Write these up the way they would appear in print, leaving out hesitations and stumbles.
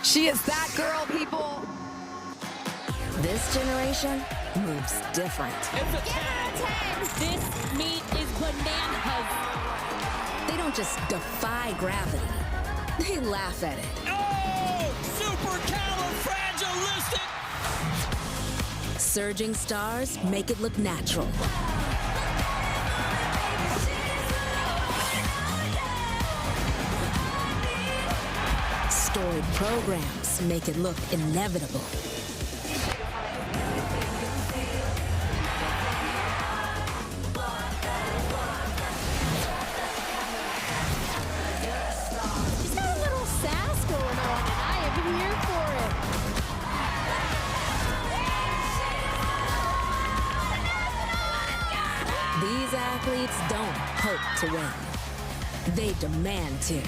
She is that girl, people. This generation moves different. It's a 10. This meet is bananas. They don't just defy gravity. They laugh at it. Oh, supercalifragilistic. Surging stars make it look natural. Storied programs make it look inevitable. She's got a little sass going on, and I am here for it. These athletes don't hope to win. They demand to.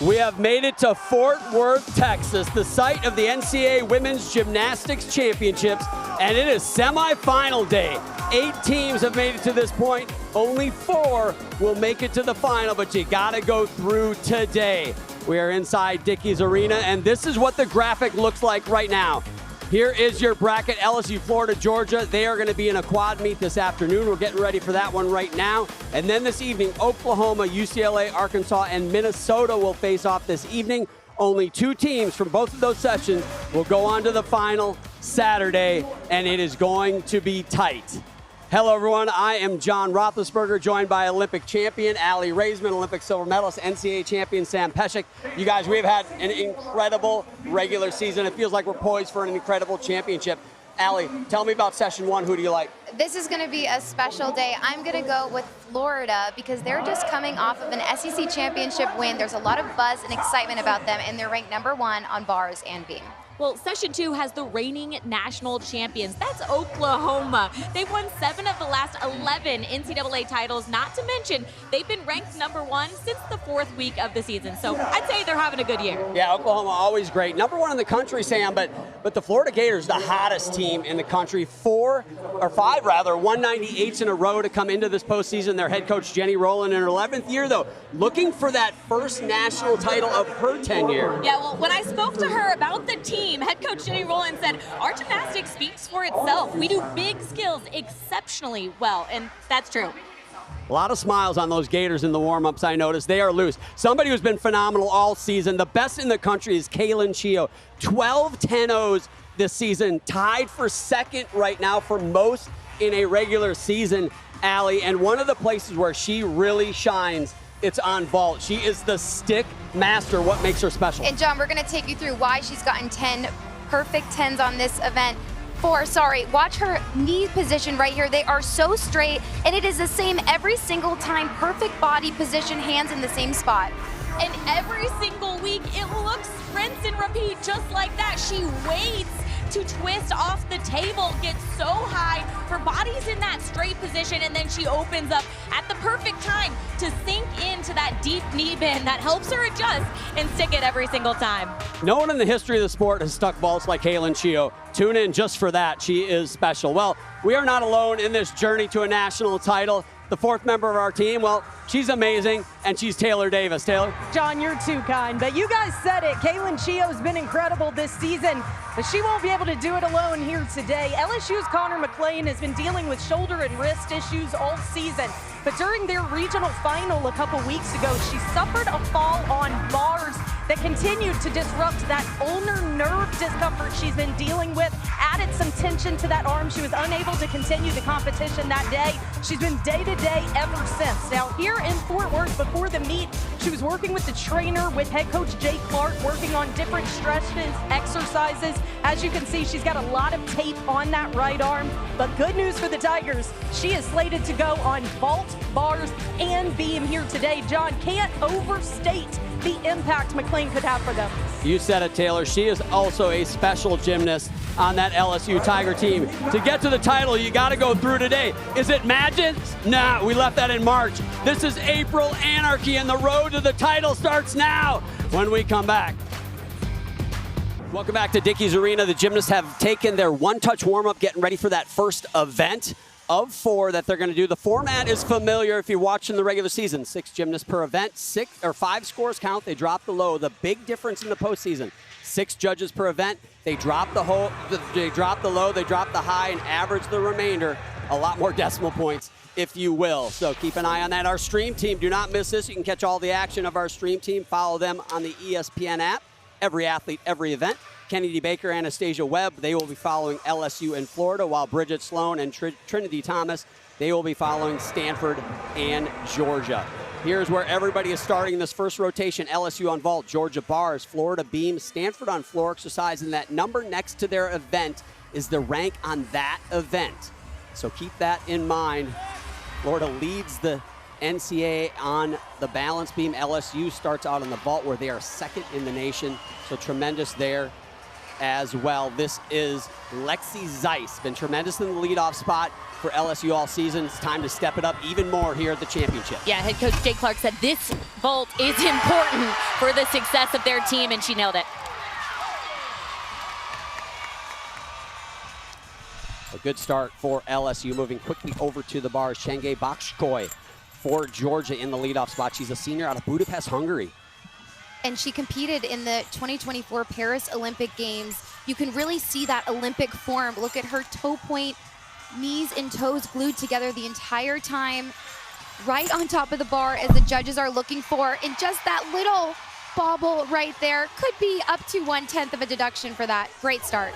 We have made it to Fort Worth, Texas, the site of the NCAA Women's Gymnastics Championships, and it is semifinal day. 8 teams have made it to this point. Only 4 will make it to the final, but you gotta go through today. We are inside Dickies Arena, and this is what the graphic looks like right now. Here is your bracket: LSU, Florida, Georgia. They are going to be in a quad meet this afternoon. We're getting ready for that one right now. And then this evening, Oklahoma, UCLA, Arkansas, and Minnesota will face off this evening. Only 2 teams from both of those sessions will go on to the final Saturday, and it is going to be tight. Hello, everyone. I am John Roethlisberger, joined by Olympic champion Allie Raisman, Olympic silver medalist, NCAA champion Sam Peshek. You guys, we've had an incredible regular season. It feels like we're poised for an incredible championship. Allie, tell me about session 1. Who do you like? This is going to be a special day. I'm going to go with Florida because they're just coming off of an SEC championship win. There's a lot of buzz and excitement about them, and they're ranked #1 on bars and beam. Well, Session 2 has the reigning national champions. That's Oklahoma. They've won 7 of the last 11 NCAA titles, not to mention they've been ranked #1 since the 4th week of the season. So I'd say they're having a good year. Yeah, Oklahoma always great. #1 in the country, Sam, but the Florida Gators, the hottest team in the country. 5 198s in a row to come into this postseason. Their head coach, Jenny Rowland, in her 11th year, though, looking for that first national title of her tenure. Yeah, well, when I spoke to her about the team, head coach Jenny Rowland said, our gymnastics speaks for itself. We do big skills exceptionally well, and that's true. A lot of smiles on those Gators in the warm-ups, I noticed. They are loose. Somebody who's been phenomenal all season, the best in the country, is Kaylin Chio. 12 10-0s this season, tied for second right now for most in a regular season, Allie. And one of the places where she really shines, it's on vault. She is the stick master. What makes her special? And John, we're going to take you through why she's gotten 10 perfect 10s on this event. Watch her knee position right here. They are so straight, and it is the same every single time. Perfect body position, hands in the same spot. And every single week, it looks rinse and repeat just like that. She waits to twist off the table, gets so high, her body's in that straight position, and then she opens up at the perfect time to sink into that deep knee bend that helps her adjust and stick it every single time. No one in the history of the sport has stuck vaults like Kaylin Chio. Tune in just for that. She is special. Well, we are not alone in this journey to a national title. The 4th member of our team, well, she's amazing, and she's Taylor Davis. Taylor? John, you're too kind, but you guys said it. Kaylin Chio's been incredible this season, but she won't be able to do it alone here today. LSU's Connor McLean has been dealing with shoulder and wrist issues all season, but during their regional final a couple weeks ago, she suffered a fall on bars that continued to disrupt that ulnar nerve discomfort she's been dealing with, added some tension to that arm. She was unable to continue the competition that day. She's been day-to-day ever since. Now, here in Fort Worth before the meet, she was working with the trainer, with head coach Jay Clark, working on different stretches, exercises. As you can see, she's got a lot of tape on that right arm, but good news for the Tigers. She is slated to go on vault, bars, and beam here today. John, can't overstate the impact McLean could have for them. You said it, Taylor. She is also a special gymnast on that LSU Tiger team. To get to the title, you got to go through today. Is it magic? Nah, we left that in March. This is April Anarchy, and the road to the title starts now when we come back. Welcome back to Dickies Arena. The gymnasts have taken their one-touch warm-up, getting ready for that first event. of 4 that they're going to do. The format is familiar if you're watching the regular season. 6 gymnasts per event, 5 scores count. They drop the low. The big difference in the postseason, 6 judges per event. They drop the low, they drop the high, and average the remainder. A lot more decimal points, if you will. So keep an eye on that. Our stream team, do not miss this. You can catch all the action of our stream team. Follow them on the ESPN app. Every athlete, every event. Kennedy Baker, Anastasia Webb, they will be following LSU in Florida, while Bridget Sloan and Trinity Thomas, they will be following Stanford and Georgia. Here's where everybody is starting this first rotation. LSU on vault, Georgia bars, Florida beam, Stanford on floor exercise, and that number next to their event is the rank on that event. So keep that in mind. Florida leads the NCAA on the balance beam. LSU starts out on the vault, where they are second in the nation. So tremendous there as well. This is Lexi Zeiss. Been tremendous in the leadoff spot for LSU all season. It's time to step it up even more here at the championship. Yeah, head coach Jay Clark said this vault is important for the success of their team, and she nailed it. A good start for LSU, moving quickly over to the bars. Chenge Bakshkoy for Georgia in the leadoff spot. She's a senior out of Budapest, Hungary. And she competed in the 2024 Paris Olympic Games. You can really see that Olympic form. Look at her toe point, knees and toes glued together the entire time, right on top of the bar as the judges are looking for. And just that little bobble right there could be up to 1/10 of a deduction for that. Great start.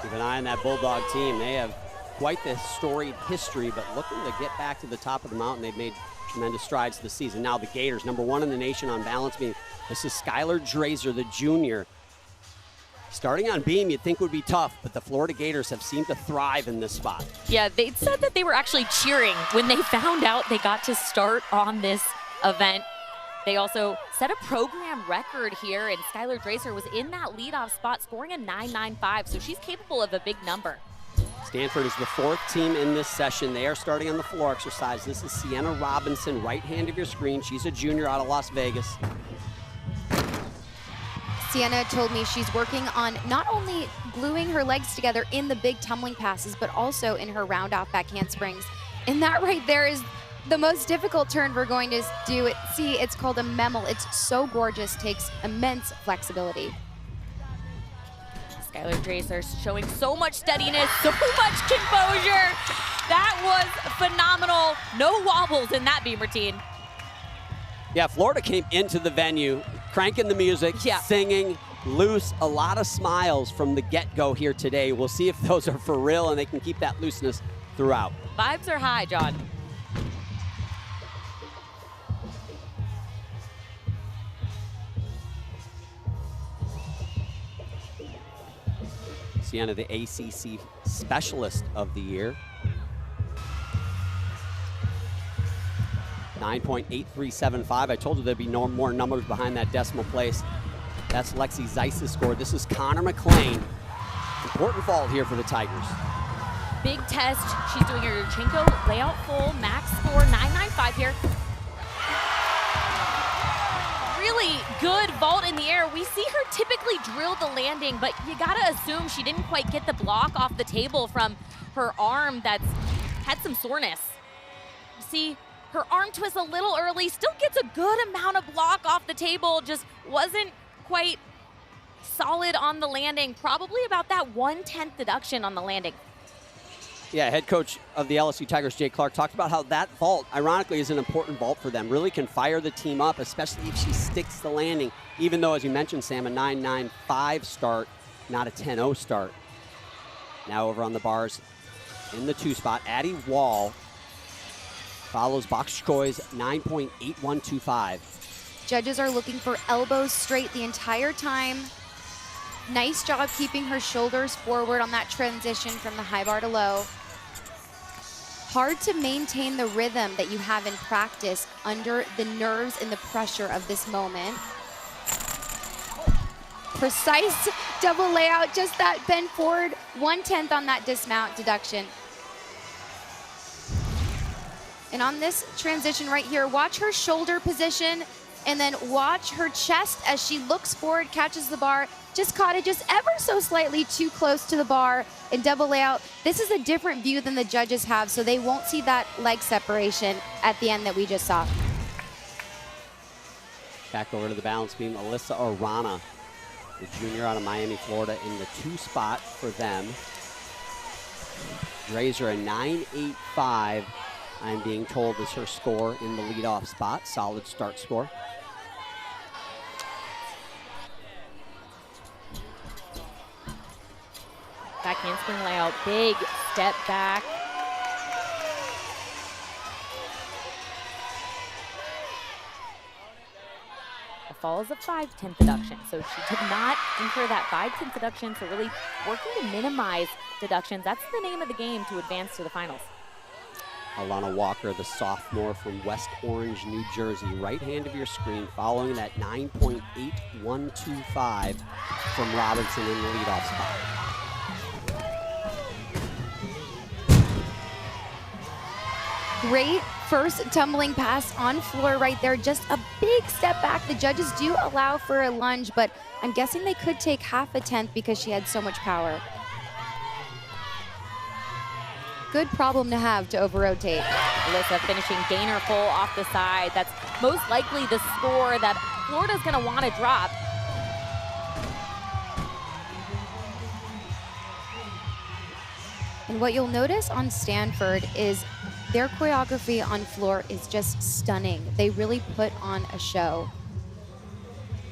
Keep an eye on that Bulldog team. They have quite the storied history, but looking to get back to the top of the mountain. They've made tremendous strides this season. Now the Gators, number 1 in the nation on balance beam. This is Skylar Drazer, the junior. Starting on beam, you'd think would be tough, but the Florida Gators have seemed to thrive in this spot. Yeah, they said that they were actually cheering when they found out they got to start on this event. They also set a program record here, and Skylar Drazer was in that leadoff spot, scoring a 9.95, so she's capable of a big number. Stanford is the 4th team in this session. They are starting on the floor exercise. This is Sienna Robinson, right hand of your screen. She's a junior out of Las Vegas. Sienna told me she's working on not only gluing her legs together in the big tumbling passes, but also in her round off back handsprings. And that right there is the most difficult turn we're going to do. See, it's called a memel. It's so gorgeous, takes immense flexibility. Skylar Drazer showing so much steadiness, so much composure. That was phenomenal. No wobbles in that beam routine. Yeah, Florida came into the venue, cranking the music, singing, loose, a lot of smiles from the get-go here today. We'll see if those are for real and they can keep that looseness throughout. Vibes are high, John. Sienna, the ACC Specialist of the Year. 9.8375. I told you there'd be no more numbers behind that decimal place. That's Lexi Zeiss's score. This is Connor McLean. Important vault here for the Tigers. Big test. She's doing her Yurchenko layout full, max score 9.95 here. Really good vault in the air. We see her typically drill the landing, but you gotta assume she didn't quite get the block off the table from her arm that's had some soreness. See, her arm twist a little early, still gets a good amount of block off the table, just wasn't quite solid on the landing. Probably about that 1/10 deduction on the landing. Yeah, head coach of the LSU Tigers, Jay Clark, talked about how that vault, ironically, is an important vault for them. Really can fire the team up, especially if she sticks the landing, even though, as you mentioned, Sam, a 9.95 start, not a 10.0 start. Now over on the bars in the 2 spot, Addie Wall follows Bakshkoy's 9.8125. Judges are looking for elbows straight the entire time. Nice job keeping her shoulders forward on that transition from the high bar to low. Hard to maintain the rhythm that you have in practice under the nerves and the pressure of this moment. Precise double layout, just that bend forward, 1/10 on that dismount deduction. And on this transition right here, watch her shoulder position. And then watch her chest as she looks forward, catches the bar, just caught it just ever so slightly too close to the bar and double layout. This is a different view than the judges have, so they won't see that leg separation at the end that we just saw. Back over to the balance beam, Alyssa Arana, the junior out of Miami, Florida, in the 2 spot for them. Razor a 9.85, I'm being told, is her score in the leadoff spot. Solid start score. Back handspring layout, big step back. A fall is a 5/10 deduction, so she did not incur that 5/10 deduction, so really working to minimize deductions. That's the name of the game to advance to the finals. Alana Walker, the sophomore from West Orange, New Jersey, right hand of your screen, following that 9.8125 from Robinson in the leadoff spot. Great first tumbling pass on floor right there. Just a big step back. The judges do allow for a lunge, but I'm guessing they could take 1/2 tenth because she had so much power. Good problem to have to over-rotate. Alyssa finishing gainer full off the side. That's most likely the score that Florida's gonna wanna drop. And what you'll notice on Stanford is their choreography on floor is just stunning. They really put on a show.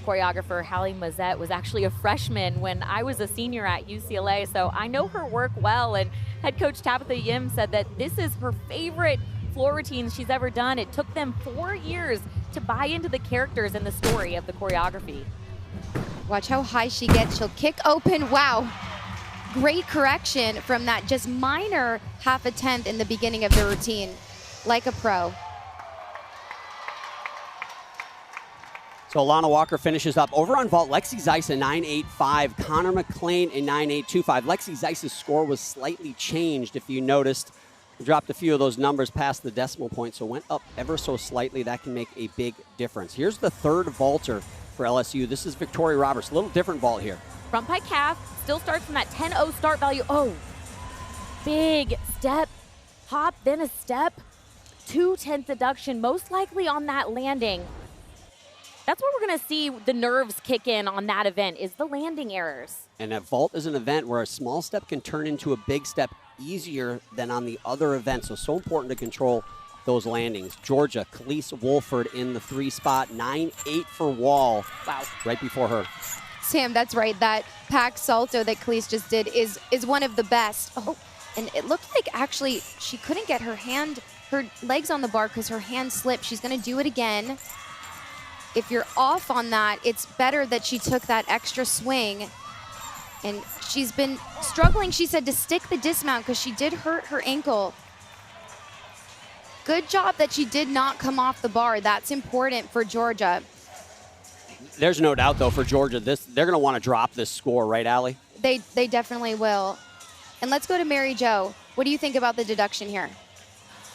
Choreographer Hallie Mazette was actually a freshman when I was a senior at UCLA, so I know her work well, and head coach Tabitha Yim said that this is her favorite floor routine she's ever done. It took them 4 years to buy into the characters and the story of the choreography. Watch how high she gets. She'll kick open. Wow. Great correction from that just minor 1/2 tenth in the beginning of the routine, like a pro. So Alana Walker finishes up. Over on vault, Lexi Zeiss a 9.85, Connor McLean a 9.825. Lexi Zeiss's score was slightly changed, if you noticed. Dropped a few of those numbers past the decimal point, so went up ever so slightly. That can make a big difference. Here's the third vaulter for LSU. This is Victoria Roberts. A little different vault here. Front pike calf, still starts from that 10-0 start value. Oh, big step, hop, then a step, 2/10 deduction, most likely on that landing. That's where we're gonna see the nerves kick in on that event, is the landing errors. And a vault is an event where a small step can turn into a big step easier than on the other events, so important to control those landings. Georgia, Khalees Wolford in the 3 spot, 9.8 for Wall. Wow. Right before her. Sam, that's right. That pack salto that Khalees just did is one of the best. Oh, and it looked like actually she couldn't get her legs on the bar because her hand slipped. She's gonna do it again. If you're off on that, it's better that she took that extra swing. And she's been struggling, she said, to stick the dismount because she did hurt her ankle. Good job that she did not come off the bar. That's important for Georgia. There's no doubt, though, for Georgia, they're going to want to drop this score, right, Allie? They definitely will. And let's go to Mary Jo. What do you think about the deduction here?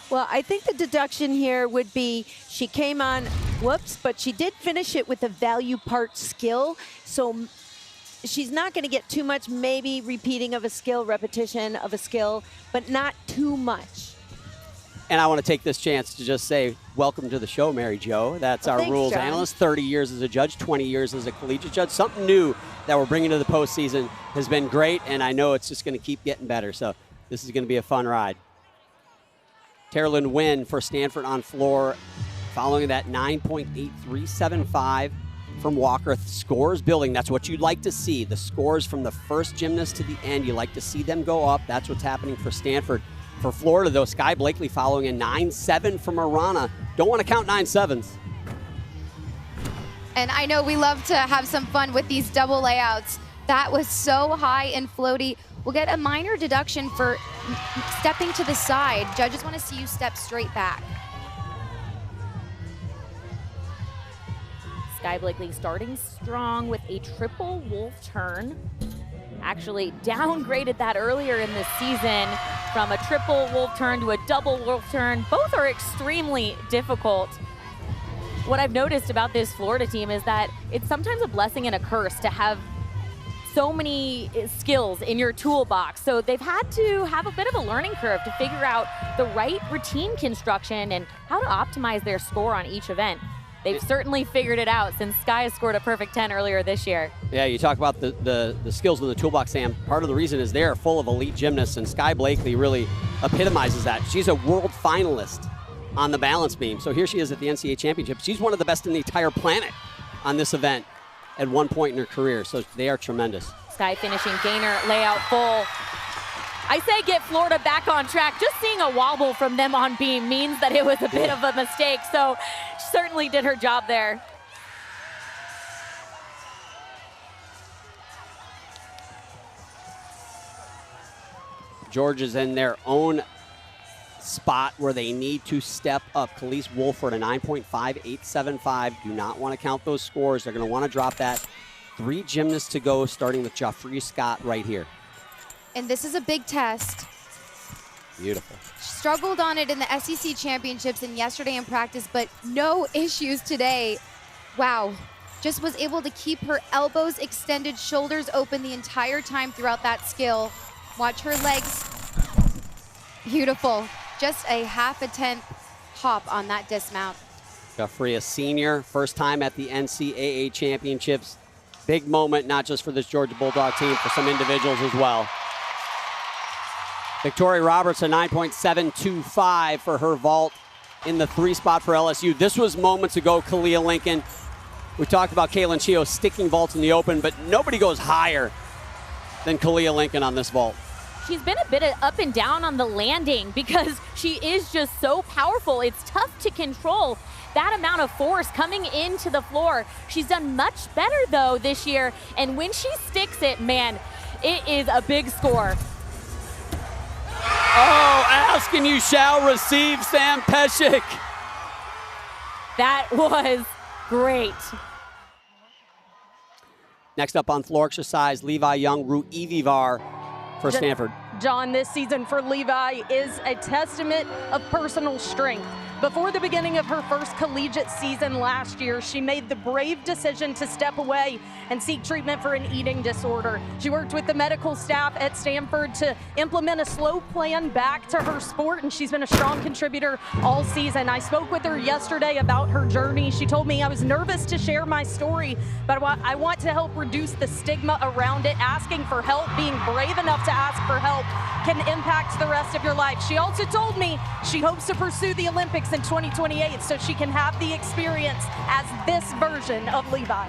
Well, I think the deduction here would be she came on, whoops, but she did finish it with a value part skill. So she's not going to get too much, maybe repeating of a skill, repetition of a skill, but not too much. And I want to take this chance to just say, welcome to the show, Mary Jo. That's our thanks, rules John. analyst, 30 years as a judge, 20 years as a collegiate judge. Something new that we're bringing to the postseason has been great, and I know it's just going to keep getting better. So this is going to be a fun ride. Terralyn Wynn for Stanford on floor, following that 9.8375 from Walker. Scores building. That's what you'd like to see. The scores from the first gymnast to the end, you like to see them go up. That's what's happening for Stanford. For Florida, though, Sky Blakely following a 9.7 from Arana. Don't want to count 9.7s. And I know we love to have some fun with these double layouts. That was so high and floaty. We'll get a minor deduction for stepping to the side. Judges want to see you step straight back. Sky Blakely starting strong with a triple wolf turn. Actually downgraded that earlier in the season from a triple wolf turn to a double wolf turn. Both are extremely difficult. what I've noticed about this Florida team is that it's sometimes a blessing and a curse to have so many skills in your toolbox. So they've had to have a bit of a learning curve to figure out the right routine construction and how to optimize their score on each event. They've certainly figured it out since Sky has scored a perfect 10 earlier this year. Yeah, you talk about the skills in the toolbox, Sam. Part of the reason is they're full of elite gymnasts, and Sky Blakely really epitomizes that. She's a world finalist on the balance beam. So here she is at the NCAA Championship. She's one of the best in the entire planet on this event at one point in her career. So they are tremendous. Sky finishing gainer, layout full. I say get Florida back on track. Just seeing a wobble from them on beam means that it was a bit of a mistake. So she certainly did her job there. Georgia's in their own spot where they need to step up. Khalees Wolford, a 9.5875. Do not want to count those scores. They're going to want to drop that. 3 gymnasts to go, starting with Joffrey Scott right here. And this is a big test. Beautiful. Struggled on it in the SEC championships and yesterday in practice, but no issues today. Wow. Just was able to keep her elbows extended, shoulders open the entire time throughout that skill. Watch her legs. Beautiful. Just a half a tenth hop on that dismount. Joffrey, a senior, first time at the NCAA championships. Big moment, not just for this Georgia Bulldog team, for some individuals as well. Victoria Roberts, a 9.725 for her vault in the 3 spot for LSU. This was moments ago, Kalia Lincoln. We talked about Kaylin Chio sticking vaults in the open, but nobody goes higher than Kalia Lincoln on this vault. She's been a bit up and down on the landing because she is just so powerful. It's tough to control that amount of force coming into the floor. She's done much better, though, this year. And when she sticks it, man, it is a big score. Oh, ask and you shall receive, Sam Pesek. That was great. Next up on floor exercise, Levi Young, Rui Vivar for Stanford. John, this season for Levi is a testament of personal strength. Before the beginning of her first collegiate season last year, she made the brave decision to step away and seek treatment for an eating disorder. She worked with the medical staff at Stanford to implement a slow plan back to her sport, and she's been a strong contributor all season. I spoke with her yesterday about her journey. She told me, I was nervous to share my story, but I want to help reduce the stigma around it. Asking for help, being brave enough to ask for help can impact the rest of your life. She also told me she hopes to pursue the Olympics in 2028 so she can have the experience as this version of Levi.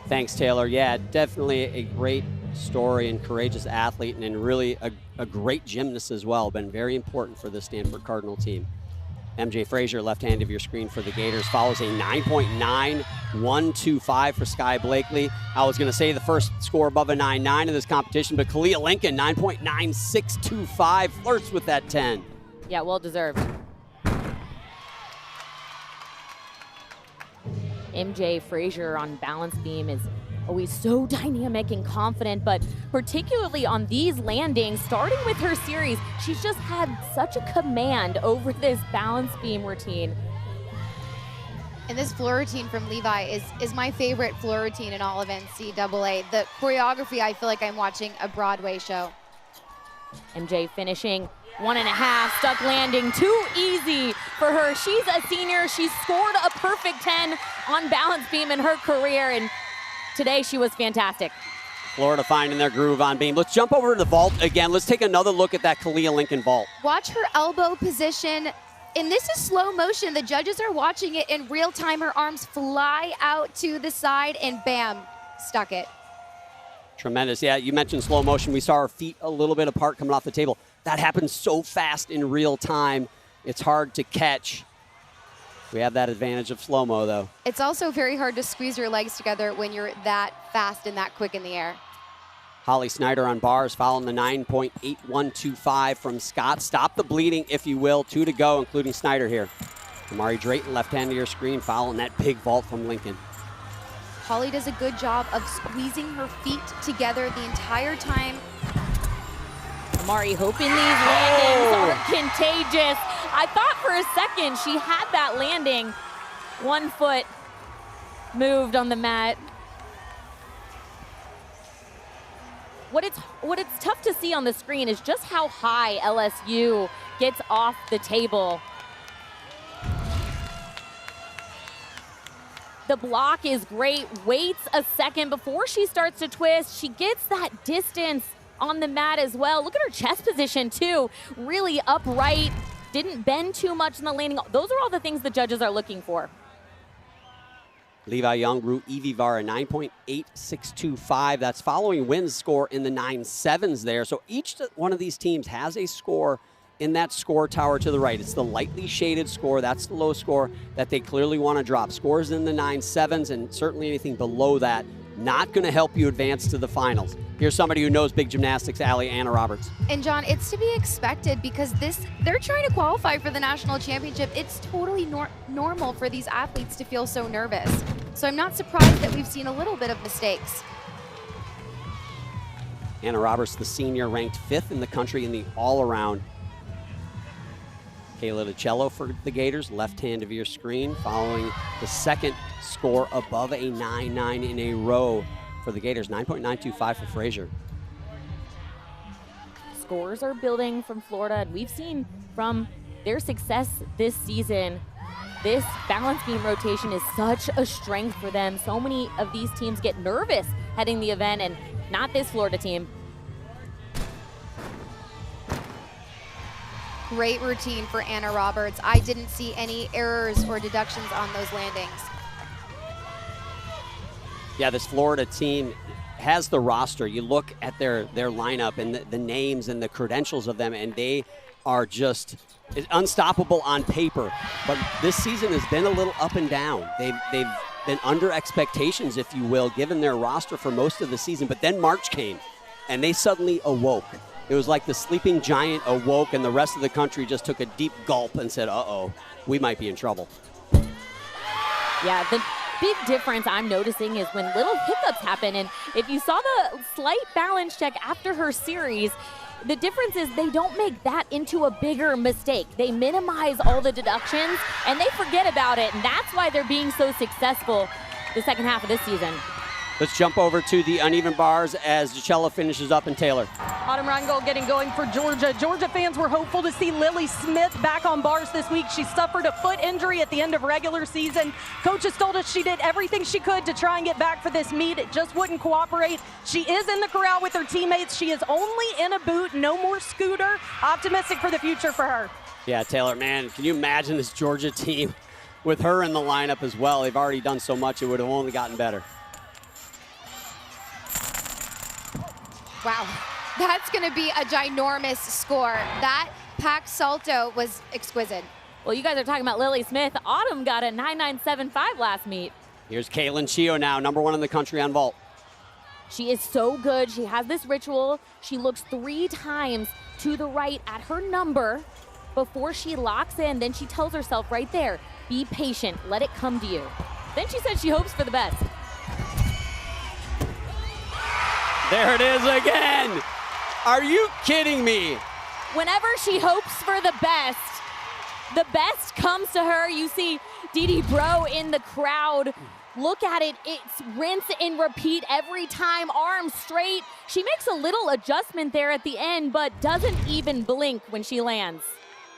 Thanks, Taylor. Yeah, definitely a great story and courageous athlete, and really a great gymnast as well. Been very important for the Stanford Cardinal team. MJ Frazier, left hand of your screen for the Gators, follows a 9.9125 for Sky Blakely. I was going to say the first score above a 9.9 in this competition, but Kalia Lincoln, 9.9625, flirts with that 10. Yeah, well deserved. MJ Frazier on balance beam is always so dynamic and confident, but particularly on these landings, starting with her series, she's just had such a command over this balance beam routine. And this floor routine from Levi is my favorite floor routine in all of NCAA. The choreography, I feel like I'm watching a Broadway show. MJ finishing 1.5, stuck landing, too easy for her. She's a senior. She's scored a perfect 10 on balance beam in her career, and today she was fantastic. Florida finding their groove on beam. Let's jump over to the vault again. Let's take another look at that Kalia Lincoln vault. Watch her elbow position. And this is slow motion. The judges are watching it in real time. Her arms fly out to the side and bam, stuck it. Tremendous. Yeah, you mentioned slow motion. We saw her feet a little bit apart coming off the table. That happens so fast in real time. It's hard to catch. We have that advantage of slow-mo, though. It's also very hard to squeeze your legs together when you're that fast and that quick in the air. Holly Snyder on bars, following the 9.8125 from Scott. Stop the bleeding, if you will. 2 to go, including Snyder here. Amari Drayton, left hand of your screen, following that big vault from Lincoln. Holly does a good job of squeezing her feet together the entire time. Amari hoping these landings are contagious. I thought for a second she had that landing, 1 foot moved on the mat. What it's tough to see on the screen is just how high LSU gets off the table. The block is great, waits a second before she starts to twist. She gets that distance on the mat as well. Look at her chest position too, really upright, didn't bend too much in the landing. Those are all the things the judges are looking for. Levi Young, Ru Ivivara, 9.8625. That's following Wynn's score in the 9.7s there. So each one of these teams has a score in that score tower to the right. It's the lightly shaded score. That's the low score that they clearly want to drop. Scores in the 9.7s, and certainly anything below that, not going to help you advance to the finals. Here's somebody who knows big gymnastics, Anna Roberts. And John, it's to be expected because they're trying to qualify for the national championship. It's totally normal for these athletes to feel so nervous. So I'm not surprised that we've seen a little bit of mistakes. Anna Roberts, the senior, ranked 5th in the country in the all-around. Kayla DiCello for the Gators, left hand of your screen, following the second score above a 9.9 in a row for the Gators, 9.925 for Frazier. Scores are building from Florida, and we've seen from their success this season, this balance beam rotation is such a strength for them. So many of these teams get nervous heading the event, and not this Florida team. Great routine for Anna Roberts. I didn't see any errors or deductions on those landings. Yeah, this Florida team has the roster. You look at their lineup and the names and the credentials of them, and they are just unstoppable on paper. But this season has been a little up and down. They've been under expectations, if you will, given their roster for most of the season. But then March came, and they suddenly awoke. It was like the sleeping giant awoke, and the rest of the country just took a deep gulp and said, uh-oh, we might be in trouble. Yeah, the big difference I'm noticing is when little hiccups happen. And if you saw the slight balance check after her series, the difference is they don't make that into a bigger mistake. They minimize all the deductions, and they forget about it. And that's why they're being so successful the second half of this season. Let's jump over to the uneven bars as DiCello finishes up and Taylor. Autumn Rheingold getting going for Georgia. Georgia fans were hopeful to see Lily Smith back on bars this week. She suffered a foot injury at the end of regular season. Coaches told us she did everything she could to try and get back for this meet. It just wouldn't cooperate. She is in the corral with her teammates. She is only in a boot, no more scooter. Optimistic for the future for her. Yeah, Taylor, man, can you imagine this Georgia team with her in the lineup as well? They've already done so much, it would have only gotten better. Wow, that's going to be a ginormous score. That packed salto was exquisite. Well, you guys are talking about Lily Smith. Autumn got a 9.975 last meet. Here's Caitlin Chio now, #1 in the country on vault. She is so good. She has this ritual. She looks 3 times to the right at her number before she locks in. Then she tells herself right there, be patient, let it come to you. Then she said she hopes for the best. There it is again. Are you kidding me? Whenever she hopes for the best comes to her. You see Didi Bro in the crowd. Look at it. It's rinse and repeat every time, arms straight. She makes a little adjustment there at the end, but doesn't even blink when she lands.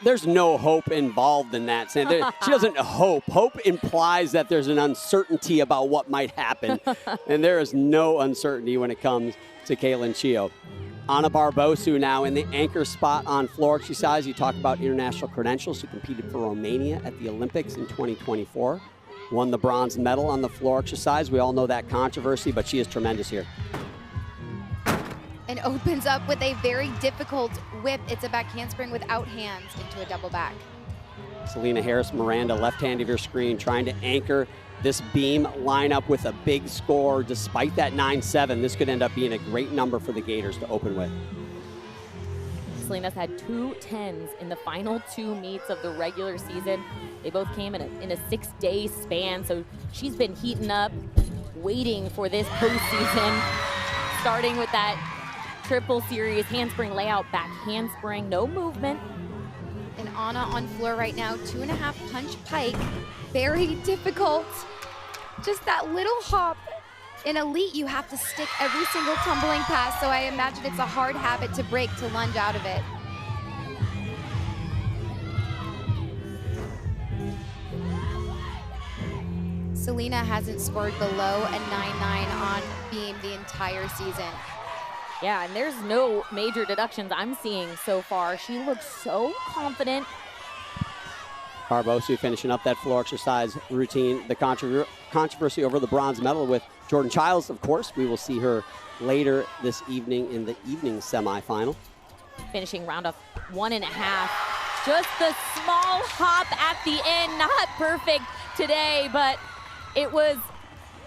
There's no hope involved in that. She doesn't hope. Hope implies that there's an uncertainty about what might happen. And there is no uncertainty when it comes to Caitlin Chio. Anna Barbosu now in the anchor spot on floor exercise. You talk about international credentials. She competed for Romania at the Olympics in 2024. Won the bronze medal on the floor exercise. We all know that controversy, but she is tremendous here. And opens up with a very difficult whip. It's a back handspring without hands into a double back. Selena Harris Miranda, left hand of your screen, trying to anchor this beam lineup with a big score. Despite that 9.7, this could end up being a great number for the Gators to open with. Selena's had 2 10s in the final 2 meets of the regular season. They both came in a 6-day span, so she's been heating up, waiting for this postseason, starting with that triple series handspring layout, back handspring, no movement. And Anna on floor right now, 2.5 punch pike. Very difficult. Just that little hop. In elite, you have to stick every single tumbling pass, so I imagine it's a hard habit to break to lunge out of it. Selena hasn't scored below a 9.9 on beam the entire season. Yeah, and there's no major deductions I'm seeing so far. She looks so confident. Barbosu finishing up that floor exercise routine. The controversy over the bronze medal with Jordan Childs, of course. We will see her later this evening in the evening semifinal. Finishing round of 1.5. Just the small hop at the end. Not perfect today, but it was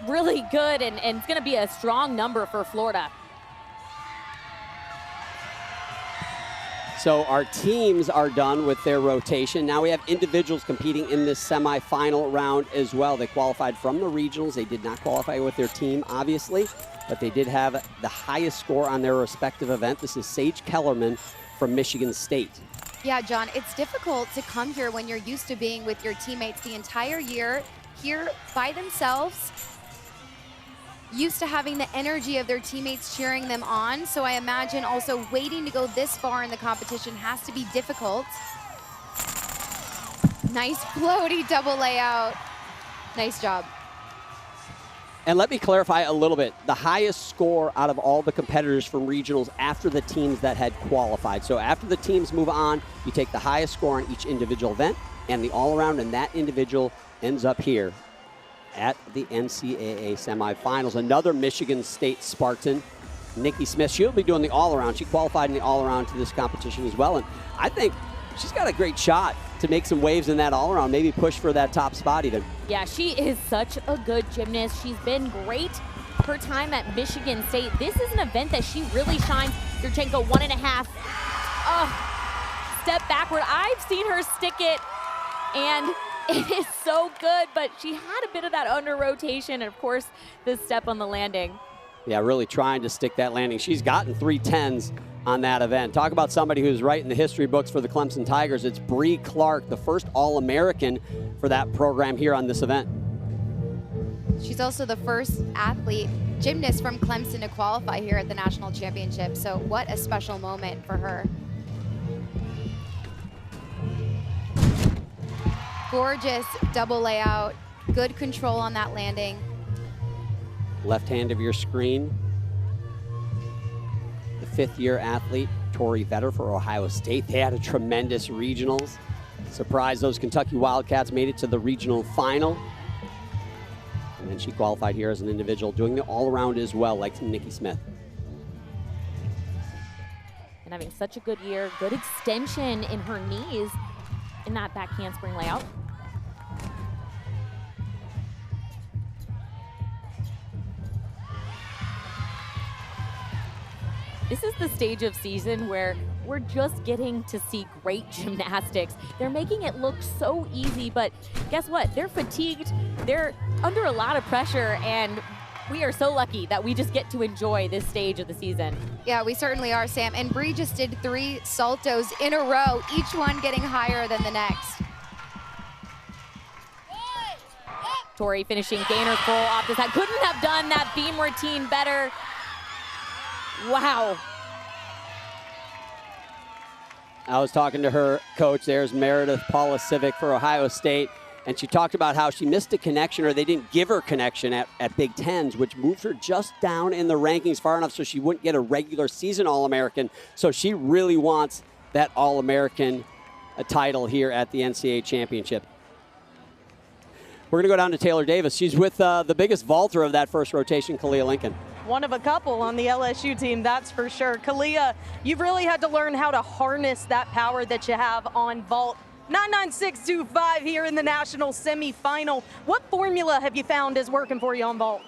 really good, and it's going to be a strong number for Florida. So our teams are done with their rotation. Now we have individuals competing in this semifinal round as well. They qualified from the regionals. They did not qualify with their team, obviously, but they did have the highest score on their respective event. This is Sage Kellerman from Michigan State. Yeah, John, it's difficult to come here when you're used to being with your teammates the entire year, here by themselves, used to having the energy of their teammates cheering them on. So I imagine also waiting to go this far in the competition has to be difficult. Nice floaty double layout. Nice job. And let me clarify a little bit. The highest score out of all the competitors from regionals after the teams that had qualified. So after the teams move on, you take the highest score on each individual event and the all-around, and that individual ends up here at the NCAA semifinals. Another Michigan State Spartan, Nikki Smith. She'll be doing the all-around. She qualified in the all-around to this competition as well. And I think she's got a great shot to make some waves in that all-around, maybe push for that top spot even. Yeah, she is such a good gymnast. She's been great her time at Michigan State. This is an event that she really shines. Yurchenko 1.5. Oh, step backward. I've seen her stick it, and it is so good, but she had a bit of that under rotation, and of course, the step on the landing. Yeah, really trying to stick that landing. She's gotten 3.10s on that event. Talk about somebody who's writing the history books for the Clemson Tigers. It's Bree Clark, the first All-American for that program here on this event. She's also the first gymnast from Clemson to qualify here at the national championship. So what a special moment for her. Gorgeous double layout, good control on that landing. Left hand of your screen, the fifth-year athlete, Tori Vetter for Ohio State. They had a tremendous regionals. Surprised those Kentucky Wildcats made it to the regional final. And then she qualified here as an individual, doing the all-around as well, like Nikki Smith. And having such a good year, good extension in her knees in that back handspring layout. This is the stage of season where we're just getting to see great gymnastics. They're making it look so easy, but guess what? They're fatigued, they're under a lot of pressure, and we are so lucky that we just get to enjoy this stage of the season. Yeah, we certainly are, Sam. And Bree just did 3 saltos in a row, each one getting higher than the next. Tori finishing gainer full off the side. Couldn't have done that beam routine better. Wow. I was talking to her coach. There's Meredith Paulasivic for Ohio State. And she talked about how she missed a connection, or they didn't give her connection at Big Tens, which moved her just down in the rankings far enough so she wouldn't get a regular season All-American. So she really wants that All-American title here at the NCAA Championship. We're going to go down to Taylor Davis. She's with the biggest vaulter of that first rotation, Kalia Lincoln. One of a couple on the LSU team, that's for sure. Kalia, you've really had to learn how to harness that power that you have on vault. 99625 here in the national semifinal. What formula have you found is working for you on vault?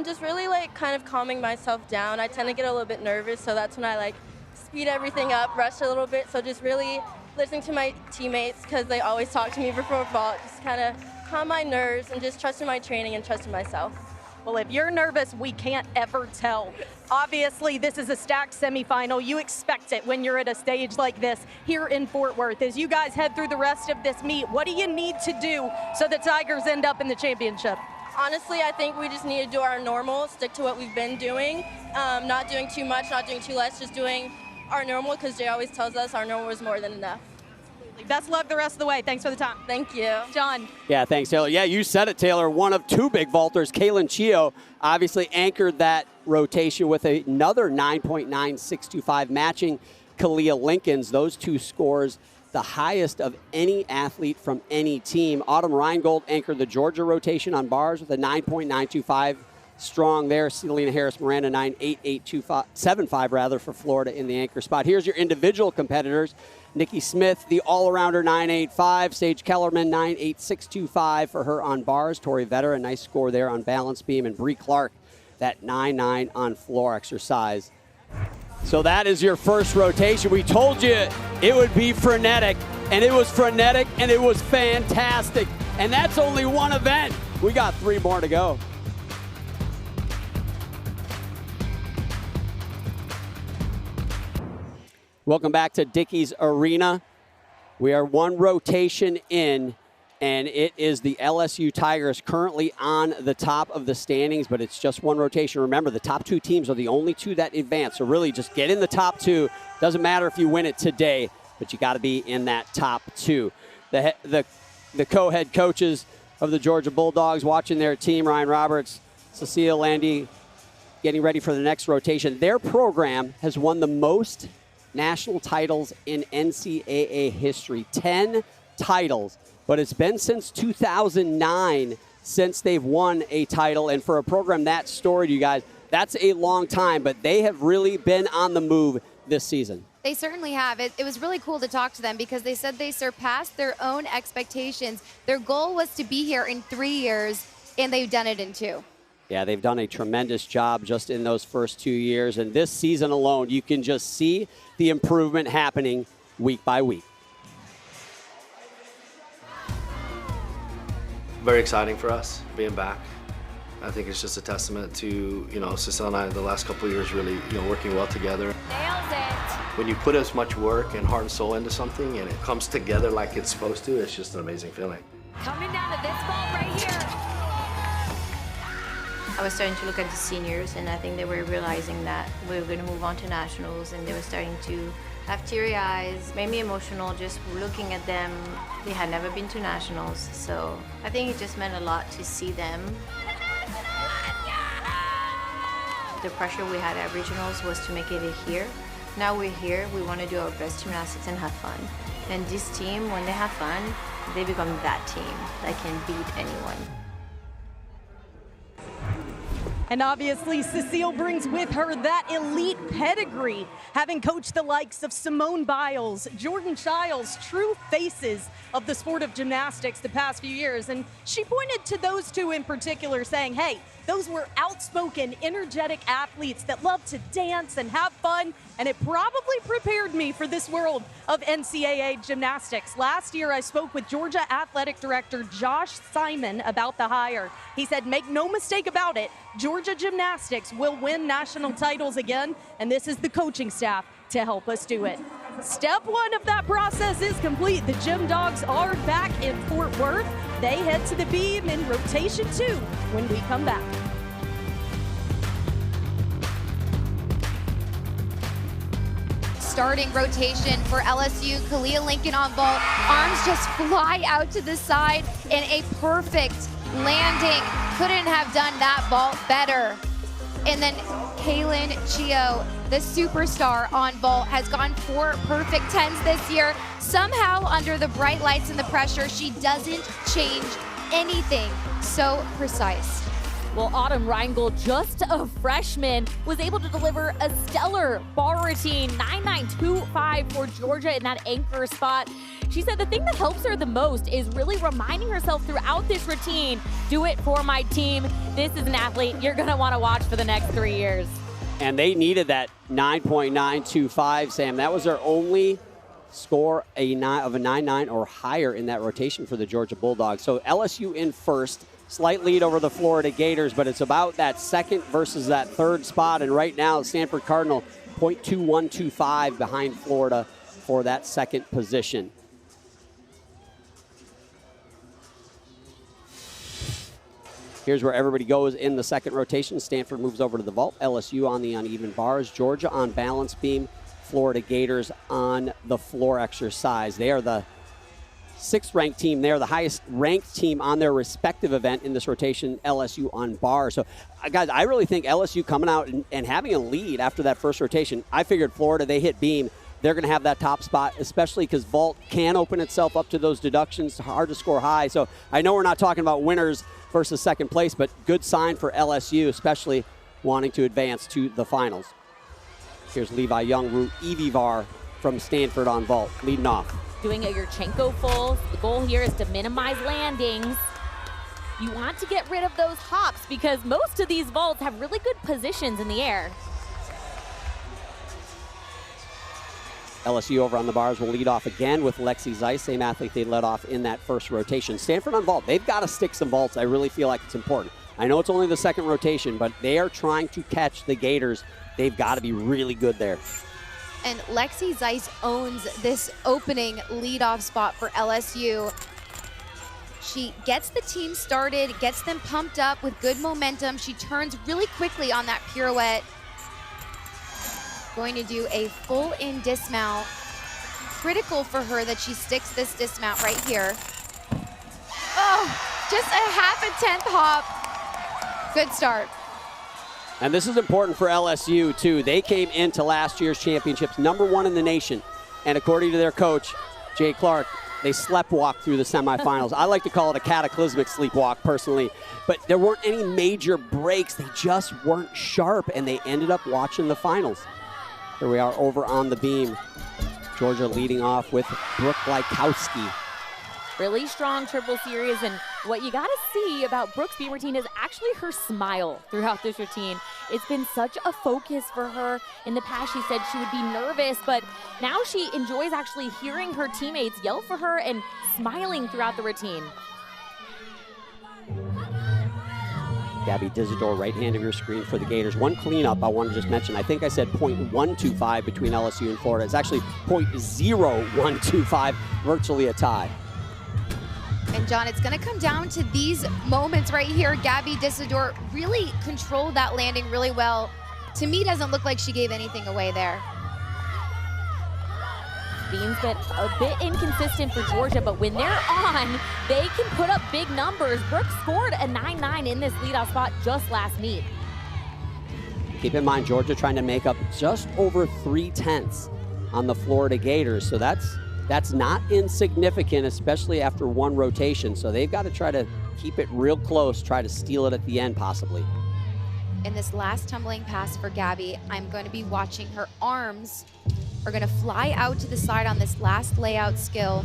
Just really kind of calming myself down. I tend to get a little bit nervous, so that's when I speed everything up, rush a little bit. So just really listening to my teammates, because they always talk to me before vault, just kind of calm my nerves and just trusting my training and trusting myself. Well, if you're nervous, we can't ever tell. Obviously, this is a stacked semifinal. You expect it when you're at a stage like this here in Fort Worth. As you guys head through the rest of this meet, what do you need to do so the Tigers end up in the championship? Honestly, I think we just need to do our normal, stick to what we've been doing, not doing too much, not doing too less, just doing our normal, because Jay always tells us our normal is more than enough. Best luck the rest of the way. Thanks for the time. Thank you. John. Yeah, thanks, Taylor. Yeah, you said it, Taylor. One of two big vaulters, Kaylin Chio, obviously anchored that rotation with another 9.9625, matching Kalia Lincoln's. Those two scores, the highest of any athlete from any team. Autumn Reingold anchored the Georgia rotation on bars with a 9.925. Strong there. Selena Harris Miranda, 9.8875 rather, for Florida in the anchor spot. Here's your individual competitors. Nikki Smith, the all-arounder, 9.85. Sage Kellerman, 9.8625 for her on bars. Tori Vetter, a nice score there on balance beam. And Bree Clark, that 9.9 on floor exercise. So that is your first rotation. We told you it would be frenetic, and it was frenetic, and it was fantastic. And that's only one event. We got 3 more to go. Welcome back to Dickies Arena. We are one rotation in, and it is the LSU Tigers currently on the top of the standings, but it's just one rotation. Remember, the top 2 teams are the only 2 that advance, so really just get in the top 2. Doesn't matter if you win it today, but you got to be in that top 2. The co-head coaches of the Georgia Bulldogs watching their team, Ryan Roberts, Cecile Landy, getting ready for the next rotation. Their program has won the most national titles in NCAA history, 10 titles, but it's been since 2009 since they've won a title. And for a program that storied, you guys, that's a long time, but they have really been on the move this season. They certainly have. It was really cool to talk to them because they said they surpassed their own expectations. Their goal was to be here in 3 years, and they've done it in 2. Yeah, they've done a tremendous job just in those first 2 years. And this season alone, you can just see the improvement happening week by week. Very exciting for us being back. I think it's just a testament to, Cecile and I the last couple of years really, working well together. Nails it. When you put as much work and heart and soul into something and it comes together like it's supposed to, it's just an amazing feeling. Coming down to this vault right here. I was starting to look at the seniors, and I think they were realizing that we were going to move on to nationals, and they were starting to have teary eyes, made me emotional just looking at them. They had never been to nationals, so I think it just meant a lot to see them. The pressure we had at regionals was to make it here. Now we're here, we want to do our best gymnastics and have fun. And this team, when they have fun, they become that team that can beat anyone. And obviously, Cecile brings with her that elite pedigree, having coached the likes of Simone Biles, Jordan Childs, true faces of the sport of gymnastics the past few years. And she pointed to those 2 in particular, saying, hey, those were outspoken, energetic athletes that love to dance and have fun, and it probably prepared me for this world of NCAA gymnastics. Last year, I spoke with Georgia Athletic Director Josh Simon about the hire. He said, make no mistake about it, Georgia Gymnastics will win national titles again, and this is the coaching staff to help us do it. Step 1 of that process is complete. The Gym Dogs are back in Fort Worth. They head to the beam in rotation 2 when we come back. Starting rotation for LSU, Kalia Lincoln on vault. Arms just fly out to the side in a perfect landing. Couldn't have done that vault better. And then Kaylin Chio, the superstar on vault, has gone 4 perfect 10s this year. Somehow, under the bright lights and the pressure, she doesn't change anything. So precise. Well, Autumn Reingold, just a freshman, was able to deliver a stellar bar routine, 9.925 for Georgia in that anchor spot. She said the thing that helps her the most is really reminding herself throughout this routine, do it for my team. This is an athlete you're going to want to watch for the next 3 years. And they needed that 9.925, Sam. That was their only score of a 9.9 or higher in that rotation for the Georgia Bulldogs. So LSU in first, slight lead over the Florida Gators, but it's about that second versus that third spot. And right now, Stanford Cardinal 0.2125 behind Florida for that second position. Here's where everybody goes in the second rotation. Stanford moves over to the vault. LSU on the uneven bars. Georgia on balance beam. Florida Gators on the floor exercise. They are the 6th ranked team. They are the highest ranked team on their respective event in this rotation. LSU on bar. So, guys, I really think LSU coming out and having a lead after that first rotation. I figured Florida, they hit beam. They're going to have that top spot, especially because vault can open itself up to those deductions. Hard to score high. So I know we're not talking about winners versus second place, but good sign for LSU, especially wanting to advance to the finals. Here's Levi Young, Evie Var from Stanford on vault, leading off. Doing a Yurchenko full. The goal here is to minimize landings. You want to get rid of those hops because most of these vaults have really good positions in the air. LSU over on the bars will lead off again with Lexi Zeiss, same athlete they led off in that first rotation. Stanford on vault, they've got to stick some vaults. I really feel like it's important. I know it's only the second rotation, but they are trying to catch the Gators. They've got to be really good there. And Lexi Zeiss owns this opening leadoff spot for LSU. She gets the team started, gets them pumped up with good momentum. She turns really quickly on that pirouette. Going to do a full-in dismount. Critical for her that she sticks this dismount right here. Oh, just a half a tenth hop. Good start. And this is important for LSU, too. They came into last year's championships #1 in the nation. And according to their coach, Jay Clark, they sleptwalked through the semifinals. I like to call it a cataclysmic sleepwalk, personally. But there weren't any major breaks. They just weren't sharp, and they ended up watching the finals. Here we are over on the beam. Georgia leading off with Brooke Lykowski. Really strong triple series, and what you gotta see about Brooke's beam routine is actually her smile throughout this routine. It's been such a focus for her. In the past, she said she would be nervous, but now she enjoys actually hearing her teammates yell for her and smiling throughout the routine. Gabby Dizador, right hand of your screen for the Gators. One cleanup I want to just mention. I think I said 0.125 between LSU and Florida. It's actually 0.0125, virtually a tie. And John, it's going to come down to these moments right here. Gabby Dizador really controlled that landing really well. To me, doesn't look like she gave anything away there. Beam's been a bit inconsistent for Georgia, but when they're on, they can put up big numbers. Brooke scored a 9-9 in this leadoff spot just last meet. Keep in mind, Georgia trying to make up just over 3/10 on the Florida Gators, so that's not insignificant, especially after one rotation. So they've got to try to keep it real close, try to steal it at the end, possibly. In this last tumbling pass for Gabby, I'm going to be watching her arms are going to fly out to the side on this last layout skill,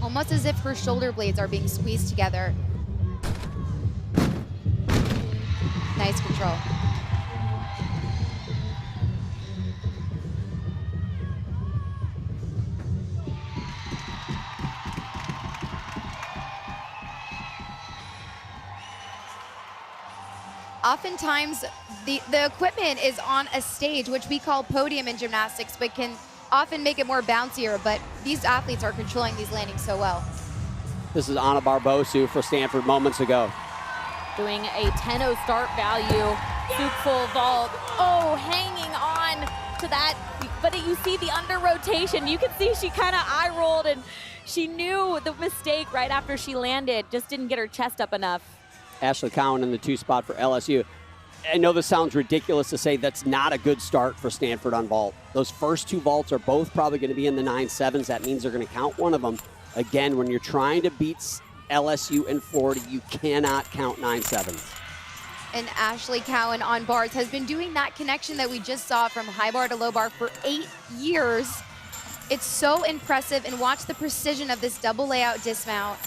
almost as if her shoulder blades are being squeezed together. Nice control. Oftentimes, the equipment is on a stage, which we call podium in gymnastics, but can often make it more bouncier, but these athletes are controlling these landings so well. This is Anna Barbosu for Stanford moments ago. Doing a 10-0 start value, scoop full vault. Oh, hanging on to that, but you see the under rotation. You can see she kind of eye rolled, and she knew the mistake right after she landed, just didn't get her chest up enough. Ashley Cowan in the 2 spot for LSU. I know this sounds ridiculous to say that's not a good start for Stanford on vault. Those first 2 vaults are both probably going to be in the 9.7s. That means they're going to count one of them. Again, when you're trying to beat LSU and Florida, you cannot count 9.7s. And Ashley Cowan on bars has been doing that connection that we just saw from high bar to low bar for 8 years. It's so impressive, and watch the precision of this double layout dismount.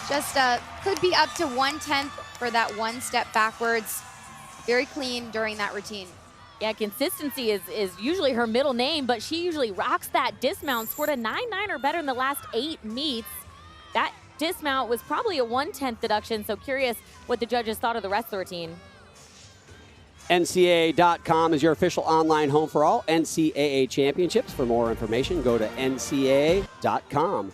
Just could be up to 1/10 for that 1 step backwards. Very clean during that routine. Yeah, consistency is usually her middle name, but she usually rocks that dismount. Scored a 9-9 or better in the last 8 meets. That dismount was probably a 1/10 deduction, so curious what the judges thought of the rest of the routine. NCAA.com is your official online home for all NCAA championships. For more information, go to NCAA.com.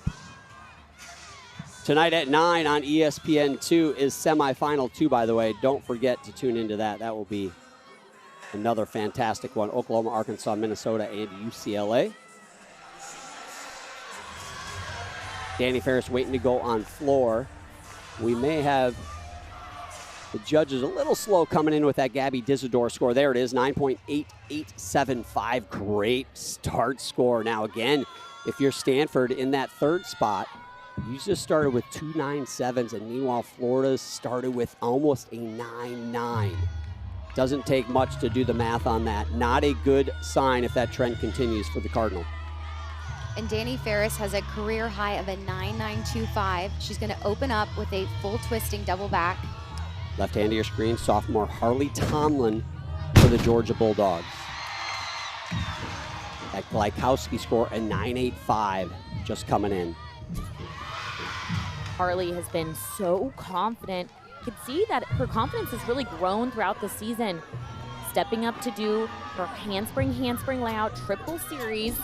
Tonight at 9 on ESPN2 is semifinal 2, by the way. Don't forget to tune into that. That will be another fantastic one. Oklahoma, Arkansas, Minnesota, and UCLA. Danny Ferris waiting to go on floor. We may have the judges a little slow coming in with that Gabby Dizador score. There it is, 9.8875. Great start score. Now again, if you're Stanford in that third spot, you just started with 2 9.7s, and meanwhile Florida started with almost a 9.9. Doesn't take much to do the math on that. Not a good sign if that trend continues for the Cardinal. And Danny Ferris has a career high of a 9.925. She's going to open up with a full twisting double back. Left hand of your screen, sophomore Harley Tomlin for the Georgia Bulldogs. That Glykowski score, a 9.85, just coming in. Harley has been so confident. You can see that her confidence has really grown throughout the season. Stepping up to do her handspring layout, triple series.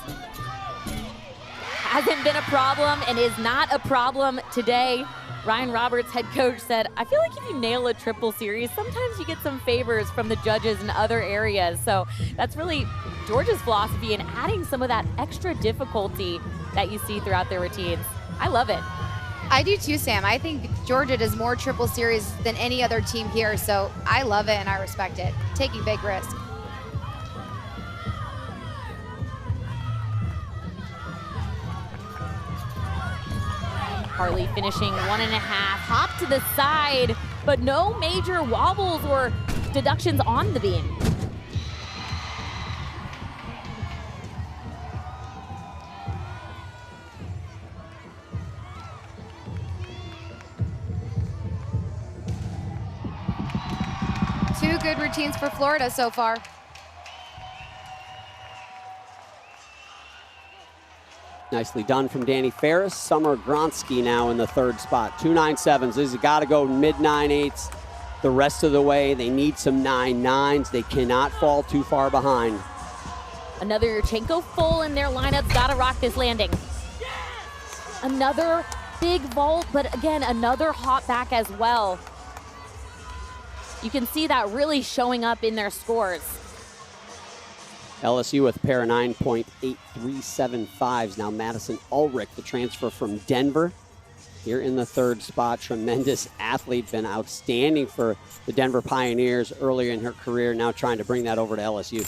Hasn't been a problem and is not a problem today. Ryan Roberts, head coach, said, I feel like if you nail a triple series, sometimes you get some favors from the judges in other areas. So that's really Georgia's philosophy in adding some of that extra difficulty that you see throughout their routines. I love it. I do too, Sam. I think Georgia does more triple series than any other team here, so I love it and I respect it. Taking big risks. Harley finishing 1.5, hop to the side, but no major wobbles or deductions on the beam. Two good routines for Florida so far. Nicely done from Danny Ferris. Summer Gronsky now in the third spot. 2 9.7s. These have got to go mid 9.8s the rest of the way. They need some 9.9s. They cannot fall too far behind. Another Yurchenko full in their lineups. Got to rock this landing. Another big vault, but again, another hop back as well. You can see that really showing up in their scores. LSU with a pair of 9.8375s. Now Madison Ulrich, the transfer from Denver, here in the third spot. Tremendous athlete, been outstanding for the Denver Pioneers earlier in her career, now trying to bring that over to LSU.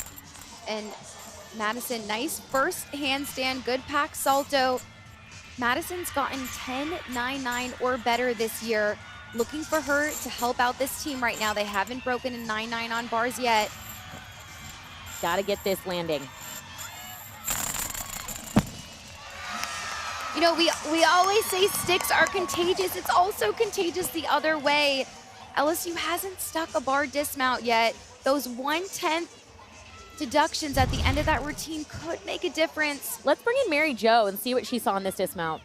And Madison, nice first handstand, good pack salto. Madison's gotten 10.99 or better this year. Looking for her to help out this team right now. They haven't broken a 9.9 on bars yet. Got to get this landing. You know, we always say sticks are contagious. It's also contagious the other way. LSU hasn't stuck a bar dismount yet. Those 1/10 deductions at the end of that routine could make a difference. Let's bring in Mary Jo and see what she saw in this dismount.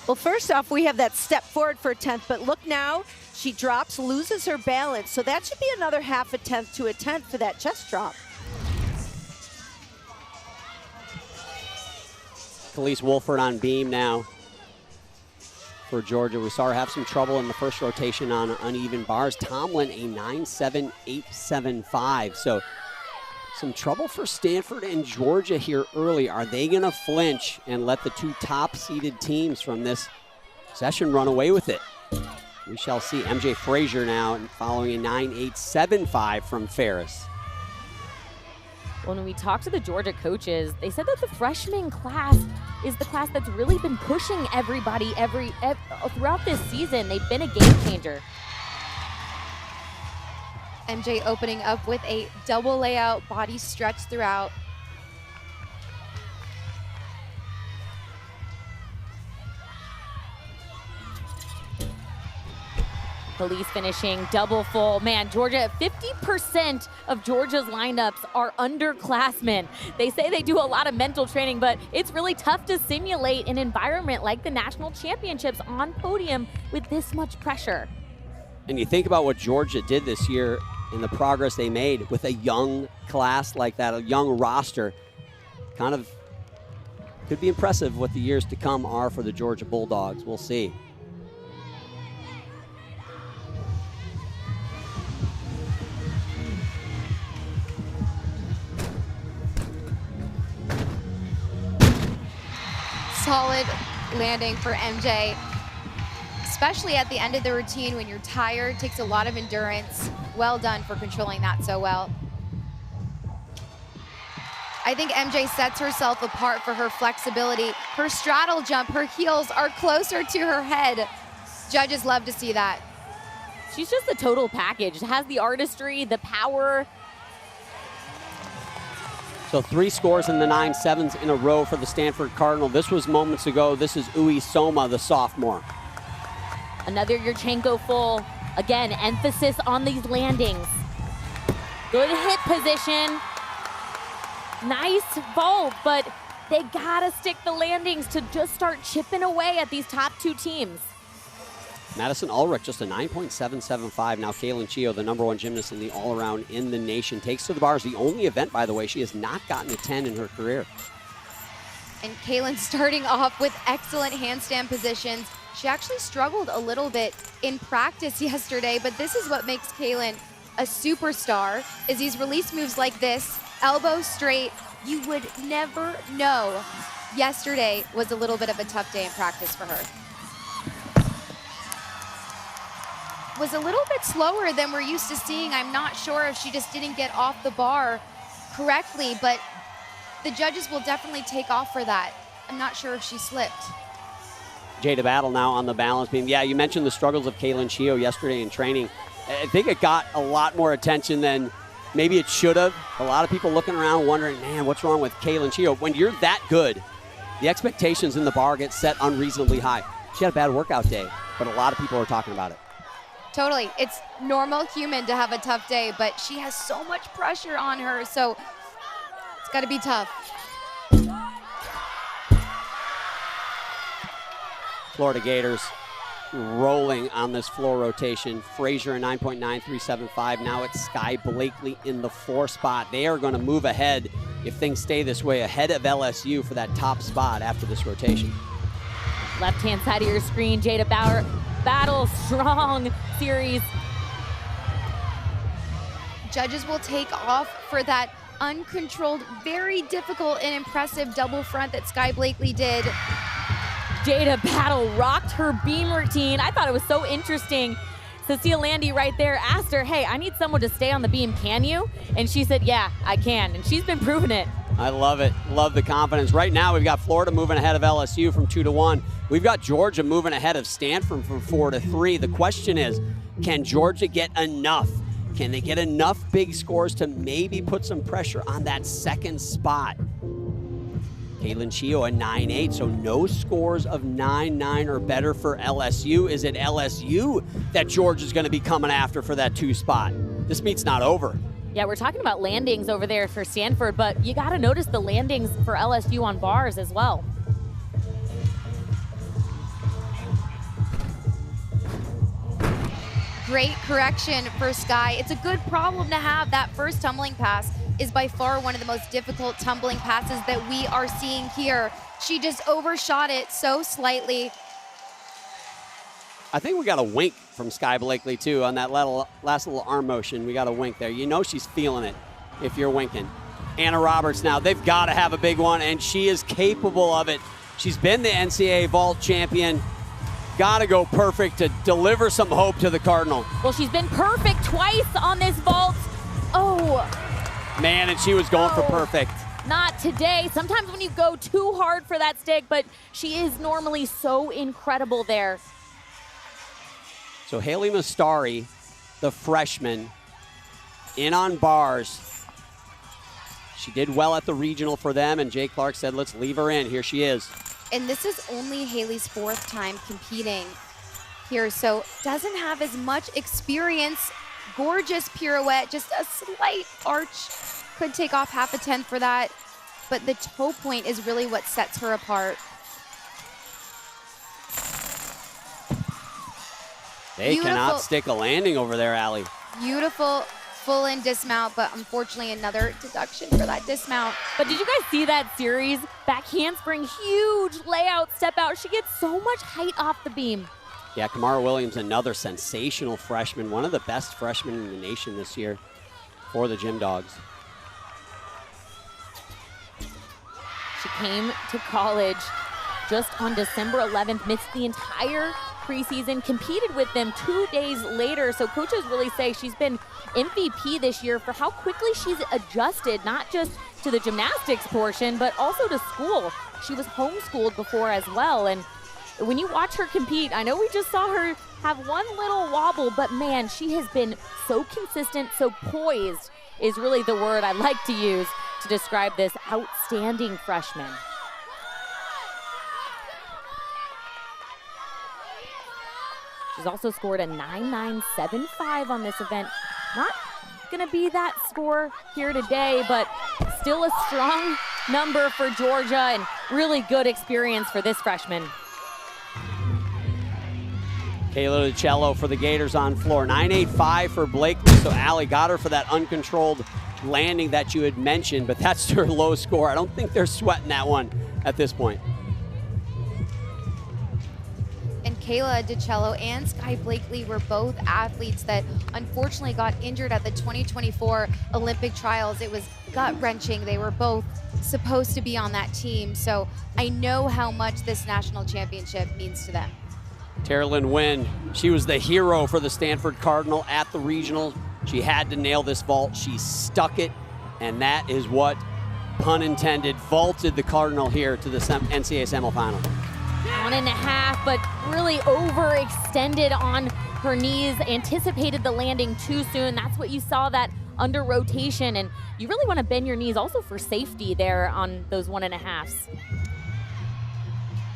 Well, first off, we have that step forward for a 10th, but look now, she drops, loses her balance. So that should be another 1/2 tenth to a 10th for that chest drop. Khalees Wolford on beam now for Georgia. We saw her have some trouble in the first rotation on uneven bars. Tomlin, a 9.7875. So some trouble for Stanford and Georgia here early. Are they going to flinch and let the two top-seeded teams from this session run away with it? We shall see. MJ Frazier now following a 9.875 from Ferris. When we talked to the Georgia coaches, they said that the freshman class is the class that's really been pushing everybody throughout this season. They've been a game changer. MJ opening up with a double layout, body stretch throughout. Police finishing double full. Man, Georgia, 50% of Georgia's lineups are underclassmen. They say they do a lot of mental training, but it's really tough to simulate an environment like the national championships on podium with this much pressure. And you think about what Georgia did this year and the progress they made with a young class like that, a young roster. Kind of could be impressive what the years to come are for the Georgia Bulldogs. We'll see. Solid landing for MJ, especially at the end of the routine when you're tired. Takes a lot of endurance. Well done for controlling that so well. I think MJ sets herself apart for her flexibility. Her straddle jump, her heels are closer to her head. Judges love to see that. She's just the total package. Has the artistry, the power. So 3 scores in the 9-7s in a row for the Stanford Cardinal. This was moments ago. This is Ui Soma, the sophomore. Another Yurchenko full. Again, emphasis on these landings. Good hit position. Nice vault, but they gotta stick the landings to just start chipping away at these top 2 teams. Madison Ulrich, just a 9.775. Now Kaylin Chio, the #1 gymnast in the all-around in the nation, takes to the bars. The only event, by the way, she has not gotten a 10 in her career. And Kaylin starting off with excellent handstand positions. She actually struggled a little bit in practice yesterday, but this is what makes Kaylin a superstar, is these release moves like this, elbow straight. You would never know. Yesterday was a little bit of a tough day in practice for her. Was a little bit slower than we're used to seeing. I'm not sure if she just didn't get off the bar correctly, but the judges will definitely take off for that. I'm not sure if she slipped. Jada Battle now on the balance beam. Yeah, you mentioned the struggles of Kaylin Chio yesterday in training. I think it got a lot more attention than maybe it should have. A lot of people looking around wondering, man, what's wrong with Kaylin Chio? When you're that good, the expectations in the bar get set unreasonably high. She had a bad workout day, but a lot of people are talking about it. Totally. It's normal human to have a tough day, but she has so much pressure on her, so it's got to be tough. Florida Gators rolling on this floor rotation. Frazier a 9.9375. Now it's Sky Blakely in the 4 spot. They are going to move ahead, if things stay this way, ahead of LSU for that top spot after this rotation. Left-hand side of your screen, Jada Battle, strong series. Judges will take off for that uncontrolled, very difficult and impressive double front that Sky Blakely did. Jada Battle rocked her beam routine. I thought it was so interesting. Cecile Landy right there asked her, hey, I need someone to stay on the beam, can you? And she said, yeah, I can. And she's been proving it. I love it. Love the confidence. Right now, we've got Florida moving ahead of LSU from 2-1. We've got Georgia moving ahead of Stanford from 4-3. The question is, can Georgia get enough? Can they get enough big scores to maybe put some pressure on that 2nd spot? Kaylin Chio a 9.8, so no scores of 9.9 or better for LSU. Is it LSU that Georgia's going to be coming after for that 2 spot? This meet's not over. Yeah, we're talking about landings over there for Stanford, but you got to notice the landings for LSU on bars as well. Great correction for Sky. It's a good problem to have. That first tumbling pass is by far one of the most difficult tumbling passes that we are seeing here. She just overshot it so slightly. I think we got a wink from Sky Blakely, too, on that last little arm motion. We got a wink there. You know she's feeling it if you're winking. Anna Roberts now, they've got to have a big one, and she is capable of it. She's been the NCAA vault champion. Got to go perfect to deliver some hope to the Cardinal. Well, she's been perfect twice on this vault. Oh. Man, and she was going for perfect. Not today. Sometimes when you go too hard for that stick, but she is normally so incredible there. So Haley Mastari, the freshman, in on bars. She did well at the regional for them, and Jay Clark said, let's leave her in. Here she is. And this is only Haley's 4th time competing here, so doesn't have as much experience. Gorgeous pirouette, just a slight arch. Could take off half a tenth for that, but the toe point is really what sets her apart. They cannot stick a landing over there, Allie. Beautiful full-in dismount, but unfortunately another deduction for that dismount. But did you guys see that series? Back handspring, huge layout, step out. She gets so much height off the beam. Yeah, Kamara Williams, another sensational freshman, one of the best freshmen in the nation this year for the Gym Dogs. She came to college just on December 11th, missed the entire preseason, competed with them 2 days later. So coaches really say she's been MVP this year for how quickly she's adjusted, not just to the gymnastics portion, but also to school. She was homeschooled before as well. And when you watch her compete, I know we just saw her have one little wobble, but man, she has been so consistent, so poised is really the word I like to use to describe this outstanding freshman. She's also scored a 9.975 on this event. Not gonna be that score here today, but still a strong number for Georgia and really good experience for this freshman. Kayla DiCello for the Gators on floor. 9.85 for Blake. So Allie got her for that uncontrolled landing that you had mentioned, but that's her low score. I don't think they're sweating that one at this point. And Kayla DiCello and Sky Blakely were both athletes that unfortunately got injured at the 2024 Olympic trials. It was gut-wrenching. They were both supposed to be on that team. So I know how much this national championship means to them. Terralyn Wynn, she was the hero for the Stanford Cardinal at the regional. She had to nail this vault. She stuck it, and that is what, pun intended, vaulted the Cardinal here to the NCAA semifinal. 1.5, but really overextended on her knees, anticipated the landing too soon. That's what you saw, that under rotation, and you really want to bend your knees also for safety there on those 1.5s.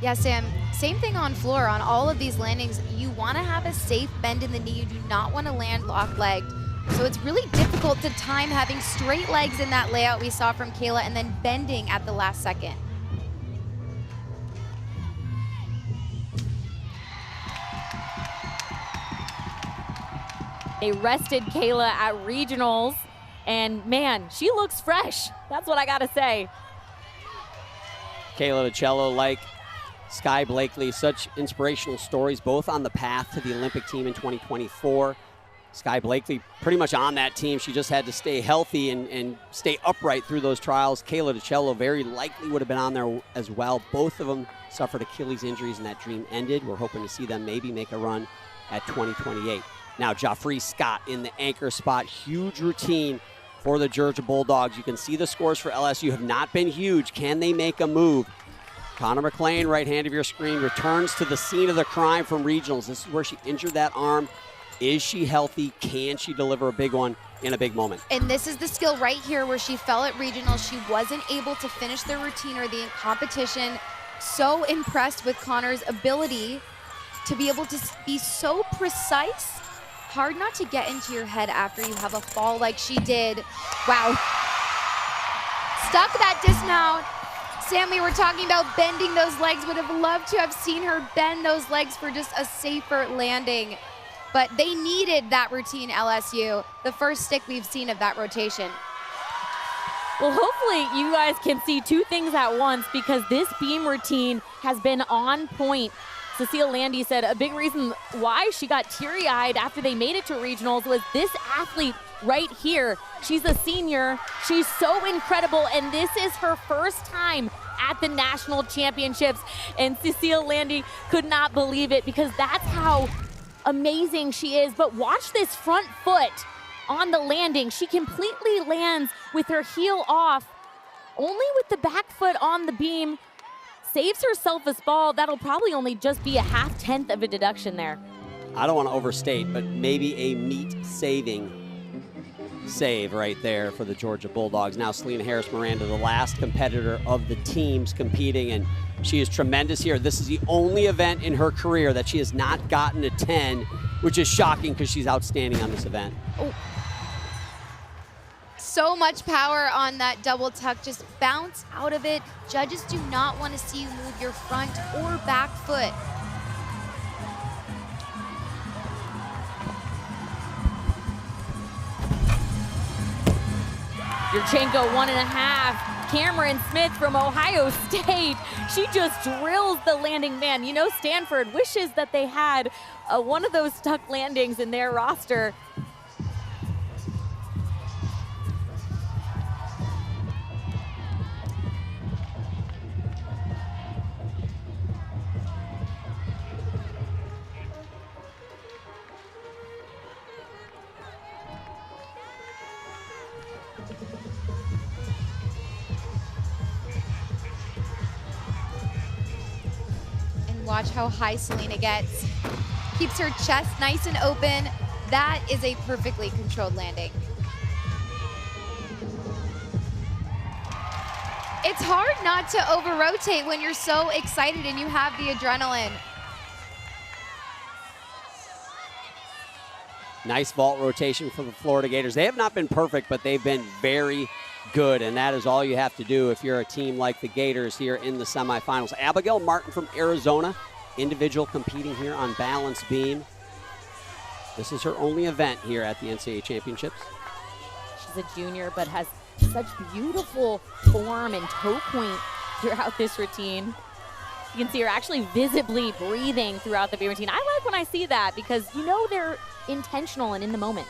Yeah, Sam, same thing on floor. On all of these landings, you want to have a safe bend in the knee. You do not want to land lock-legged. So it's really difficult to time having straight legs in that layout we saw from Kayla and then bending at the last second. They rested Kayla at regionals, and man, she looks fresh. That's what I gotta say. Kayla DiCello, like Sky Blakely, such inspirational stories, both on the path to the Olympic team in 2024. Sky Blakely pretty much on that team. She just had to stay healthy and stay upright through those trials. Kayla DiCello very likely would have been on there as well. Both of them suffered Achilles injuries and that dream ended. We're hoping to see them maybe make a run at 2028. Now Joffrey Scott in the anchor spot. Huge routine for the Georgia Bulldogs. You can see the scores for LSU have not been huge. Can they make a move? Connor McLean, right hand of your screen, returns to the scene of the crime from regionals. This is where she injured that arm. Is she healthy? Can she deliver a big one in a big moment? And this is the skill right here where she fell at regionals. She wasn't able to finish the routine or the competition. So impressed with Connor's ability to be able to be so precise. Hard not to get into your head after you have a fall like she did. Wow. Stuck that dismount. Sam, we were talking about bending those legs. Would have loved to have seen her bend those legs for just a safer landing. But they needed that routine, LSU. The first stick we've seen of that rotation. Well, hopefully you guys can see two things at once, because this beam routine has been on point. Cecile Landy said a big reason why she got teary-eyed after they made it to regionals was this athlete right here. She's a senior. She's so incredible, and this is her first time at the national championships. And Cecile Landy could not believe it, because that's how amazing she is. But watch this front foot on the landing. She completely lands with her heel off, only with the back foot on the beam. Saves herself a ball. That'll probably only just be a 0.5 of a deduction there. I don't want to overstate, but maybe a meat-saving save right there for the Georgia Bulldogs. Now Selena Harris Miranda, the last competitor of the teams competing, and She is tremendous here. This is the only event in her career that she has not gotten a 10, which is shocking because she's outstanding on this event. Oh. So much power on that double tuck. Just bounce out of it. Judges do not want to see you move your front or back foot. Yurchenko 1.5. Cameron Smith from Ohio State. She just drills the landing man. You know, Stanford wishes that they had one of those tuck landings in their roster. Watch how high Selena gets. Keeps her chest nice and open. That is a perfectly controlled landing. It's hard not to over-rotate when you're so excited and you have the adrenaline. Nice vault rotation for the Florida Gators. They have not been perfect, but they've been very good, and that is all you have to do if you're a team like the Gators here in the semifinals. Abigail Martin from Arizona, individual competing here on balance beam. This is her only event here at the NCAA Championships. She's a junior, but has such beautiful form and toe point throughout this routine. You can see her actually visibly breathing throughout the beam routine. I like when I see that because you know they're intentional and in the moment.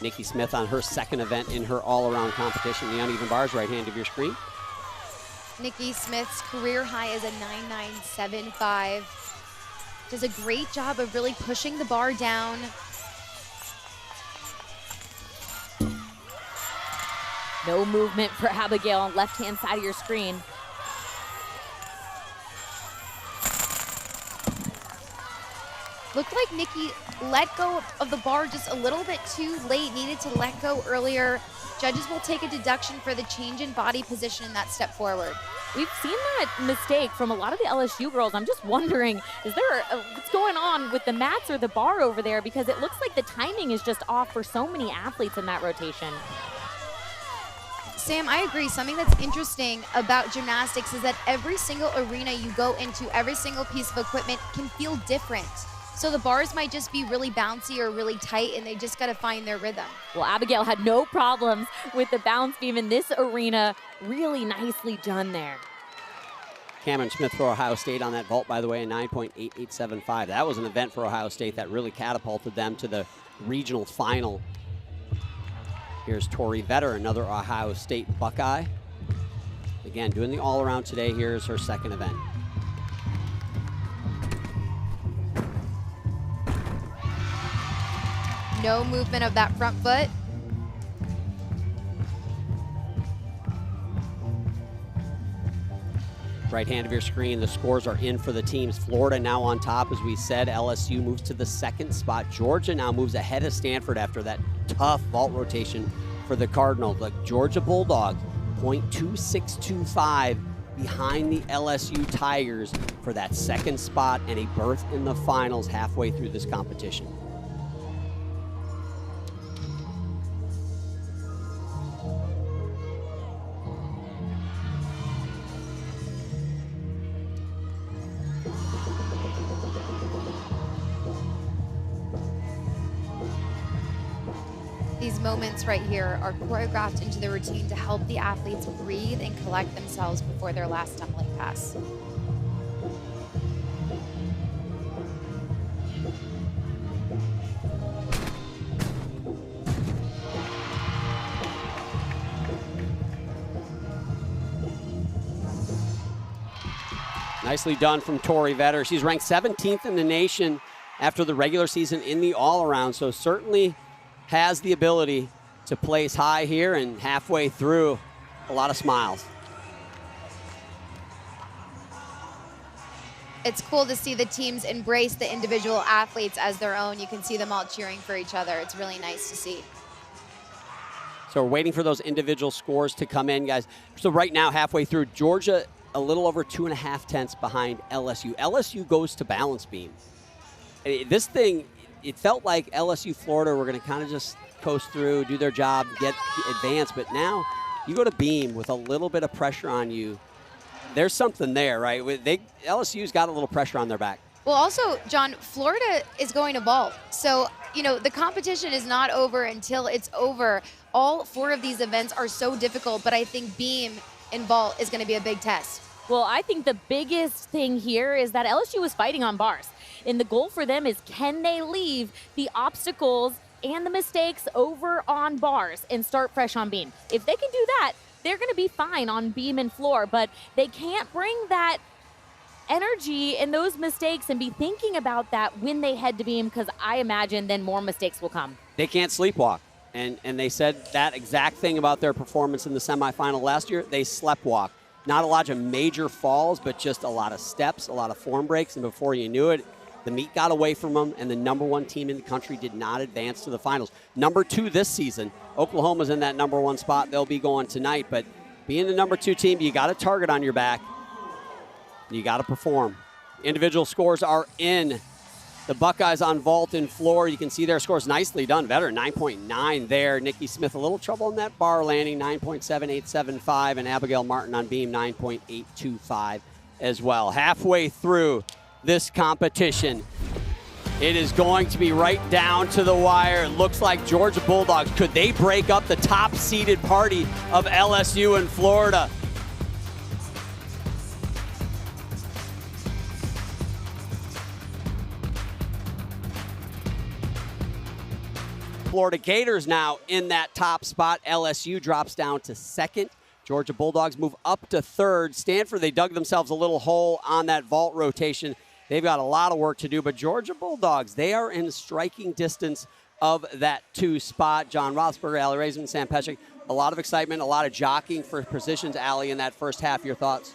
Nikki Smith on her second event in her all-around competition. The uneven bars, right hand of your screen. Nikki Smith's career high is a 9.975. Does a great job of really pushing the bar down. No movement for Abigail on left-hand side of your screen. Looked like Nikki let go of the bar just a little bit too late, needed to let go earlier. Judges will take a deduction for the change in body position in that step forward. We've seen that mistake from a lot of the LSU girls. I'm just wondering, is there what's going on with the mats or the bar over there? Because it looks like the timing is just off for so many athletes in that rotation. Sam, I agree. Something that's interesting about gymnastics is that every single arena you go into, every single piece of equipment can feel different. So the bars might just be really bouncy or really tight, and they just got to find their rhythm. Well, Abigail had no problems with the bounce beam in this arena. Really nicely done there. Cameron Smith for Ohio State on that vault, by the way, a 9.8875. That was an event for Ohio State that really catapulted them to the regional final. Here's Tori Vetter, another Ohio State Buckeye. Again, doing the all-around today. Here's her second event. No movement of that front foot. Right hand of your screen, the scores are in for the teams. Florida now on top, as we said. LSU moves to the second spot. Georgia now moves ahead of Stanford after that tough vault rotation for the Cardinals. The Georgia Bulldogs, 0.2625 behind the LSU Tigers for that second spot and a berth in the finals halfway through this competition. These moments right here are choreographed into the routine to help the athletes breathe and collect themselves before their last tumbling pass. Nicely done from Tori Vetter. She's ranked 17th in the nation after the regular season in the all-around, so certainly has the ability to place high here, and halfway through, a lot of smiles. It's cool to see the teams embrace the individual athletes as their own. You can see them all cheering for each other. It's really nice to see. So we're waiting for those individual scores to come in, guys. So right now, halfway through, Georgia a little over 2.5 tenths behind LSU. LSU goes to balance beam. This thing, it felt like LSU, Florida were going to kind of just coast through, do their job, get advanced. But now you go to beam with a little bit of pressure on you. There's something there, right? LSU's got a little pressure on their back. Well, also, John, Florida is going to vault. So, you know, the competition is not over until it's over. All 4 of these events are so difficult, but I think beam and vault is going to be a big test. Well, I think the biggest thing here is that LSU was fighting on bars. And the goal for them is, can they leave the obstacles and the mistakes over on bars and start fresh on beam? If they can do that, they're going to be fine on beam and floor, but they can't bring that energy and those mistakes and be thinking about that when they head to beam, because I imagine then more mistakes will come. They can't sleepwalk. And they said that exact thing about their performance in the semifinal last year. They sleptwalk. Not a lot of major falls, but just a lot of steps, a lot of form breaks, and before you knew it, the meat got away from them, and the #1 team in the country did not advance to the finals. #2 this season, Oklahoma's in that #1 spot. They'll be going tonight, but being the #2 team, you got a target on your back. You got to perform. Individual scores are in. The Buckeyes on vault and floor. You can see their scores. Nicely done. Veteran, 9.9 there. Nikki Smith, a little trouble in that bar landing, 9.7875. And Abigail Martin on beam, 9.825 as well. Halfway through this competition, it is going to be right down to the wire. It looks like Georgia Bulldogs. Could they break up the top-seeded party of LSU and Florida? Florida Gators now in that top spot. LSU drops down to 2nd. Georgia Bulldogs move up to 3rd. Stanford, they dug themselves a little hole on that vault rotation. They've got a lot of work to do, but Georgia Bulldogs, they are in striking distance of that 2 spot. John Rothsberger, Allie Raisman, Sam Pesek, a lot of excitement, a lot of jockeying for positions, Allie, in that first half. Your thoughts?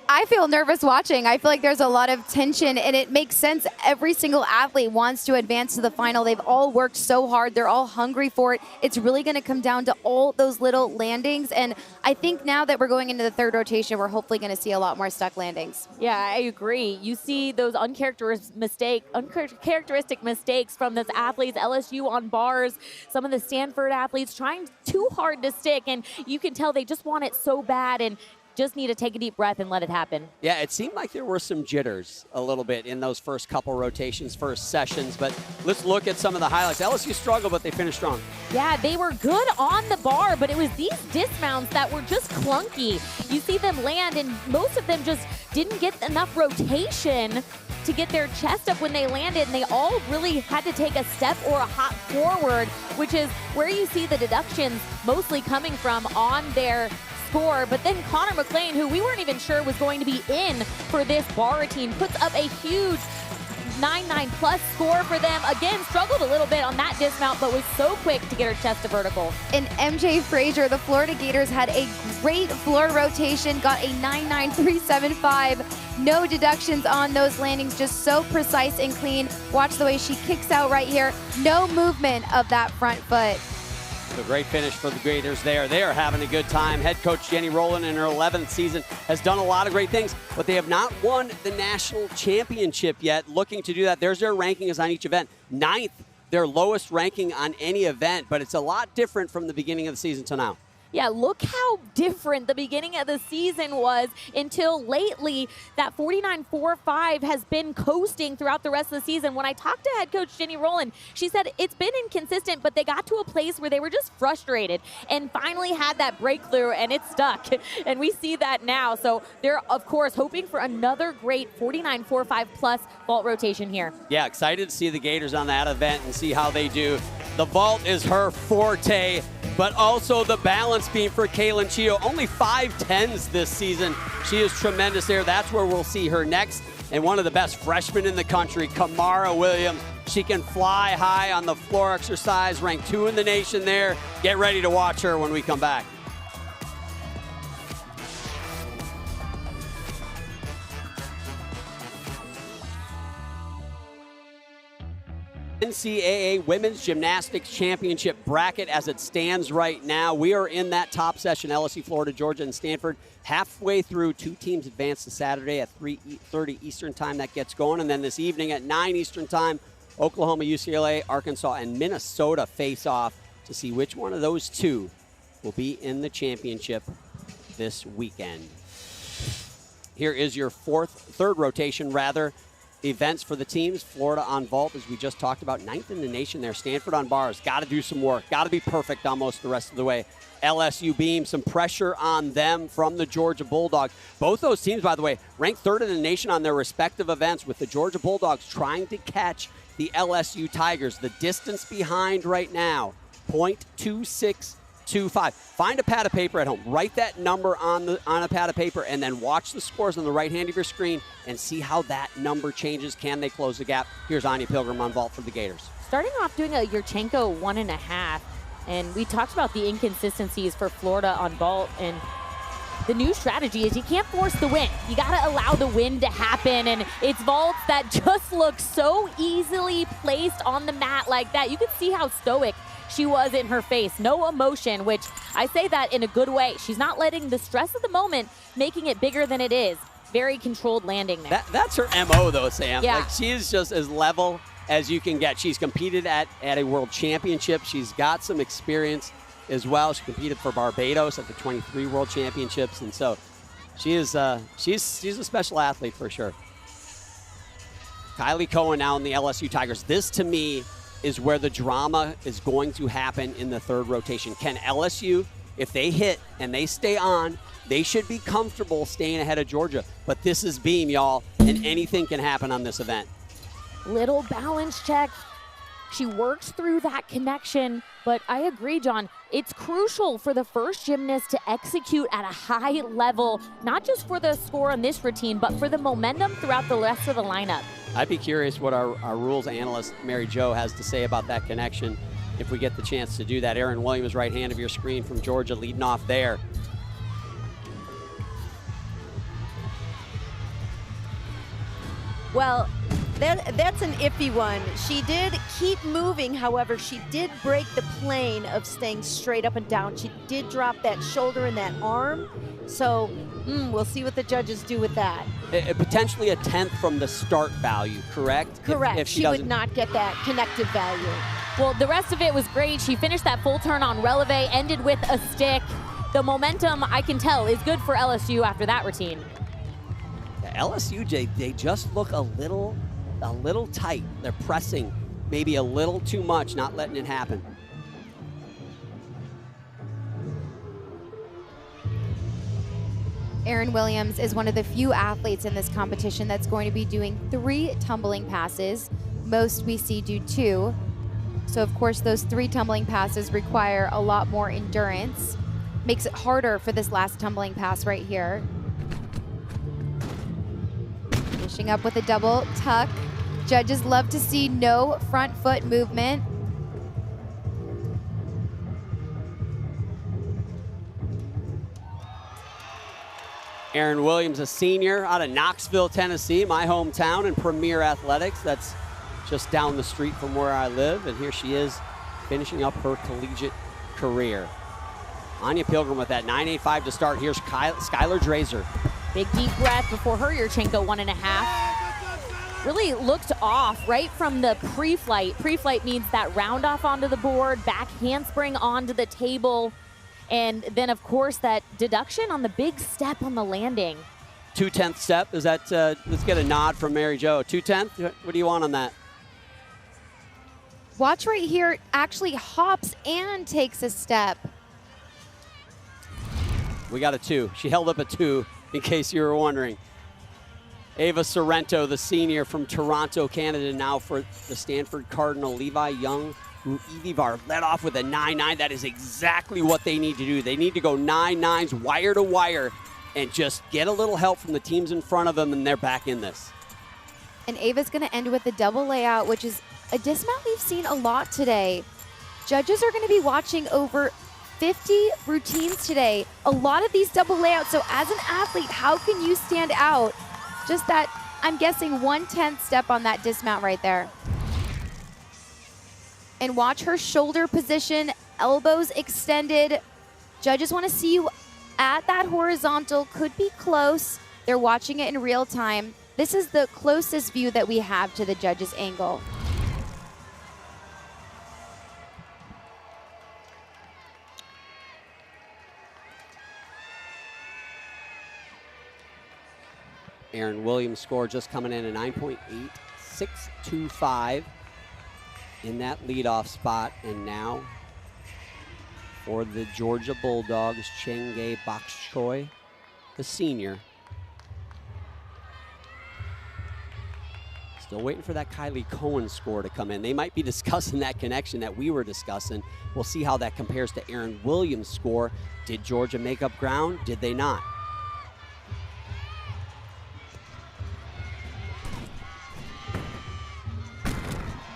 I feel nervous watching. I feel like there's a lot of tension, and it makes sense. Every single athlete wants to advance to the final. They've all worked so hard. They're all hungry for it. It's really going to come down to all those little landings, and I think now that we're going into the 3rd rotation, we're hopefully going to see a lot more stuck landings. Yeah, I agree. You see those uncharacteristic mistakes from those athletes, LSU on bars, some of the Stanford athletes trying too hard to stick, and you can tell they just want it so bad and just need to take a deep breath and let it happen. Yeah, it seemed like there were some jitters a little bit in those first couple rotations, first sessions, but let's look at some of the highlights. LSU struggled, but they finished strong. Yeah, they were good on the bar, but it was these dismounts that were just clunky. You see them land, and most of them just didn't get enough rotation to get their chest up when they landed, and they all really had to take a step or a hop forward, which is where you see the deductions mostly coming from on their score. But then Connor McLean, who we weren't even sure was going to be in for this bar routine, puts up a huge 9.9 plus score for them. Again, struggled a little bit on that dismount, but was so quick to get her chest to vertical. And MJ Frazier, the Florida Gators, had a great floor rotation, got a 9.9375. No deductions on those landings, just so precise and clean. Watch the way she kicks out right here. No movement of that front foot. A great finish for the Gators there. They are having a good time. Head coach Jenny Rowland in her 11th season has done a lot of great things, but they have not won the national championship yet. Looking to do that. There's their rankings on each event. 9th, their lowest ranking on any event, but it's a lot different from the beginning of the season to now. Yeah, look how different the beginning of the season was until lately. That 49.45 has been coasting throughout the rest of the season. When I talked to head coach Jenny Rowland, she said it's been inconsistent, but they got to a place where they were just frustrated and finally had that breakthrough, and it stuck. And we see that now. So they're, of course, hoping for another great 49.45 plus vault rotation here. Yeah, excited to see the Gators on that event and see how they do. The vault is her forte, but also the balance beam for Kaylin Chio. Only 5.10s this season. She is tremendous there. That's where we'll see her next. And one of the best freshmen in the country, Kamara Williams. She can fly high on the floor exercise, ranked 2 in the nation there. Get ready to watch her when we come back. NCAA Women's Gymnastics Championship bracket as it stands right now. We are in that top session, LSU, Florida, Georgia, and Stanford. Halfway through, 2 teams advance to Saturday at 3:30 Eastern time. That gets going. And then this evening at 9 Eastern time, Oklahoma, UCLA, Arkansas, and Minnesota face off to see which one of those 2 will be in the championship this weekend. Here is your third rotation, events for the teams. Florida on vault, as we just talked about, 9th in the nation there. Stanford on bars, got to do some work, got to be perfect almost the rest of the way. LSU beam, some pressure on them from the Georgia Bulldogs. Both those teams, by the way, ranked 3rd in the nation on their respective events, with the Georgia Bulldogs trying to catch the LSU Tigers. The distance behind right now, 0.2625. Find a pad of paper at home. Write that number on a pad of paper, and then watch the scores on the right hand of your screen and see how that number changes. Can they close the gap? Here's Anya Pilgrim on vault for the Gators. Starting off doing a Yurchenko 1.5, and we talked about the inconsistencies for Florida on vault, and the new strategy is you can't force the wind. You got to allow the wind to happen, and it's vaults that just look so easily placed on the mat like that. You can see how stoic she was in her face. No emotion, which I say that in a good way. She's not letting the stress of the moment making it bigger than it is. Very controlled landing there. That's her MO, though, Sam. Yeah. Like, she is just as level as you can get. She's competed at a world championship. She's got some experience as well. She competed for Barbados at the 23 World Championships, and so she's a special athlete for sure. Kylie Cohen now in the LSU Tigers. This, to me, is where the drama is going to happen in the 3rd rotation. Can LSU, if they hit and they stay on, they should be comfortable staying ahead of Georgia. But this is beam, y'all, and anything can happen on this event. Little balance check. She works through that connection, but I agree, John. It's crucial for the first gymnast to execute at a high level, not just for the score on this routine, but for the momentum throughout the rest of the lineup. I'd be curious what our rules analyst, Mary Jo, has to say about that connection if we get the chance to do that. Aaron Williams, right hand of your screen from Georgia, leading off there. Well, that's an iffy one. She did keep moving, however, she did break the plane of staying straight up and down. She did drop that shoulder and that arm, so we'll see what the judges do with that. Potentially a 10th from the start value, correct? Correct. If she would not get that connective value. Well, the rest of it was great. She finished that full turn on releve, ended with a stick. The momentum, I can tell, is good for LSU after that routine. LSU, they just look a little tight. They're pressing maybe a little too much, not letting it happen. Aaron Williams is one of the few athletes in this competition that's going to be doing 3 tumbling passes. Most we see do 2. So of course those 3 tumbling passes require a lot more endurance. Makes it harder for this last tumbling pass right here. Finishing up with a double tuck. Judges love to see no front foot movement. Aaron Williams, a senior out of Knoxville, Tennessee, my hometown, and Premier Athletics. That's just down the street from where I live, and here she is finishing up her collegiate career. Anya Pilgrim with that 9.85 to start. Here's Skylar Drazer. Big deep breath before her Yurchenko 1.5. Really looked off right from the pre-flight. Pre-flight means that round off onto the board, back handspring onto the table, and then of course that deduction on the big step on the landing. 2/10 step, is that, let's get a nod from Mary Jo. 2/10, what do you want on that? Watch right here, actually hops and takes a step. We got a 2. She held up a 2, in case you were wondering. Ava Sorrento, the senior from Toronto, Canada, now for the Stanford Cardinal. Levi Young, Evivar led off with a 9.9. That is exactly what they need to do. They need to go 9.9s wire to wire and just get a little help from the teams in front of them, and they're back in this. And Ava's going to end with the double layout, which is a dismount we've seen a lot today. Judges are going to be watching over 50 routines today. A lot of these double layouts. So as an athlete, how can you stand out? Just that, I'm guessing, 1/10 step on that dismount right there. And watch her shoulder position, elbows extended. Judges want to see you at that horizontal, could be close. They're watching it in real time. This is the closest view that we have to the judge's angle. Aaron Williams' score just coming in at 9.8625 in that leadoff spot. And now for the Georgia Bulldogs, Chenge Bakchoi, the senior. Still waiting for that Kylie Cohen score to come in. They might be discussing that connection that we were discussing. We'll see how that compares to Aaron Williams' score. Did Georgia make up ground? Did they not?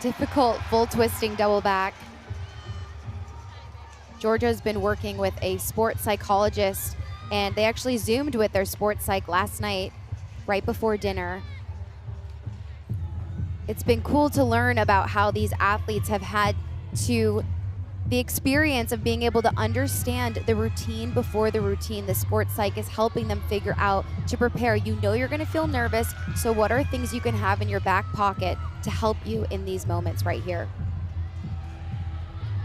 Difficult full twisting double back. Georgia's been working with a sports psychologist, and they actually Zoomed with their sports psych last night, right before dinner. It's been cool to learn about how these athletes have had to the experience of being able to understand the routine before the routine. The sports psych is helping them figure out to prepare. You know you're gonna feel nervous, so what are things you can have in your back pocket to help you in these moments right here?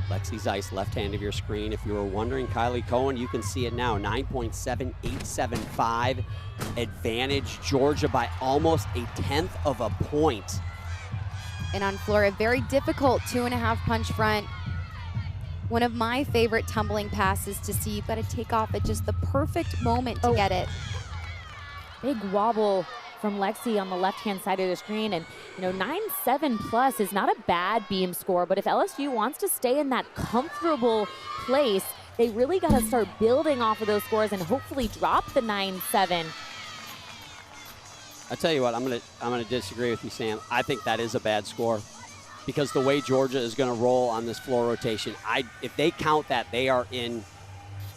Lexi Zeiss, left hand of your screen. If you were wondering, Kylie Cohen, you can see it now, 9.7875 advantage. Georgia by almost a 1/10 of a point. And on floor, a very difficult 2.5 punch front. One of my favorite tumbling passes to see. You've got to take off at just the perfect moment to get it. Big wobble from Lexi on the left-hand side of the screen. And, you know, 9.7 plus is not a bad beam score, but if LSU wants to stay in that comfortable place, they really got to start building off of those scores and hopefully drop the 9.7. I tell you what, I'm gonna disagree with you, Sam. I think that is a bad score because the way Georgia is going to roll on this floor rotation, if they count that, they are in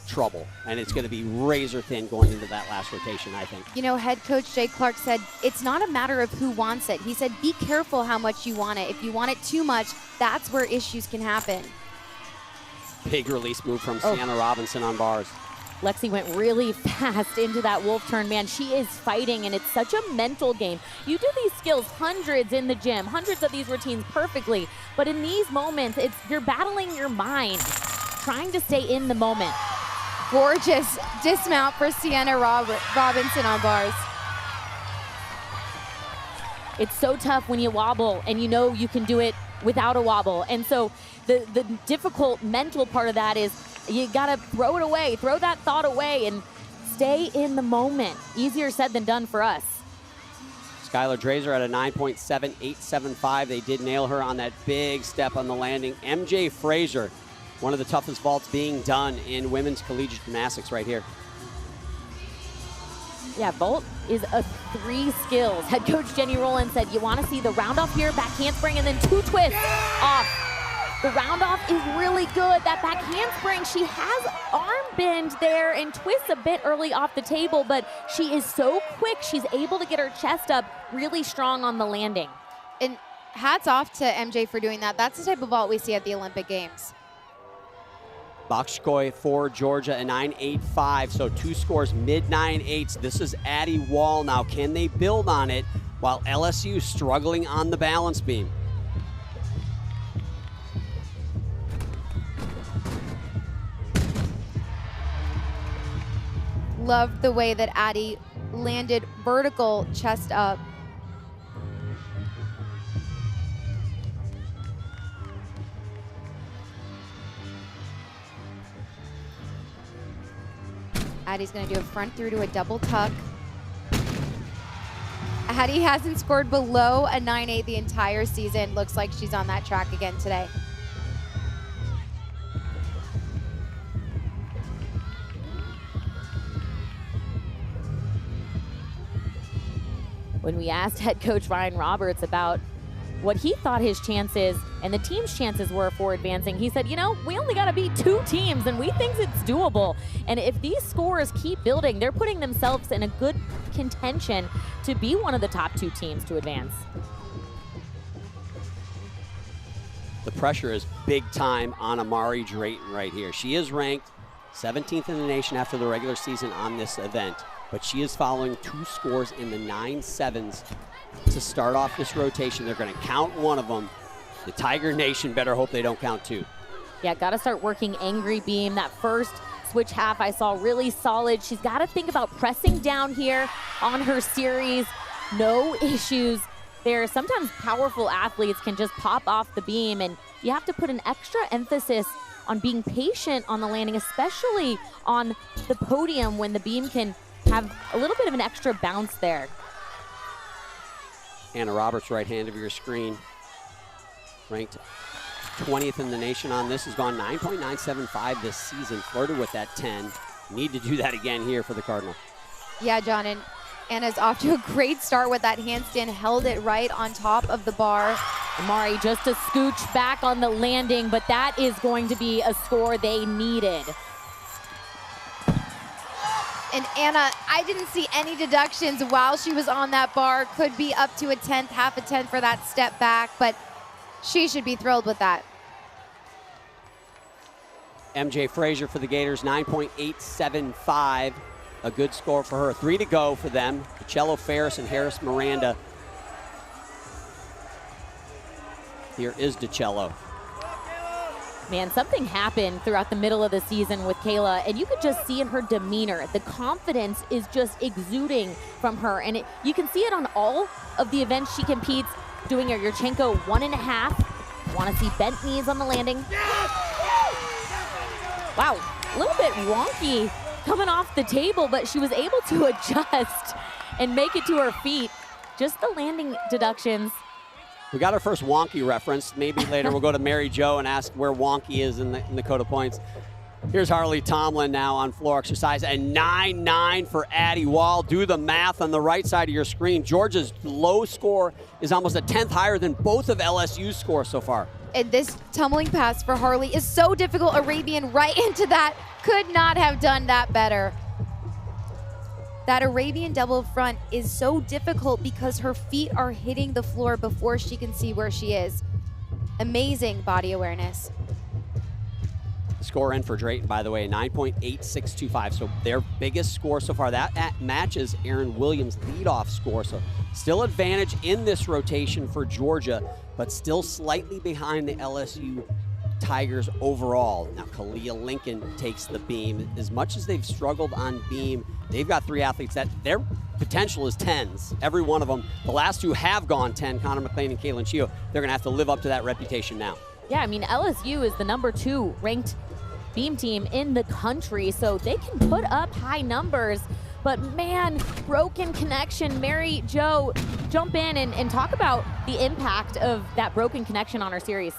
trouble, and it's going to be razor thin going into that last rotation, I think. You know, head coach Jay Clark said it's not a matter of who wants it. He said, be careful how much you want it. If you want it too much, that's where issues can happen. Big release move from Sienna Robinson on bars. Lexi went really fast into that wolf turn. Man, she is fighting, and it's such a mental game. You do these skills hundreds in the gym, hundreds of these routines perfectly, but in these moments, you're battling your mind, trying to stay in the moment. Gorgeous dismount for Sienna Robinson on bars. It's so tough when you wobble, and you know you can do it without a wobble. And so the difficult mental part of that is you gotta throw it away, throw that thought away and stay in the moment. Easier said than done for us. Skylar Drazer at a 9.7875. They did nail her on that big step on the landing. MJ Frazier, one of the toughest vaults being done in women's collegiate gymnastics right here. Yeah, vault is a 3 skills. Head coach Jenny Rowland said, you wanna see the round off here, back handspring, and then 2 twists off. The round off is really good. That back handspring, she has arm bend there and twists a bit early off the table, but she is so quick. She's able to get her chest up really strong on the landing. And hats off to MJ for doing that. That's the type of vault we see at the Olympic Games. Bakchoi for Georgia, a 9.85, so 2 scores, mid-9.8s. This is Addie Wall now. Can they build on it while LSU struggling on the balance beam? Love the way that Addie landed vertical, chest up. Addie's gonna do a front through to a double tuck. Addie hasn't scored below a 9.8 the entire season. Looks like she's on that track again today. When we asked head coach Ryan Roberts about what he thought his chances and the team's chances were for advancing, he said, you know, we only got to beat 2 teams and we think it's doable. And if these scores keep building, they're putting themselves in a good contention to be one of the top 2 teams to advance. the pressure is big time on Amari Drayton right here. She is ranked 17th in the nation after the regular season on this event, but she is following 2 scores in the 9-7s to start off this rotation. They're going to count one of them. The Tiger Nation better hope they don't count 2. Yeah, got to start working angry beam. That first switch half I saw really solid. She's got to think about pressing down here on her series. No issues there. Sometimes powerful athletes can just pop off the beam, and you have to put an extra emphasis on being patient on the landing, especially on the podium when the beam can have a little bit of an extra bounce there. Anna Roberts, right hand of your screen, ranked 20th in the nation on this, has gone 9.975 this season, flirted with that 10. Need to do that again here for the Cardinal. Yeah, John, and Anna's off to a great start with that handstand, held it right on top of the bar. Amari just a scooch back on the landing, but that is going to be a score they needed. And Anna, I didn't see any deductions while she was on that bar. Could be up to a 10th, half a 10th for that step back, but she should be thrilled with that. MJ Frazier for the Gators, 9.875. A good score for her. 3 to go for them. Cello Ferris and Harris Miranda. Here is DeCello. Man, something happened throughout the middle of the season with Kayla, and you could just see in her demeanor. The confidence is just exuding from her, and you can see it on all of the events she competes, doing her Yurchenko 1.5. Want to see bent knees on the landing. Wow, a little bit wonky coming off the table, but she was able to adjust and make it to her feet. Just the landing deductions. We got our first wonky reference. Maybe later we'll go to Mary Jo and ask where wonky is in the code of points. Here's Harley Tomlin now on floor exercise, and 9-9 for Addie Wall. Do the math on the right side of your screen. Georgia's low score is almost a 10th higher than both of LSU's scores so far. And this tumbling pass for Harley is so difficult. Arabian right into that. Could not have done that better. That Arabian double front is so difficult because her feet are hitting the floor before she can see where she is. Amazing body awareness. Score in for Drayton, by the way, 9.8625. So their biggest score so far. That matches Aaron Williams' leadoff score. So still advantage in this rotation for Georgia, but still slightly behind the LSU Tigers overall. Now Kalia Lincoln takes the beam. As much as they've struggled on beam, they've got 3 athletes that their potential is 10s. Every one of them. The last 2 have gone 10, Connor McLean and Kaylin Chio. They're going to have to live up to that reputation now. Yeah, I mean, LSU is the #2 ranked beam team in the country, so they can put up high numbers. But man, broken connection. Mary Jo, jump in and talk about the impact of that broken connection on our series.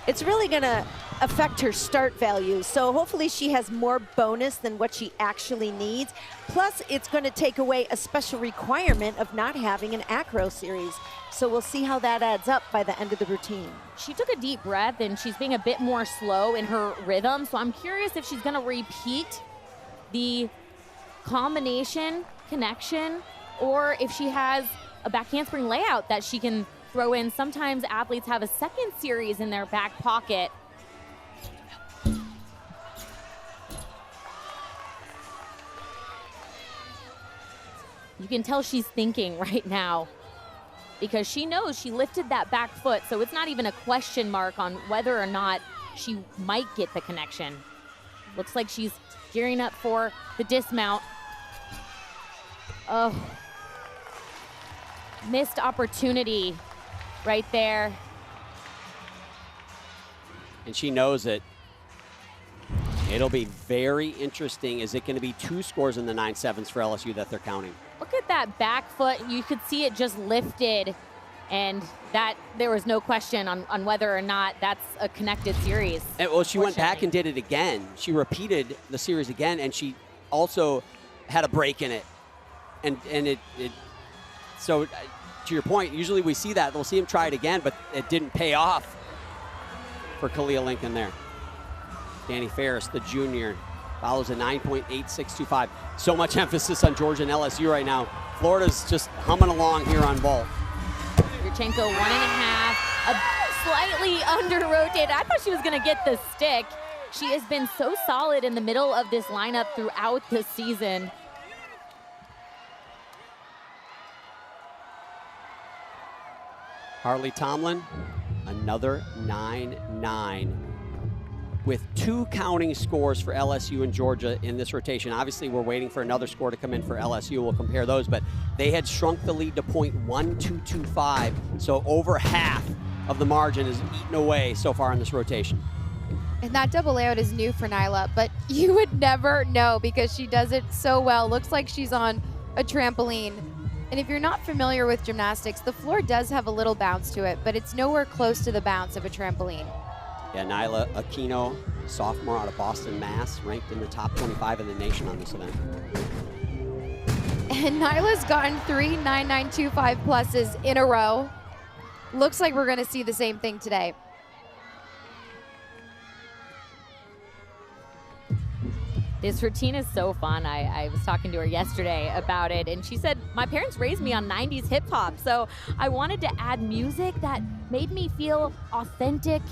It's really going to affect her start value. So hopefully she has more bonus than what she actually needs. Plus, it's going to take away a special requirement of not having an acro series. So we'll see how that adds up by the end of the routine. She took a deep breath and she's being a bit more slow in her rhythm. So I'm curious if she's going to repeat the combination connection or if she has a back handspring layout that she can throw in. Sometimes athletes have a second series in their back pocket. You can tell she's thinking right now because she knows she lifted that back foot, so it's not even a question mark on whether or not she might get the connection. Looks like she's gearing up for the dismount. Oh, missed opportunity right there. And she knows it. It'll be very interesting. Is it going to be 2 scores in the 9-7s for LSU that they're counting? Look at that back foot. You could see it just lifted, and that there was no question on whether or not that's a connected series. And, well, she went back and did it again. She repeated the series again, and she also had a break in it. And it so to your point, usually we see that. We'll see him try it again, but it didn't pay off for Kalia Lincoln there. Danny Ferris, the junior, follows a 9.8625. So much emphasis on Georgia and LSU right now. Florida's just humming along here on vault. Yurchenko 1.5, slightly under-rotated. I thought she was gonna get the stick. She has been so solid in the middle of this lineup throughout the season. Harley Tomlin, another 9-9 with 2 counting scores for LSU and Georgia in this rotation. Obviously, we're waiting for another score to come in for LSU. We'll compare those, but they had shrunk the lead to .1225, so over half of the margin is eaten away so far in this rotation. And that double layout is new for Nyla, but you would never know because she does it so well. Looks like she's on a trampoline. And if you're not familiar with gymnastics, the floor does have a little bounce to it, but it's nowhere close to the bounce of a trampoline. Yeah, Nyla Aquino, sophomore out of Boston, Mass, ranked in the top 25 in the nation on this event. And Nyla's gotten 3 9.925 pluses in a row. Looks like we're gonna see the same thing today. This routine is so fun. I was talking to her yesterday about it, and she said, my parents raised me on 90s hip hop, so I wanted to add music that made me feel authentically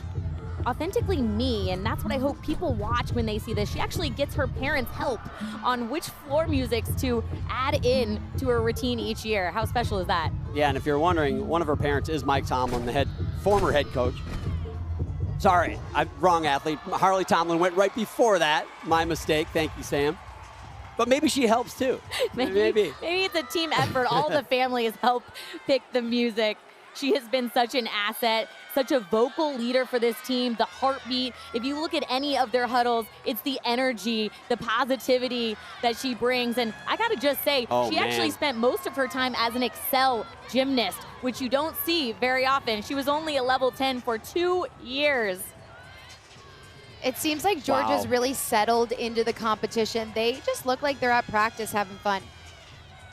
me, and that's what I hope people watch when they see this. She actually gets her parents' help on which floor musics to add in to her routine each year. How special is that? Yeah, and if you're wondering, one of her parents is Mike Tomlin, the former head coach. Sorry, wrong athlete. Harley Tomlin went right before that. My mistake. Thank you, Sam. But maybe she helps too. Maybe it's a team effort. All the families help pick the music. She has been such an asset, such a vocal leader for this team, the heartbeat. If you look at any of their huddles, it's the energy, the positivity that she brings. And I gotta just say, she actually spent most of her time as an Excel gymnast, which you don't see very often. She was only a level 10 for 2 years. It seems like Georgia's really settled into the competition. They just look like they're at practice having fun.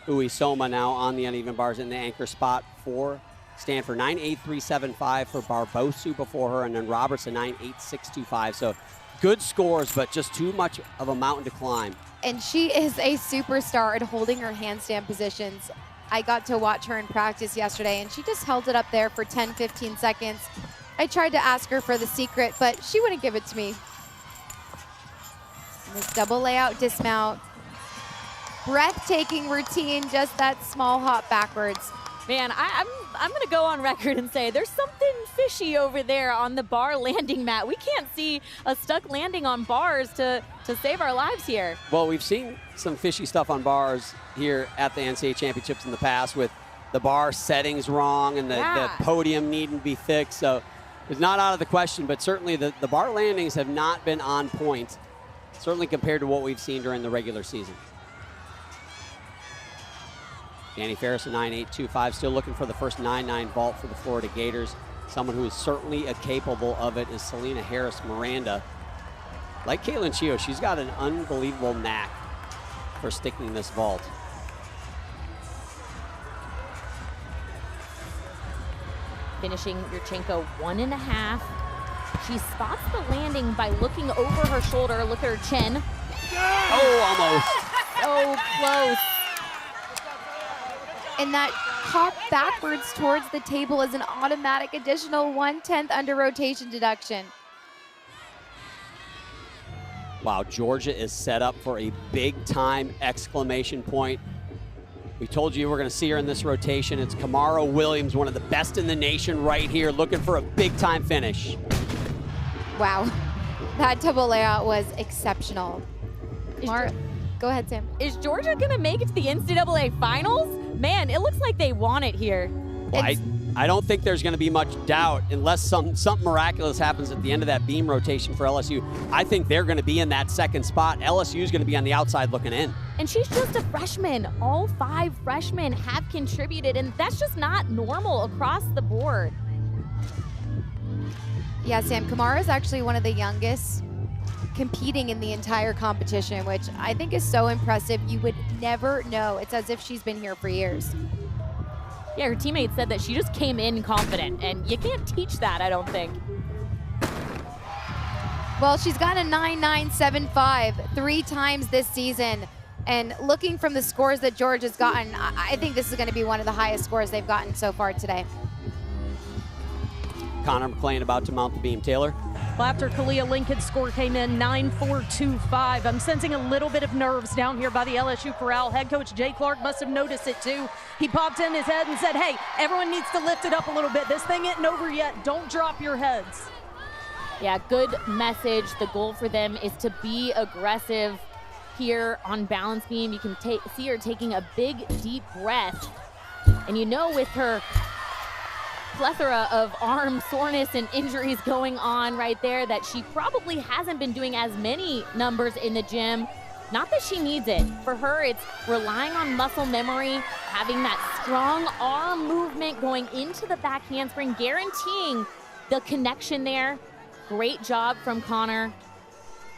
Ui Soma now on the uneven bars in the anchor spot for Stanford. 9.8375 for Barbosu before her, and then Robertson 9.8625. So good scores, but just too much of a mountain to climb. And she is a superstar at holding her handstand positions. I got to watch her in practice yesterday, and she just held it up there for 10, 15 seconds. I tried to ask her for the secret, but she wouldn't give it to me. And this double layout dismount. Breathtaking routine, just that small hop backwards. Man, I'm gonna go on record and say there's something fishy over there on the bar landing mat. We can't see a stuck landing on bars to save our lives here. Well, we've seen some fishy stuff on bars here at the NCAA Championships in the past with the bar settings wrong and the podium needing to be fixed. So it's not out of the question, but certainly the bar landings have not been on point, certainly compared to what we've seen during the regular season. Danny Ferris, a 9.825, still looking for the first 9.9 vault for the Florida Gators. Someone who is certainly capable of it is Selena Harris Miranda. Like Caitlin Chio, she's got an unbelievable knack for sticking this vault. Finishing Yurchenko 1.5. She spots the landing by looking over her shoulder. Look at her chin. Oh, almost. So close. And that hop backwards towards the table is an automatic additional 1/10 under rotation deduction. Wow, Georgia is set up for a big time exclamation point. We told you we're going to see her in this rotation. It's Kamara Williams, one of the best in the nation right here, looking for a big time finish. Wow, that double layout was exceptional. Go ahead, Sam. Is Georgia gonna make it to the NCAA finals? Man, it looks like they want it here. Well, I don't think there's going to be much doubt unless something miraculous happens at the end of that beam rotation for LSU. I think they're going to be in that second spot. LSU is going to be on the outside looking in. And she's just a freshman. All 5 freshmen have contributed, and that's just not normal across the board. Yeah, Sam, Kamara is actually one of the youngest competing in the entire competition, which I think is so impressive. You would never know. It's as if she's been here for years. Yeah, her teammates said that she just came in confident, and you can't teach that, I don't think. Well, she's got a 9.975 3 times this season. And looking from the scores that George has gotten, I think this is going to be one of the highest scores they've gotten so far today. Connor McLean about to mount the beam. Taylor? Well, after Kalia Lincoln's score came in 9.425, I'm sensing a little bit of nerves down here by the LSU corral. Head coach Jay Clark must have noticed it too. He popped in his head and said, hey, everyone needs to lift it up a little bit. This thing isn't over yet. Don't drop your heads. Yeah, good message. The goal for them is to be aggressive here on balance beam. You can see her taking a big, deep breath. And you know, with her plethora of arm soreness and injuries going on right there, that she probably hasn't been doing as many numbers in the gym. Not that she needs it. For her, it's relying on muscle memory, having that strong arm movement going into the back handspring, guaranteeing the connection there. Great job from Connor.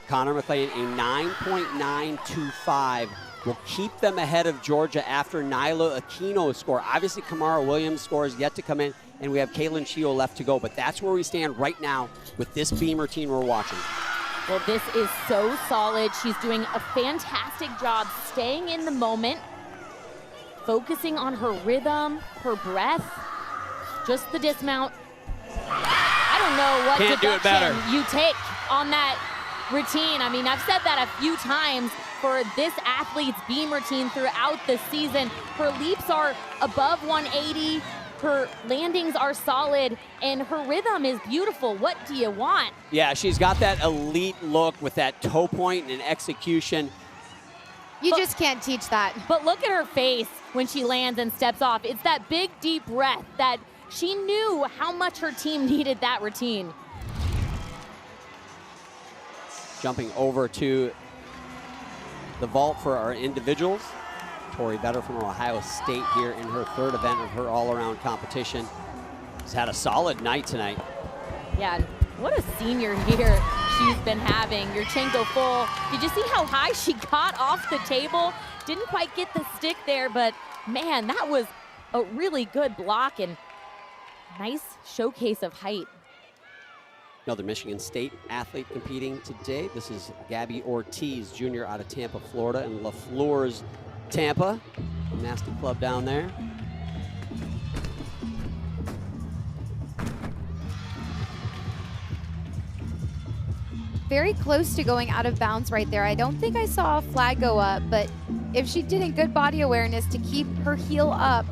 Connor McLean, a 9.925 will keep them ahead of Georgia after Nyla Aquino's score. Obviously, Kamara Williams' score is yet to come in, and we have Kaylin Chio left to go. But that's where we stand right now with this beam routine we're watching. Well, this is so solid. She's doing a fantastic job staying in the moment, focusing on her rhythm, her breath, just the dismount. I don't know what deduction you take on that routine. I mean, I've said that a few times for this athlete's beam routine throughout the season. Her leaps are above 180, her landings are solid, and her rhythm is beautiful. What do you want? Yeah, she's got that elite look with that toe point and execution. You just can't teach that. But look at her face when she lands and steps off. It's that big, deep breath that she knew how much her team needed that routine. Jumping over to the vault for our individuals. Tori Vetter from Ohio State here in her third event of her all-around competition. She's had a solid night tonight. Yeah, what a senior year she's been having. Yurchenko full. Did you see how high she got off the table? Didn't quite get the stick there, but man, that was a really good block and nice showcase of height. Another Michigan State athlete competing today. This is Gabby Ortiz, junior out of Tampa, Florida, and LaFleur's Tampa, gymnastic club down there. Very close to going out of bounds right there. I don't think I saw a flag go up, but if she did in good body awareness to keep her heel up.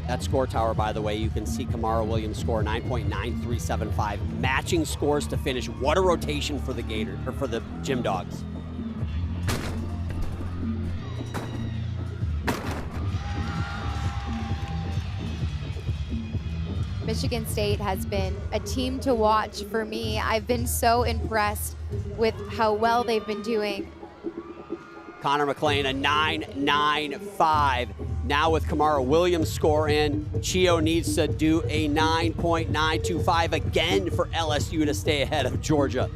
That score tower, by the way, you can see Kamara Williams' score, 9.9375, matching scores to finish. What a rotation for the Gators, or for the Gym Dogs. Michigan State has been a team to watch for me. I've been so impressed with how well they've been doing. Connor McLean, a 9.95. Now with Kamara Williams' score in, Chio needs to do a 9.925 again for LSU to stay ahead of Georgia.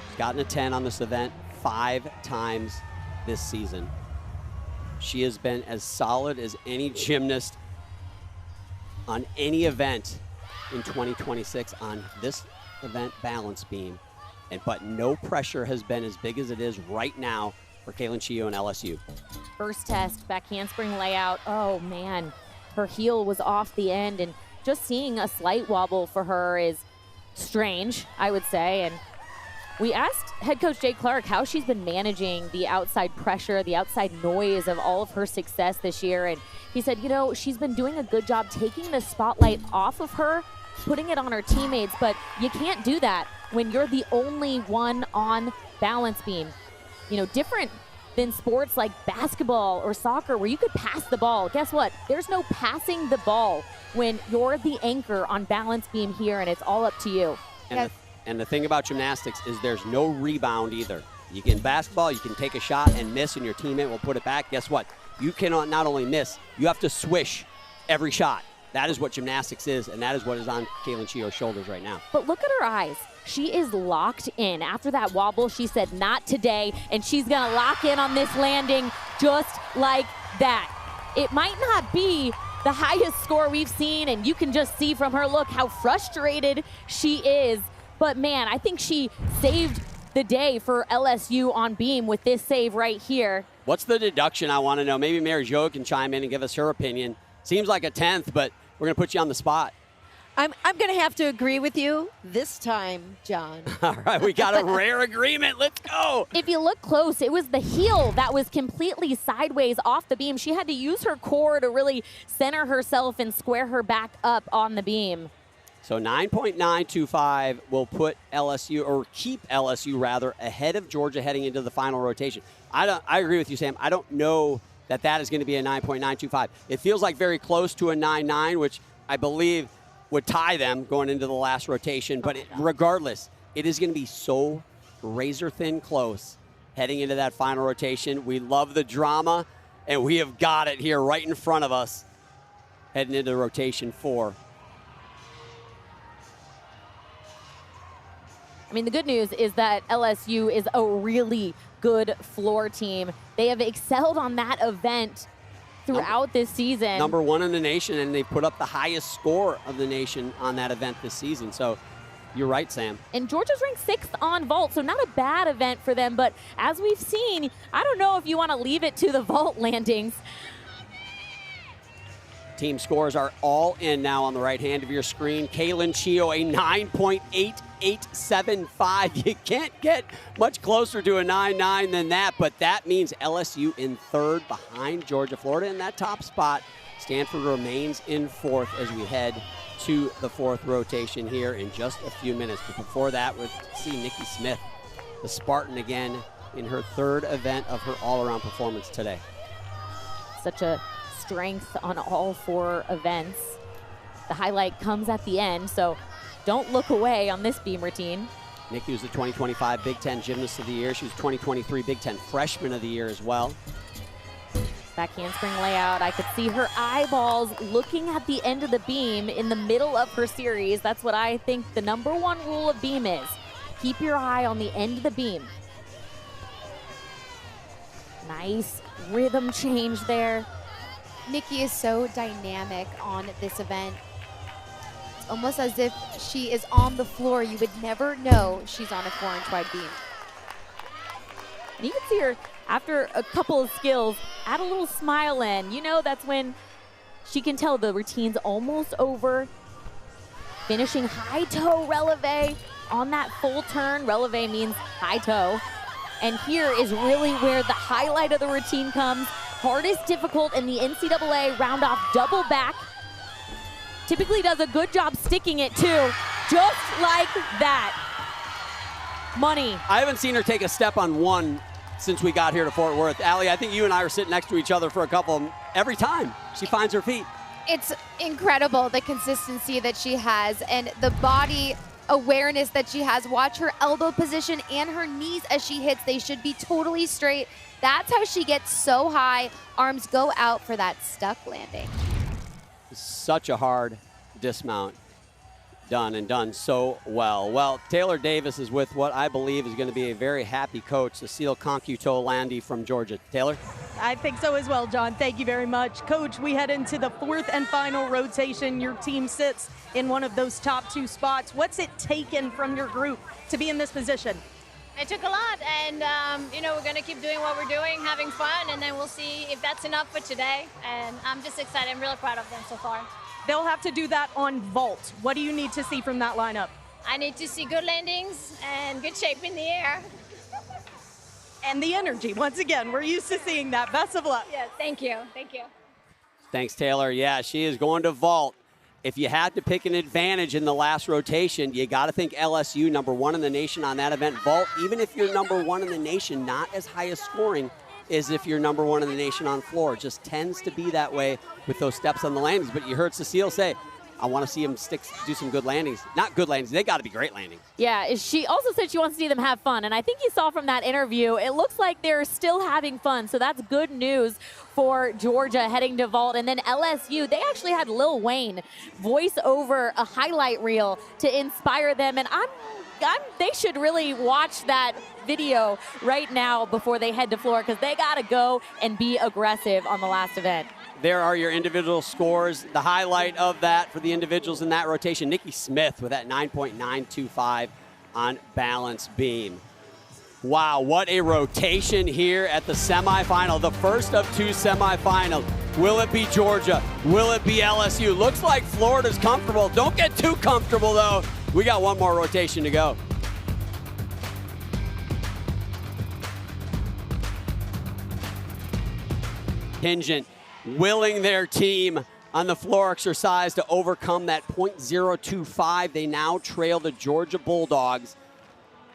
She's gotten a 10 on this event 5 times this season. She has been as solid as any gymnast on any event in 2026 on this event balance beam. But no pressure has been as big as it is right now for Kaylin Chio and LSU. First test, back handspring layout. Oh man, her heel was off the end, and just seeing a slight wobble for her is strange, I would say. And we asked head coach Jay Clark how she's been managing the outside pressure, the outside noise of all of her success this year. And he said, you know, she's been doing a good job taking the spotlight off of her, putting it on her teammates, but you can't do that when you're the only one on balance beam. You know, different than sports like basketball or soccer where you could pass the ball. Guess what? There's no passing the ball when you're the anchor on balance beam here, and it's all up to you. And the thing about gymnastics is there's no rebound either. You can basketball, you can take a shot and miss, and your teammate will put it back. Guess what? You cannot not only miss, you have to swish every shot. That is what gymnastics is, and that is what is on Kaylin Chio's shoulders right now. But look at her eyes. she is locked in. After that wobble, she said, not today, and she's gonna lock in on this landing just like that. It might not be the highest score we've seen, and you can just see from her look how frustrated she is. But man, I think she saved the day for LSU on beam with this save right here. What's the deduction, I want to know? Maybe Mary Jo can chime in and give us her opinion. Seems like a 10th, but we're going to put you on the spot. I'm going to have to agree with you this time, John. All right, we got a rare agreement. Let's go. If you look close, it was the heel that was completely sideways off the beam. She had to use her core to really center herself and square her back up on the beam. So 9.925 will put LSU, or keep LSU rather, ahead of Georgia heading into the final rotation. I agree with you, Sam. I don't know that is going to be a 9.925. It feels like very close to a 9.9, which I believe would tie them going into the last rotation. But regardless, it is going to be so razor-thin close heading into that final rotation. We love the drama, and we have got it here right in front of us heading into rotation 4. I mean, the good news is that LSU is a really good floor team. They have excelled on that event throughout this season. Number 1 in the nation, and they put up the highest score of the nation on that event this season. So you're right, Sam. And Georgia's ranked 6th on vault, so not a bad event for them. But as we've seen, I don't know if you want to leave it to the vault landings. Team scores are all in now on the right hand of your screen. Kaylin Chio, a 9.8875. You can't get much closer to a 9.9 than that, but that means LSU in 3rd behind Georgia, Florida in that top spot. Stanford remains in 4th as we head to the 4th rotation here in just a few minutes. But before that, we'll see Nikki Smith, the Spartan, again in her 3rd event of her all-around performance today. Such a strength on all 4 events. The highlight comes at the end, so don't look away on this beam routine. Nikki was the 2025 Big Ten Gymnast of the Year. She was 2023 Big Ten Freshman of the Year as well. Back handspring layout. I could see her eyeballs looking at the end of the beam in the middle of her series. That's what I think the number 1 rule of beam is. Keep your eye on the end of the beam. Nice rhythm change there. Nikki is so dynamic on this event. It's almost as if she is on the floor. You would never know she's on a 4-inch wide beam. And you can see her, after a couple of skills, add a little smile in. You know, that's when she can tell the routine's almost over. Finishing high toe releve on that full turn. Releve means high toe. And here is really where the highlight of the routine comes. Hardest difficult in the NCAA round off double back. Typically does a good job sticking it too, just like that. Money. I haven't seen her take a step on one since we got here to Fort Worth. Allie, I think you and I are sitting next to each other for a couple every time she finds her feet. It's incredible, the consistency that she has and the body awareness that she has. Watch her elbow position and her knees as she hits. They should be totally straight. That's how she gets so high. Arms go out for that stuck landing. Such a hard dismount. Done so well. Well, Taylor Davis is with what I believe is going to be a very happy coach, Cecile Concuto-Landi from Georgia. Taylor? I think so as well, John. Thank you very much. Coach, we head into the 4th and final rotation. Your team sits in one of those top 2 spots. What's it taken from your group to be in this position? It took a lot, and we're going to keep doing what we're doing, having fun, and then we'll see if that's enough for today. And I'm just excited. I'm really proud of them so far. They'll have to do that on vault. What do you need to see from that lineup? I need to see good landings and good shape in the air. And the energy. Once again, we're used to seeing that. Best of luck. Yeah, thank you. Thank you. Thanks, Taylor. Yeah, she is going to vault. If you had to pick an advantage in the last rotation, you got to think LSU, number 1 in the nation on that event. Vault, even if you're number 1 in the nation, not as high a scoring as if you're number 1 in the nation on floor. It just tends to be that way with those steps on the landings. But you heard Cecile say, I want to see them do some good landings. Not good landings. They got to be great landings. Yeah, she also said she wants to see them have fun. And I think you saw from that interview, it looks like they're still having fun. So that's good news for Georgia heading to vault. And then LSU, they actually had Lil Wayne voice over a highlight reel to inspire them. And I'm they should really watch that video right now before they head to floor, because they got to go and be aggressive on the last event. There are your individual scores. The highlight of that for the individuals in that rotation, Nikki Smith with that 9.925 on balance beam. Wow, what a rotation here at the semifinal, the first of 2 semifinals. Will it be Georgia? Will it be LSU? Looks like Florida's comfortable. Don't get too comfortable, though. We got one more rotation to go. Contingent willing their team on the floor exercise to overcome that .025. They now trail the Georgia Bulldogs.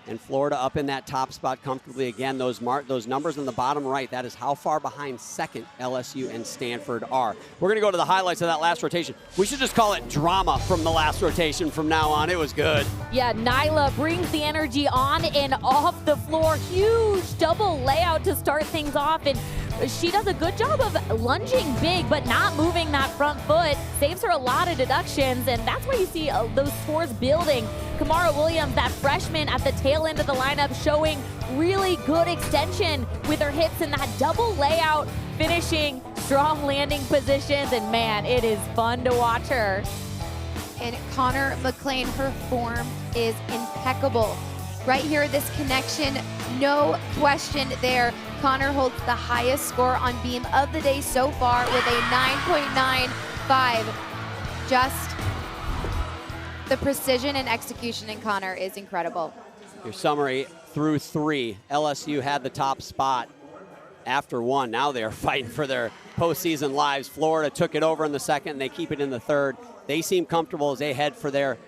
And Florida up in that top spot comfortably again. Those numbers on the bottom right, that is how far behind second LSU and Stanford are. We're going to go to the highlights of that last rotation. We should just call it drama from the last rotation from now on. It was good. Yeah, Nyla brings the energy on and off the floor. Huge double layout to start things off. And she does a good job of lunging big, but not moving that front foot. Saves her a lot of deductions, and that's where you see those scores building. Kamara Williams, that freshman at the tail end of the lineup, showing really good extension with her hips in that double layout, finishing strong landing positions, and man, it is fun to watch her. And Connor McClain, her form is impeccable. Right here, this connection, no question there. Connor holds the highest score on beam of the day so far with a 9.95. Just the precision and execution in Connor is incredible. Your summary through 3. LSU had the top spot after 1. Now they are fighting for their postseason lives. Florida took it over in the second, and they keep it in the third. They seem comfortable as they head for their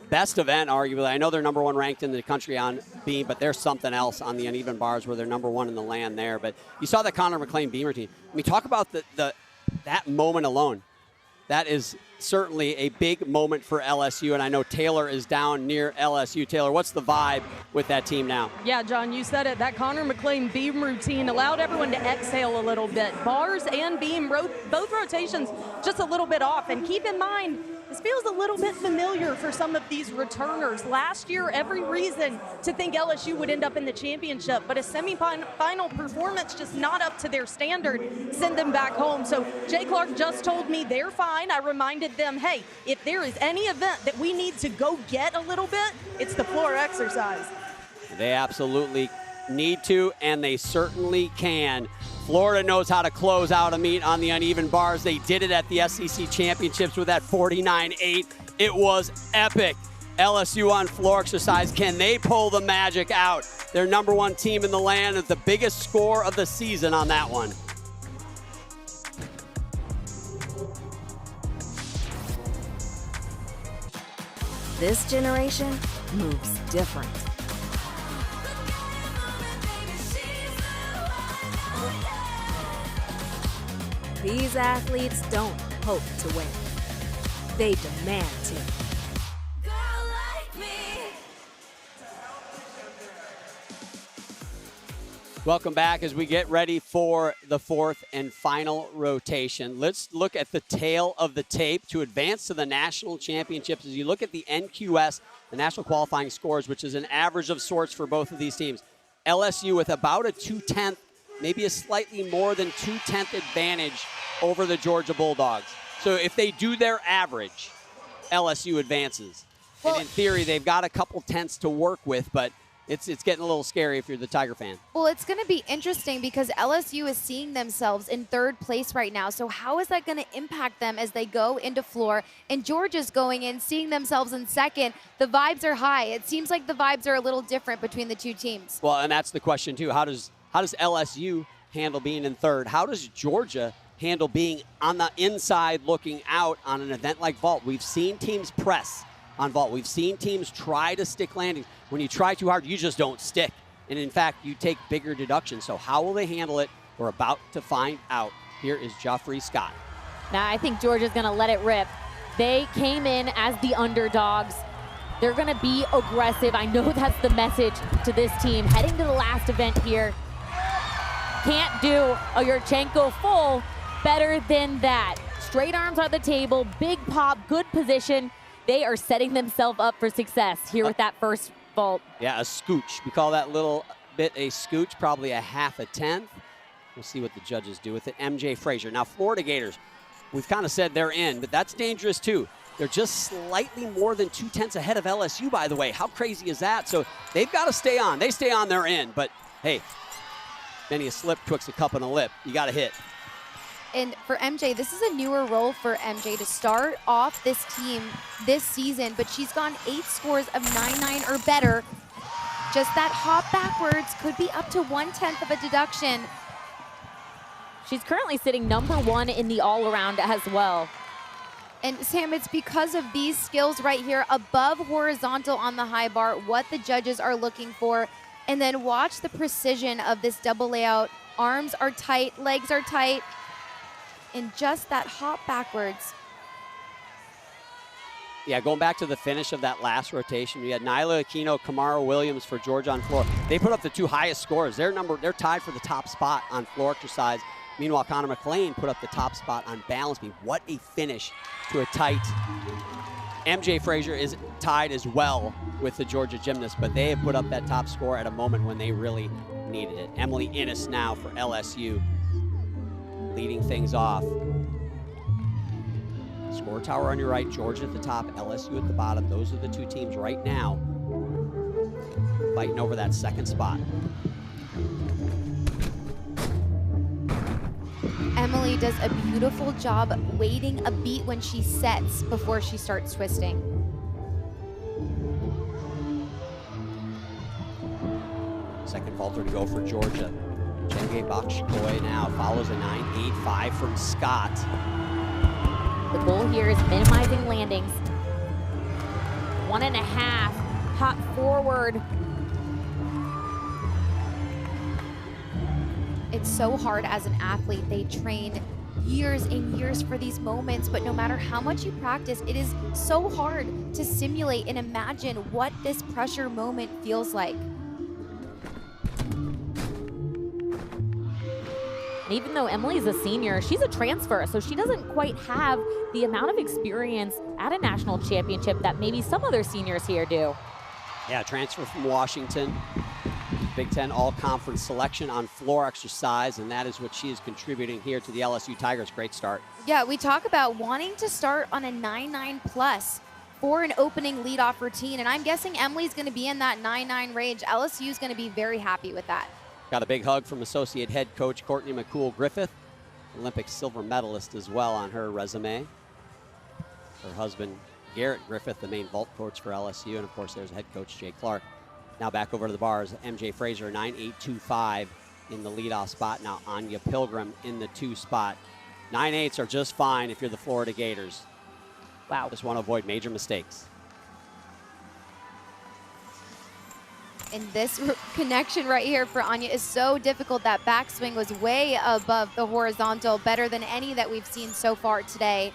best event, arguably. I know they're number 1 ranked in the country on beam, but there's something else on the uneven bars where they're number 1 in the land there. But you saw that Connor McClain beam routine. I mean, talk about that moment alone. That is certainly a big moment for LSU, and I know Taylor is down near LSU. Taylor, what's the vibe with that team now? Yeah, John, you said it. That Connor McClain beam routine allowed everyone to exhale a little bit. Bars and beam, both rotations just a little bit off. And keep in mind, this feels a little bit familiar for some of these returners. Last year, every reason to think LSU would end up in the championship, but a semifinal performance just not up to their standard send them back home. So Jay Clark just told me they're fine. I reminded them, hey, if there is any event that we need to go get a little bit, it's the floor exercise. They absolutely need to, and they certainly can. Florida knows how to close out a meet on the uneven bars. They did it at the SEC Championships with that 49-8. It was epic. LSU on floor exercise. Can they pull the magic out? Their number 1 team in the land is the biggest score of the season on that one. This generation moves different. These athletes don't hope to win. They demand to. Welcome back as we get ready for the 4th and final rotation. Let's look at the tail of the tape to advance to the national championships. As you look at the NQS, the national qualifying scores, which is an average of sorts for both of these teams. LSU with about a 2/10, maybe a slightly more than 2/10 advantage over the Georgia Bulldogs. So if they do their average, LSU advances. Well, and in theory, they've got a couple tenths to work with, but it's getting a little scary if you're the Tiger fan. Well, it's going to be interesting because LSU is seeing themselves in 3rd place right now. So how is that going to impact them as they go into floor? And Georgia's going in, seeing themselves in 2nd. The vibes are high. It seems like the vibes are a little different between the 2 teams. Well, and that's the question, too. How does LSU handle being in 3rd? How does Georgia handle being on the inside looking out on an event like vault? We've seen teams press on vault. We've seen teams try to stick landings. When you try too hard, you just don't stick. And in fact, you take bigger deductions. So how will they handle it? We're about to find out. Here is Geoffrey Scott. Now, I think Georgia's going to let it rip. They came in as the underdogs. They're going to be aggressive. I know that's the message to this team. Heading to the last event here. Can't do a Yurchenko full better than that. Straight arms on the table, big pop, good position. They are setting themselves up for success here with that first vault. Yeah, a scooch. We call that little bit a scooch, probably a half a tenth. We'll see what the judges do with it. MJ Frazier. Now, Florida Gators, we've kind of said they're in, but that's dangerous too. They're just slightly more than 2/10 ahead of LSU, by the way. How crazy is that? So they've got to stay on. They stay on, they're in. But hey, many a slip twixt a cup and a lip. You got to hit. And for MJ, this is a newer role for MJ to start off this team this season, but she's gone 8 scores of 9-9 or better. Just that hop backwards could be up to 1/10 of a deduction. She's currently sitting #1 in the all-around as well. And Sam, it's because of these skills right here, above horizontal on the high bar, what the judges are looking for. And then watch the precision of this double layout. Arms are tight, legs are tight, and just that hop backwards. Yeah, going back to the finish of that last rotation, we had Nyla Aquino, Kamara Williams for Georgia on floor. They put up the 2 highest scores. They're tied for the top spot on floor exercise. Meanwhile, Connor McLean put up the top spot on balance beam. What a finish to a tight. MJ Frazier is tied as well with the Georgia gymnast, but they have put up that top score at a moment when they really needed it. Emily Innes now for LSU, leading things off. Score tower on your right, Georgia at the top, LSU at the bottom. Those are the 2 teams right now fighting over that second spot. Emily does a beautiful job waiting a beat when she sets before she starts twisting. Second vaulter to go for Georgia. Chenge Bakshkoy now follows a 9.85 from Scott. The goal here is minimizing landings. 1.5, hop forward. It's so hard as an athlete. They train years and years for these moments, but no matter how much you practice, it is so hard to simulate and imagine what this pressure moment feels like. And even though Emily's a senior, she's a transfer, so she doesn't quite have the amount of experience at a national championship that maybe some other seniors here do. Yeah, transfer from Washington. Big Ten all-conference selection on floor exercise, and that is what she is contributing here to the LSU Tigers. Great start. Yeah, we talk about wanting to start on a 9-9 plus for an opening leadoff routine, and I'm guessing Emily's going to be in that 9-9 range. LSU is going to be very happy with that. Got a big hug from associate head coach Courtney McCool-Griffith, Olympic silver medalist as well on her resume. Her husband, Garrett Griffith, the main vault coach for LSU, and of course there's head coach Jay Clark. Now back over to the bars, MJ Frazier, 9.825 in the leadoff spot. Now Anya Pilgrim in the 2 spot. 9.8s are just fine if you're the Florida Gators. Wow. Just want to avoid major mistakes. And this connection right here for Anya is so difficult. That backswing was way above the horizontal, better than any that we've seen so far today.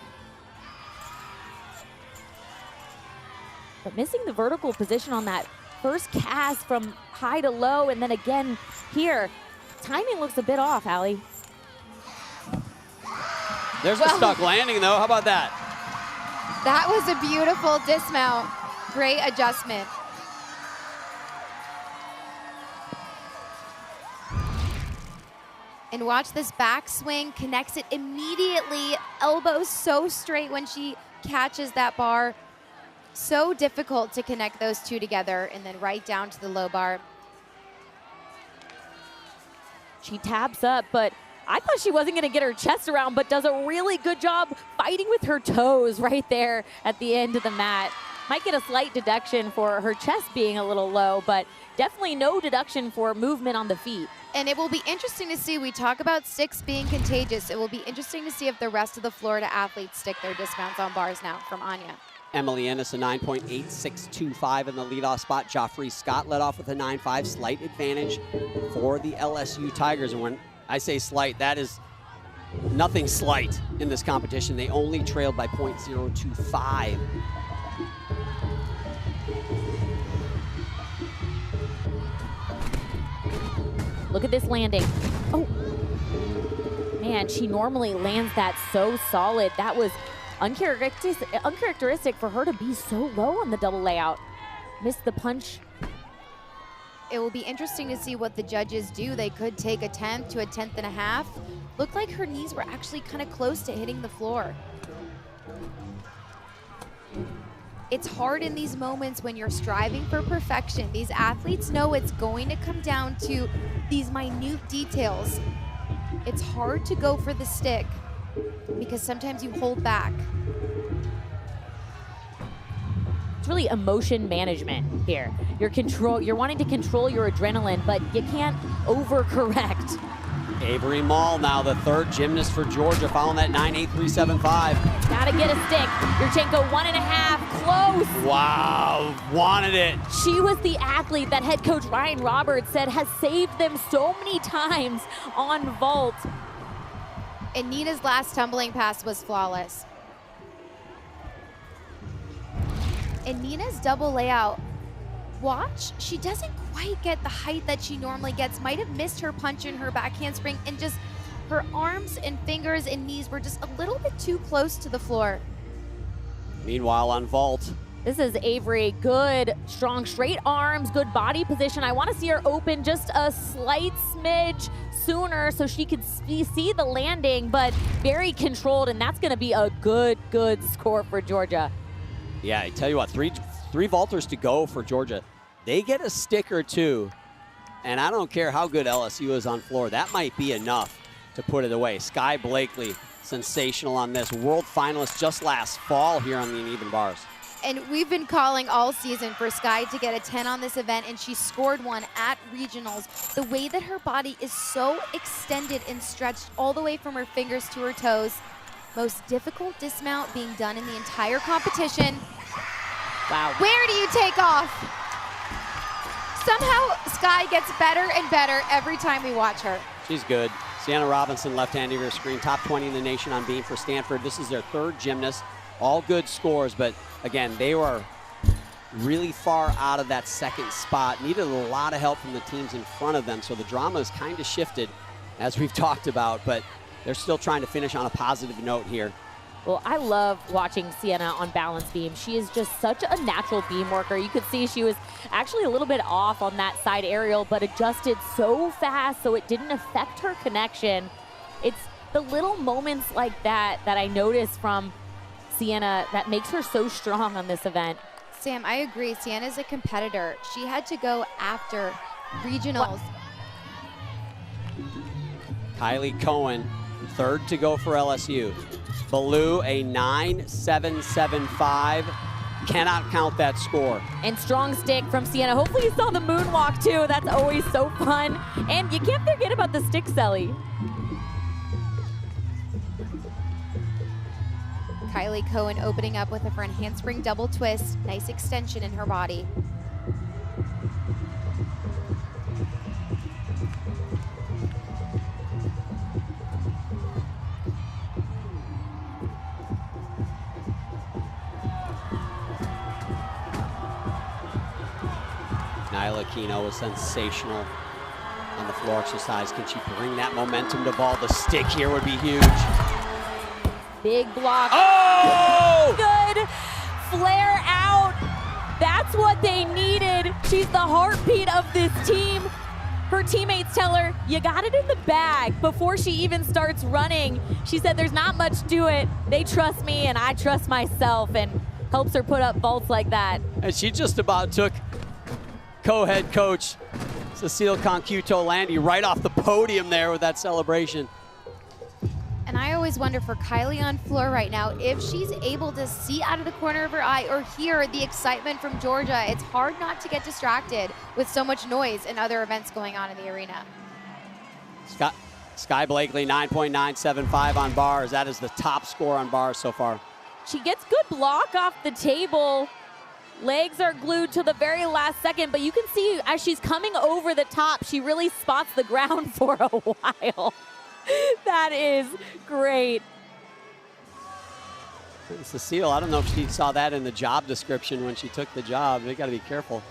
But missing the vertical position on that first cast from high to low, and then again here. Timing looks a bit off, Allie. There's the stuck landing, though. How about that? That was a beautiful dismount. Great adjustment. And watch this backswing, connects it immediately. Elbow so straight when she catches that bar. So difficult to connect those 2 together, and then right down to the low bar. She taps up, but I thought she wasn't going to get her chest around, but does a really good job fighting with her toes right there at the end of the mat. Might get a slight deduction for her chest being a little low, but definitely no deduction for movement on the feet. And it will be interesting to see, we talk about sticks being contagious. It will be interesting to see if the rest of the Florida athletes stick their dismounts on bars now from Anya. Emily Innes, a 9.8625 in the leadoff spot. Joffrey Scott led off with a 9.5, slight advantage for the LSU Tigers. And when I say slight, that is nothing slight in this competition. They only trailed by 0.025. Look at this landing. Oh, man, she normally lands that so solid. That was uncharacteristic for her to be so low on the double layout. Missed the punch It will be interesting to see what the judges do. They could take a 10th to a 10th and a half. Looked like her knees were actually kind of close to hitting the floor. It's hard in these moments when you're striving for perfection. These athletes know it's going to come down to these minute details. It's hard to go for the stick because sometimes you hold back. It's really emotion management here. You're wanting to control your adrenaline, but you can't overcorrect. Avery Mall now the third gymnast for Georgia, following that 9.8375. Gotta get a stick. Yurchenko 1.5, close. Wow, wanted it. She was the athlete that head coach Ryan Roberts said has saved them so many times on vault. And Nina's last tumbling pass was flawless. And Nina's double layout, watch, she doesn't quite get the height that she normally gets. Might have missed her punch in her back handspring, and just her arms and fingers and knees were just a little bit too close to the floor. Meanwhile on vault, this is Avery, good, strong, straight arms, good body position. I want to see her open just a slight smidge sooner so she could see the landing, but very controlled, and that's going to be a good score for Georgia. yeah, I tell you what, three vaulters to go for Georgia. They get a stick or two, and I don't care how good LSU is on floor. That might be enough to put it away. Sky Blakely, sensational on this. World finalist just last fall here on the uneven bars. And we've been calling all season for Sky to get a 10 on this event, and she scored one at regionals. The way that her body is so extended and stretched all the way from her fingers to her toes. Most difficult dismount being done in the entire competition. Wow. Where do you take off? Somehow Sky gets better and better every time we watch her. She's good. Sienna Robinson, left hand of your screen, top 20 in the nation on beam for Stanford. This is their third gymnast. All good scores, but again, they were really far out of that second spot. Needed a lot of help from the teams in front of them, so the drama has kind of shifted, as we've talked about, but they're still trying to finish on a positive note here. Well, I love watching Sienna on balance beam. She is just such a natural beam worker. You could see she was actually a little bit off on that side aerial, but adjusted so fast so it didn't affect her connection. It's the little moments like that that I notice from Sienna that makes her so strong on this event. Sam, I agree. Sienna's a competitor. She had to go after regionals. Kylie Cohen, third to go for LSU. Ballou, a 9.775. Cannot count that score. And strong stick from Sienna. Hopefully you saw the moonwalk too. That's always so fun. And you can't forget about the stick celly. Kylie Cohen opening up with a front handspring double twist. Nice extension in her body. Nyla Aquino was sensational on the floor exercise. Can she bring that momentum to ball? The stick here would be huge. Big block. Oh! Good flare out. That's what they needed. She's the heartbeat of this team. Her teammates tell her, you got it in the bag before she even starts running. She said, there's not much to it. They trust me and I trust myself, and helps her put up vaults like that. And she just about took co-head coach Cecile Concuto-Landy right off the podium there with that celebration. And I always wonder for Kylie on floor right now, if she's able to see out of the corner of her eye or hear the excitement from Georgia. It's hard not to get distracted with so much noise and other events going on in the arena. Sky Blakely, 9.975 on bars. That is the top score on bars so far. She gets good block off the table. Legs are glued to the very last second, but you can see as she's coming over the top, she really spots the ground for a while. That is great. Cecile, I don't know if she saw that in the job description when she took the job. They got to be careful.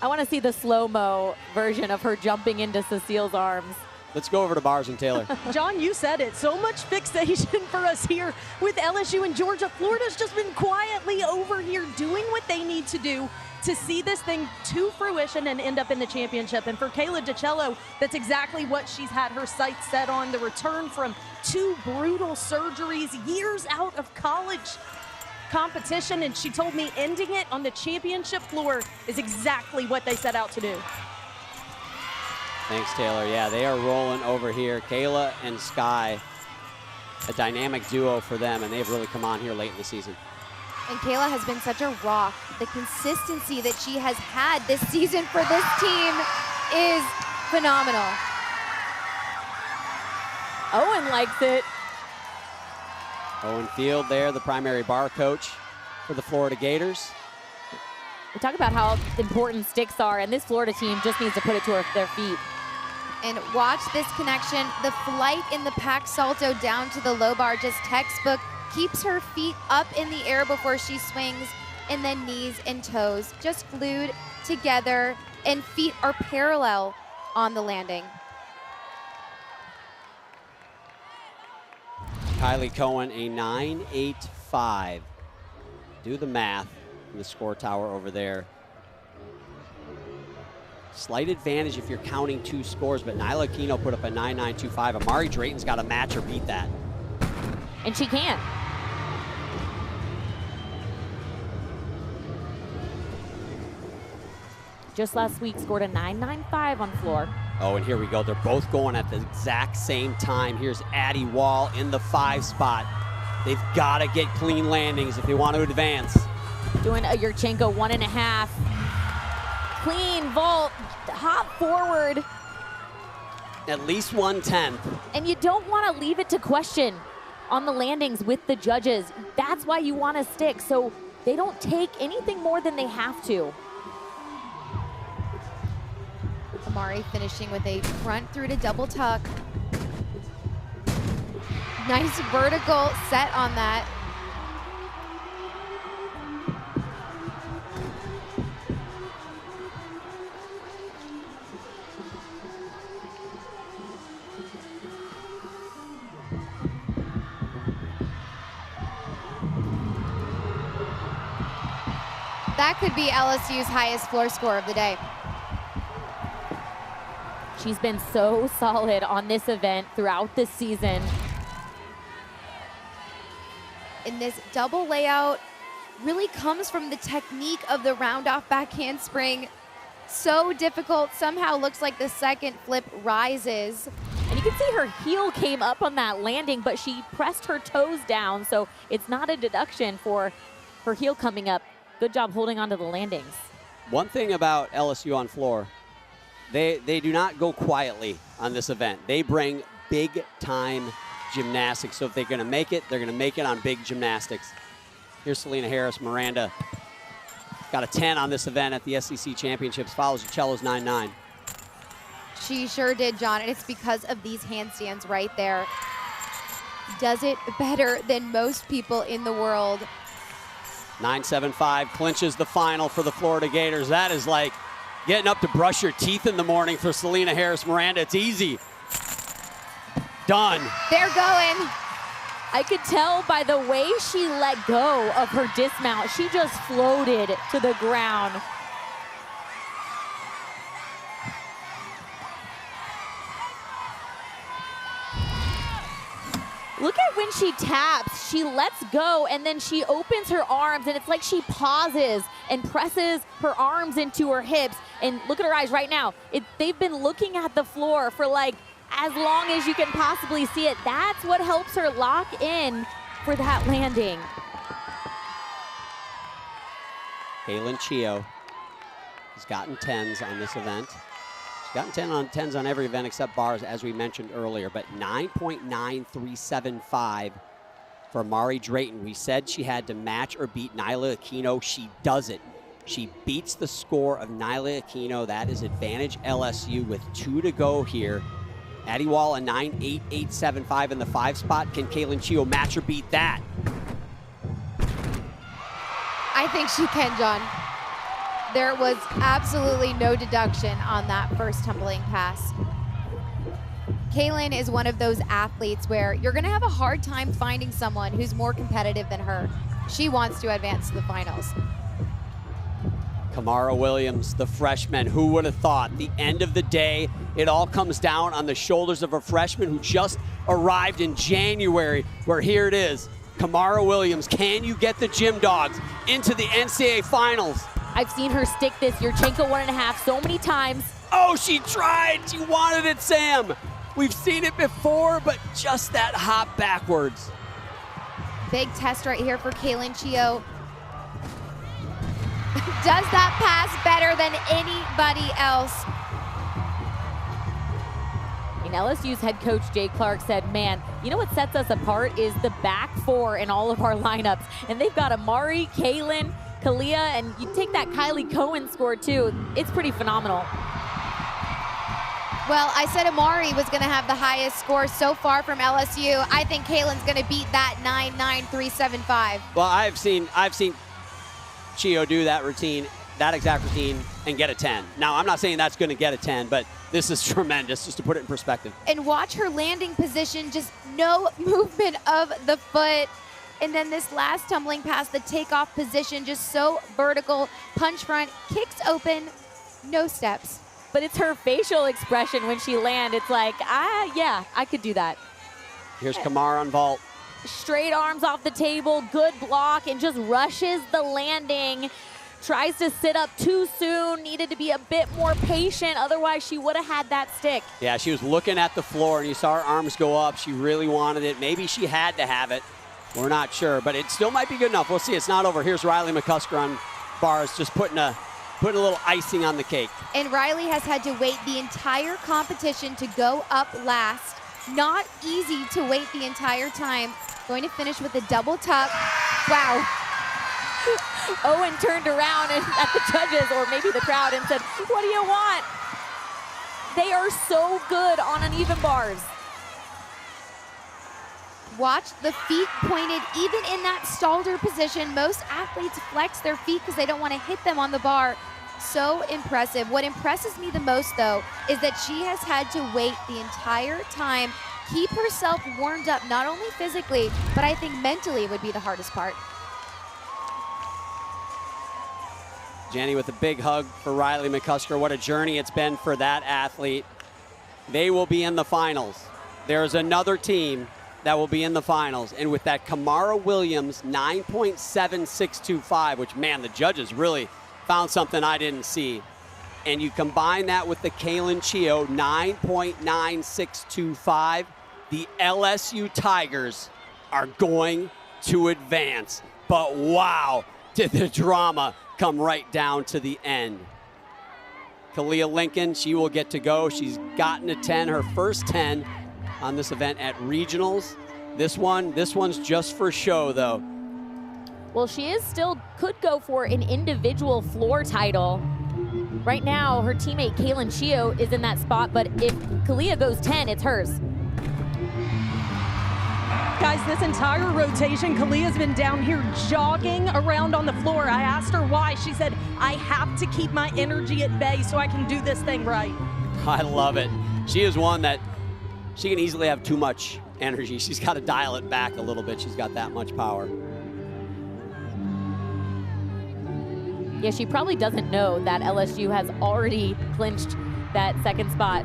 I want to see the slow-mo version of her jumping into Cecile's arms. Let's go over to bars and Taylor. John, you said it. So much fixation for us here with LSU and Georgia. Florida's just been quietly over here doing what they need to do to see this thing to fruition and end up in the championship. And for Kayla DiCello, that's exactly what she's had her sights set on, the return from 2 brutal surgeries, years out of college competition, and she told me ending it on the championship floor is exactly what they set out to do. Thanks, Taylor. Yeah, they are rolling over here. Kayla and Sky, a dynamic duo for them, and they've really come on here late in the season. And Kayla has been such a rock. The consistency that she has had this season for this team is phenomenal. Owen likes it. Owen Field there, the primary bar coach for the Florida Gators. We talk about how important sticks are, and this Florida team just needs to put it to their feet. And watch this connection. The flight in the pack salto down to the low bar, just textbook. Keeps her feet up in the air before she swings, and then knees and toes just glued together, and feet are parallel on the landing. Kylie Cohen, a 9.85. Do the math in the score tower over there. Slight advantage if you're counting 2 scores, but Nyla Aquino put up a 9.925. Amari Drayton's got to match or beat that. And she can. Just last week scored a 9.95 on floor. Oh, and here we go. They're both going at the exact same time. Here's Addie Wall in the 5 spot. They've got to get clean landings if they want to advance. Doing a Yurchenko 1.5. Clean vault, hop forward. At least 1/10. And you don't want to leave it to question on the landings with the judges. That's why you want to stick, so they don't take anything more than they have to. Amari finishing with a front through to double tuck. Nice vertical set on that. That could be LSU's highest floor score of the day. She's been so solid on this event throughout the season. And this double layout really comes from the technique of the round off back handspring. So difficult, somehow looks like the second flip rises. And you can see her heel came up on that landing, but she pressed her toes down, so it's not a deduction for her heel coming up. Good job holding onto the landings. One thing about LSU on floor, they do not go quietly on this event. They bring big time gymnastics. So if they're gonna make it, they're gonna make it on big gymnastics. Here's Selena Harris Miranda. Got a 10 on this event at the SEC Championships, follows DiCello's 9.9. She sure did, John, and it's because of these handstands right there. Does it better than most people in the world. 9.75 clinches the final for the Florida Gators. That is like getting up to brush your teeth in the morning for Selena Harris Miranda. It's easy. Done. They're going. I could tell by the way she let go of her dismount. She just floated to the ground. Look at when she taps, she lets go and then she opens her arms and it's like she pauses and presses her arms into her hips. And look at her eyes right now. They've been looking at the floor for like as long as you can possibly see it. That's what helps her lock in for that landing. Kaylin Chio has gotten 10s on this event. She's gotten 10s on every event except bars, as we mentioned earlier, but 9.9375 for Amari Drayton. We said she had to match or beat Nyla Aquino. She does it. She beats the score of Nyla Aquino. That is advantage LSU with 2 to go here. Addie Wall a 9.8875 in the 5 spot. Can Kaylin Chio match or beat that? I think she can, John. There was absolutely no deduction on that first tumbling pass. Kaylin is one of those athletes where you're gonna have a hard time finding someone who's more competitive than her. She wants to advance to the finals. Kamara Williams, the freshman. Who would have thought? The end of the day, it all comes down on the shoulders of a freshman who just arrived in January, where here it is. Kamara Williams, can you get the Gym Dogs into the NCAA Finals? I've seen her stick this Yurchenko 1.5 so many times. Oh, she tried. She wanted it, Sam. We've seen it before, but just that hop backwards. Big test right here for Kaylin Chio. Does that pass better than anybody else. LSU's head coach Jay Clark said, man, you know what sets us apart is the back four in all of our lineups. And they've got Amari, Kaylin, Kalia, and you take that Kylie Cohen score too. It's pretty phenomenal. Well, I said Amari was going to have the highest score so far from LSU. I think Kaylin's going to beat that 9.9375. Well, I've seen Chio do that routine, that exact routine, and get a 10. Now, I'm not saying that's going to get a 10, but this is tremendous, just to put it in perspective. And watch her landing position, just no movement of the foot. And then this last tumbling pass, the takeoff position, just so vertical. Punch front, kicks open, no steps. But it's her facial expression when she lands. It's like, yeah, I could do that. Here's Kamara on vault. Straight arms off the table, good block, and just rushes the landing. Tries to sit up too soon, needed to be a bit more patient, otherwise she would have had that stick. Yeah, she was looking at the floor and you saw her arms go up. She really wanted it. Maybe she had to have it. We're not sure, but it still might be good enough. We'll see. It's not over. Here's Riley McCusker on bars, just putting a little icing on the cake. And Riley has had to wait the entire competition to go up last. Not easy to wait the entire time. Going to finish with a double tuck. Wow. Owen turned around at the judges, or maybe the crowd, and said, what do you want? They are so good on uneven bars. Watch the feet pointed even in that stalder position. Most athletes flex their feet because they don't want to hit them on the bar. So impressive. What impresses me the most, though, is that she has had to wait the entire time, keep herself warmed up, not only physically, but I think mentally would be the hardest part. Jenny with a big hug for Riley McCusker. What a journey it's been for that athlete. They will be in the finals. There's another team that will be in the finals. And with that Kamara Williams 9.7625, which, man, the judges really found something I didn't see. And you combine that with the Kaylin Chio 9.9625, the LSU Tigers are going to advance. But wow, did the drama come right down to the end. Kalia Lincoln, she will get to go. She's gotten a 10, her first 10 on this event at regionals. This one's just for show, though. Well, she is still could go for an individual floor title. Right now, her teammate Kaylin Chio is in that spot, but if Kalia goes 10, it's hers. Guys, this entire rotation, Kalia's been down here jogging around on the floor. I asked her why. She said, I have to keep my energy at bay so I can do this thing right. I love it. She is one that she can easily have too much energy. She's got to dial it back a little bit. She's got that much power. Yeah, she probably doesn't know that LSU has already clinched that second spot.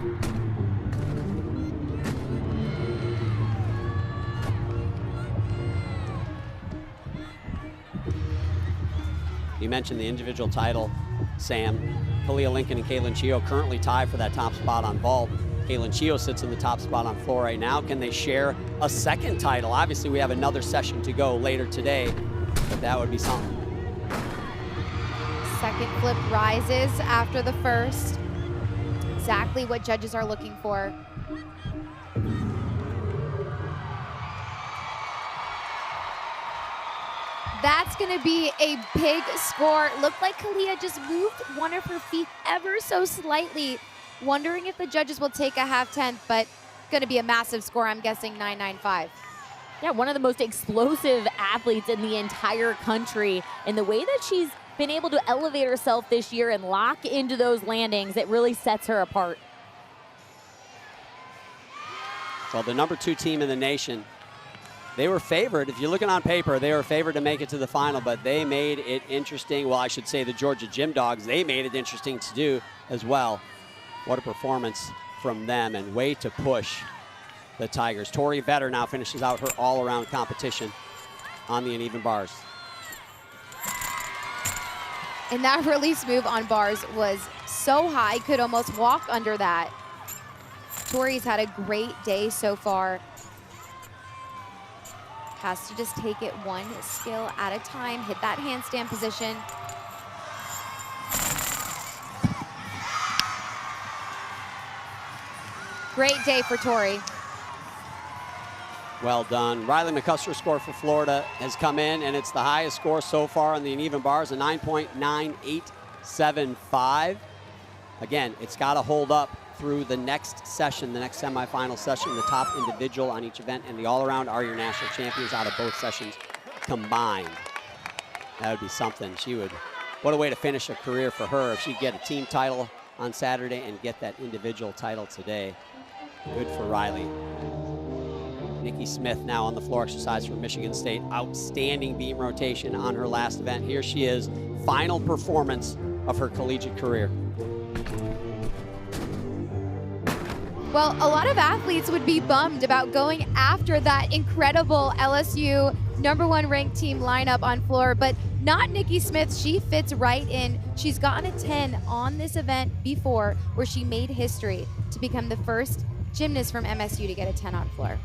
You mentioned the individual title, Sam. Kalia Lincoln and Kaylin Chio currently tied for that top spot on vault. Kaylin Chio sits in the top spot on floor right now. Can they share a second title? Obviously, we have another session to go later today, but that would be something. Second flip rises after the first. Exactly what judges are looking for. That's going to be a big score. Looked like Kalia just moved one of her feet ever so slightly. Wondering if the judges will take a half tenth, but going to be a massive score. I'm guessing 9.95. Yeah, one of the most explosive athletes in the entire country. And the way that she's been able to elevate herself this year and lock into those landings, it really sets her apart. So the number 2 team in the nation they were favored. If you're looking on paper, they were favored to make it to the final, but they made it interesting. Well, I should say the Georgia Gym Dogs, they made it interesting to do as well. What a performance from them, and way to push the Tigers. Tori Vetter now finishes out her all-around competition on the uneven bars. And that release move on bars was so high, could almost walk under that. Tori's had a great day so far. Has to just take it one skill at a time, hit that handstand position. Great day for Tori. Well done. Riley McCuster's score for Florida has come in, and it's the highest score so far on the uneven bars, a 9.9875. Again, it's got to hold up through the next session, the next semifinal session. The top individual on each event and the all-around are your national champions out of both sessions combined. That would be something. What a way to finish a career for her if she'd get a team title on Saturday and get that individual title today. Good for Riley. Nikki Smith now on the floor exercise for Michigan State. Outstanding beam rotation on her last event. Here she is, final performance of her collegiate career. Well, a lot of athletes would be bummed about going after that incredible LSU #1 ranked team lineup on floor, but not Nikki Smith. She fits right in. She's gotten a 10 on this event before, where she made history to become the first gymnast from MSU to get a 10 on floor.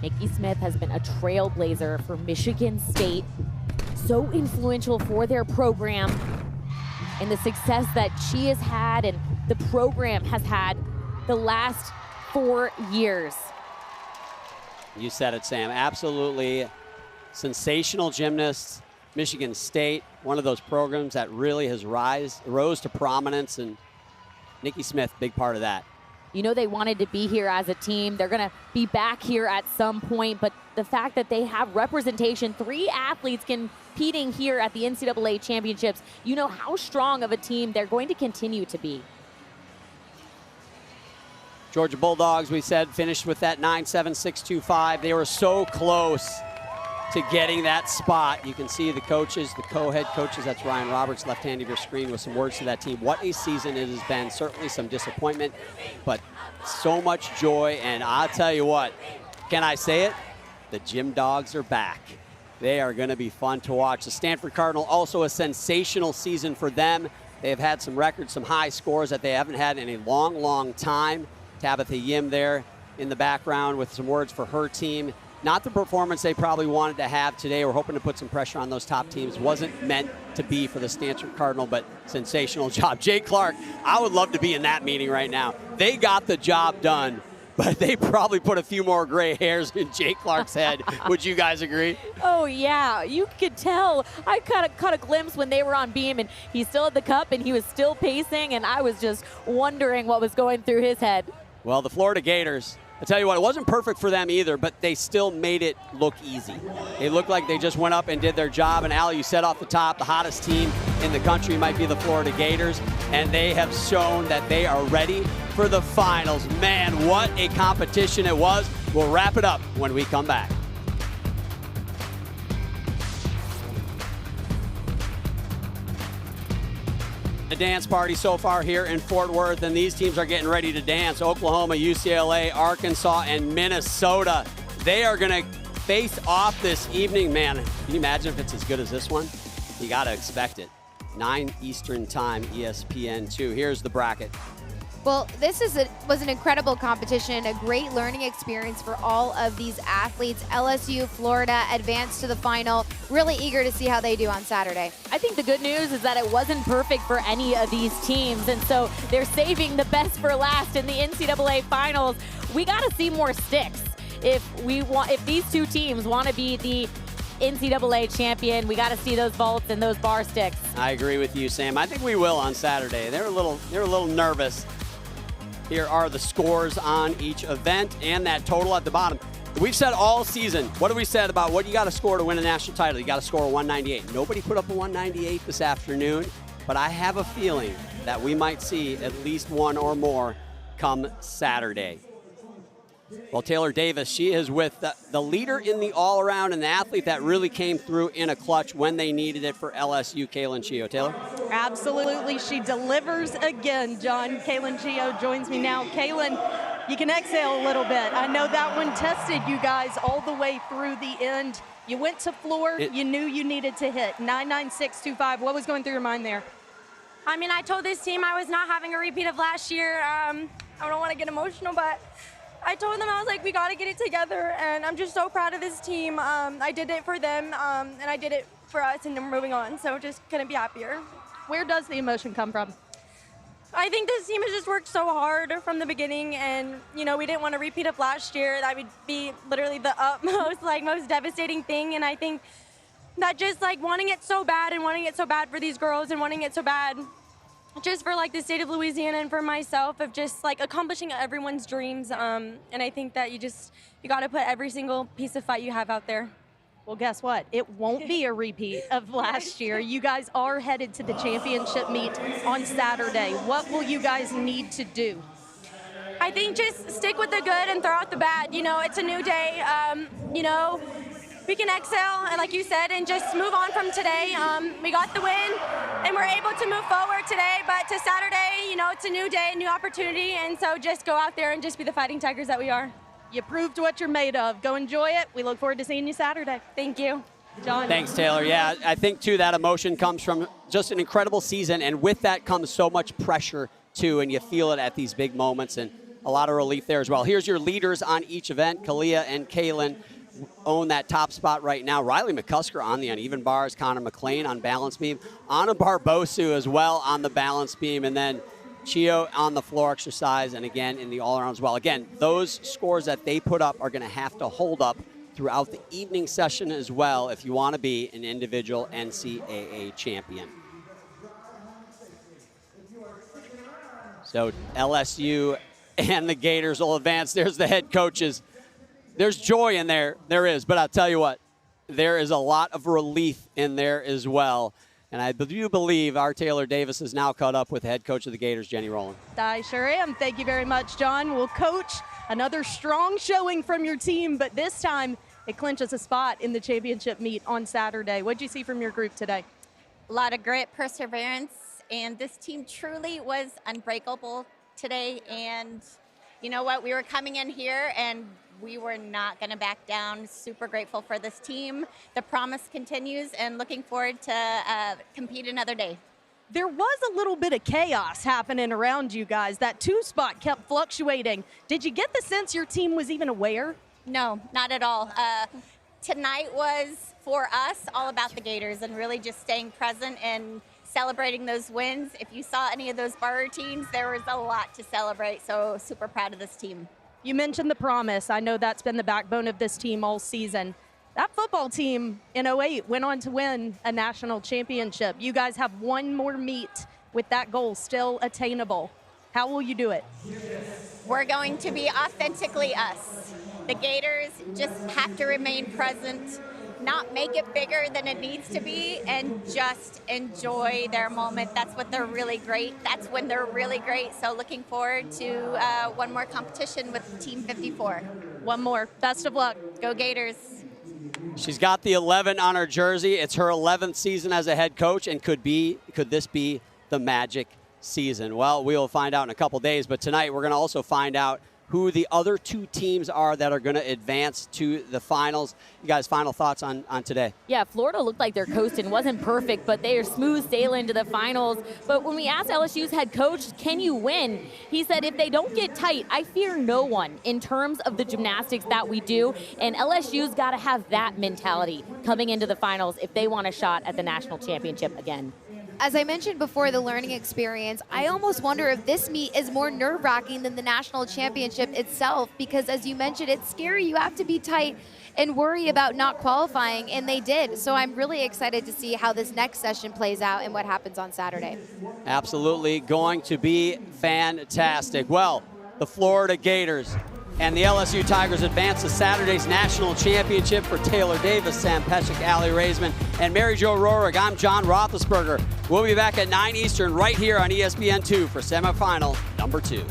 Nikki Smith has been a trailblazer for Michigan State, so influential for their program and the success that she has had and the program has had the last 4 years. You said it, Sam. Absolutely sensational gymnast. Michigan State, one of those programs that really has rose to prominence, and Nikki Smith, big part of that. You know, they wanted to be here as a team. They're going to be back here at some point, but the fact that they have representation, 3 athletes competing here at the NCAA championships, you know how strong of a team they're going to continue to be. Georgia Bulldogs, we said, finished with that 9.7625. They were so close to getting that spot. You can see the coaches, the co-head coaches, that's Ryan Roberts, left hand of your screen, with some words to that team. What a season it has been. Certainly some disappointment, but so much joy. And I'll tell you what, can I say it? The Gym Dogs are back. They are going to be fun to watch. The Stanford Cardinal, also a sensational season for them. They have had some records, some high scores that they haven't had in a long, long time. Tabitha Yim there in the background with some words for her team. Not the performance they probably wanted to have today. We're hoping to put some pressure on those top teams. Wasn't meant to be for the Stanford Cardinal, but sensational job. Jay Clark, I would love to be in that meeting right now. They got the job done, but they probably put a few more gray hairs in Jay Clark's head. Would you guys agree? Oh, yeah. You could tell. I caught a glimpse when they were on beam, and he still had the cup, and he was still pacing, and I was just wondering what was going through his head. Well, the Florida Gators, I tell you what, it wasn't perfect for them either, but they still made it look easy. It looked like they just went up and did their job. And Al, you said off the top, the hottest team in the country might be the Florida Gators, and they have shown that they are ready for the finals. Man, what a competition it was. We'll wrap it up when we come back. The dance party so far here in Fort Worth, and these teams are getting ready to dance. Oklahoma, UCLA, Arkansas, and Minnesota. They are going to face off this evening. Man, can you imagine if it's as good as this one? You got to expect it. 9 Eastern time, ESPN2. Here's the bracket. Well, this was an incredible competition, a great learning experience for all of these athletes. LSU, Florida advanced to the final. Really eager to see how they do on Saturday. I think the good news is that it wasn't perfect for any of these teams, and so they're saving the best for last in the NCAA finals. We got to see more sticks if these two teams want to be the NCAA champion. We got to see those vaults and those bar sticks. I agree with you, Sam. I think we will on Saturday. They're a little nervous. Here are the scores on each event and that total at the bottom. We've said all season, what have we said about what you got to score to win a national title? You got to score a 198. Nobody put up a 198 this afternoon, but I have a feeling that we might see at least one or more come Saturday. Well, Taylor Davis, she is with the leader in the all-around and the athlete that really came through in a clutch when they needed it for LSU, Kaylin Chio. Taylor? Absolutely. She delivers again, John. Kaylin Chio joins me now. Kaylin, you can exhale a little bit. I know that one tested you guys all the way through the end. You went to floor. You knew you needed to hit 99625. What was going through your mind there? I mean, I told this team I was not having a repeat of last year. I don't want to get emotional, but I told them, I was like, we got to get it together, and I'm just so proud of this team. I did it for them, and I did it for us, and we're moving on, so just couldn't be happier. Where does the emotion come from? I think this team has just worked so hard from the beginning, and, you know, we didn't want a repeat of last year. That would be literally the utmost, most devastating thing, and I think that just, wanting it so bad and wanting it so bad for these girls and wanting it so bad just for the state of Louisiana and for myself of just accomplishing everyone's dreams. And I think that you got to put every single piece of fight you have out there. Well, guess what? It won't be a repeat of last year. You guys are headed to the championship meet on Saturday. What will you guys need to do? I think just stick with the good and throw out the bad. You know, it's a new day. We can exhale, and like you said, and just move on from today. We got the win, and we're able to move forward today. But to Saturday, you know, it's a new day, a new opportunity, and so just go out there and just be the Fighting Tigers that we are. You proved what you're made of. Go enjoy it. We look forward to seeing you Saturday. Thank you. John. Thanks, Taylor. Yeah, I think, too, that emotion comes from just an incredible season, and with that comes so much pressure, too, and you feel it at these big moments, and a lot of relief there as well. Here's your leaders on each event. Kalia and Kaylin own that top spot right now. Riley McCusker on the uneven bars, Connor McLean on balance beam, Anna Barbosu as well on the balance beam, and then Chio on the floor exercise, and again in the all-around as well. Again, those scores that they put up are going to have to hold up throughout the evening session as well if you want to be an individual NCAA champion. So LSU and the Gators will advance. There's the head coaches. There's joy in there. There is. But I'll tell you what, there is a lot of relief in there as well. And I do believe our Taylor Davis is now caught up with head coach of the Gators, Jenny Rowland. I sure am. Thank you very much, John. Well, Coach, another strong showing from your team, but this time it clinches a spot in the championship meet on Saturday. What did you see from your group today? A lot of grit, perseverance, and this team truly was unbreakable today. And you know what? We were coming in here and we were not going to back down. Super grateful for this team. The promise continues, and looking forward to compete another day. There was a little bit of chaos happening around you guys. That 2 spot kept fluctuating. Did you get the sense your team was even aware? No, not at all. Tonight was, for us, all about the Gators and really just staying present and celebrating those wins. If you saw any of those bar routines, there was a lot to celebrate, so super proud of this team. You mentioned the promise. I know that's been the backbone of this team all season. That football team in 08 went on to win a national championship. You guys have one more meet with that goal still attainable. How will you do it? We're going to be authentically us. The Gators just have to remain present, not make it bigger than it needs to be, and just enjoy their moment. That's what they're really great. That's when they're really great. So looking forward to one more competition with Team 54. One more. Best of luck. Go Gators. She's got the 11 on her jersey. It's her 11th season as a head coach, and could this be the magic season? Well, we'll find out in a couple days, but tonight we're going to also find out who the other two teams are that are going to advance to the finals. You guys, final thoughts on today? Yeah, Florida looked like they're coasting. Wasn't perfect, but they are smooth sailing to the finals. But when we asked LSU's head coach, can you win? He said, if they don't get tight, I fear no one in terms of the gymnastics that we do. And LSU's got to have that mentality coming into the finals if they want a shot at the national championship again. As I mentioned before, the learning experience, I almost wonder if this meet is more nerve-wracking than the national championship itself, because as you mentioned, it's scary. You have to be tight and worry about not qualifying, and they did. So I'm really excited to see how this next session plays out and what happens on Saturday. Absolutely going to be fantastic. Well, the Florida Gators and the LSU Tigers advance to Saturday's national championship. For Taylor Davis, Sam Peshek, Allie Raisman, and Mary Jo Rohrig, I'm John Roethlisberger. We'll be back at 9 Eastern right here on ESPN2 for semifinal number 2.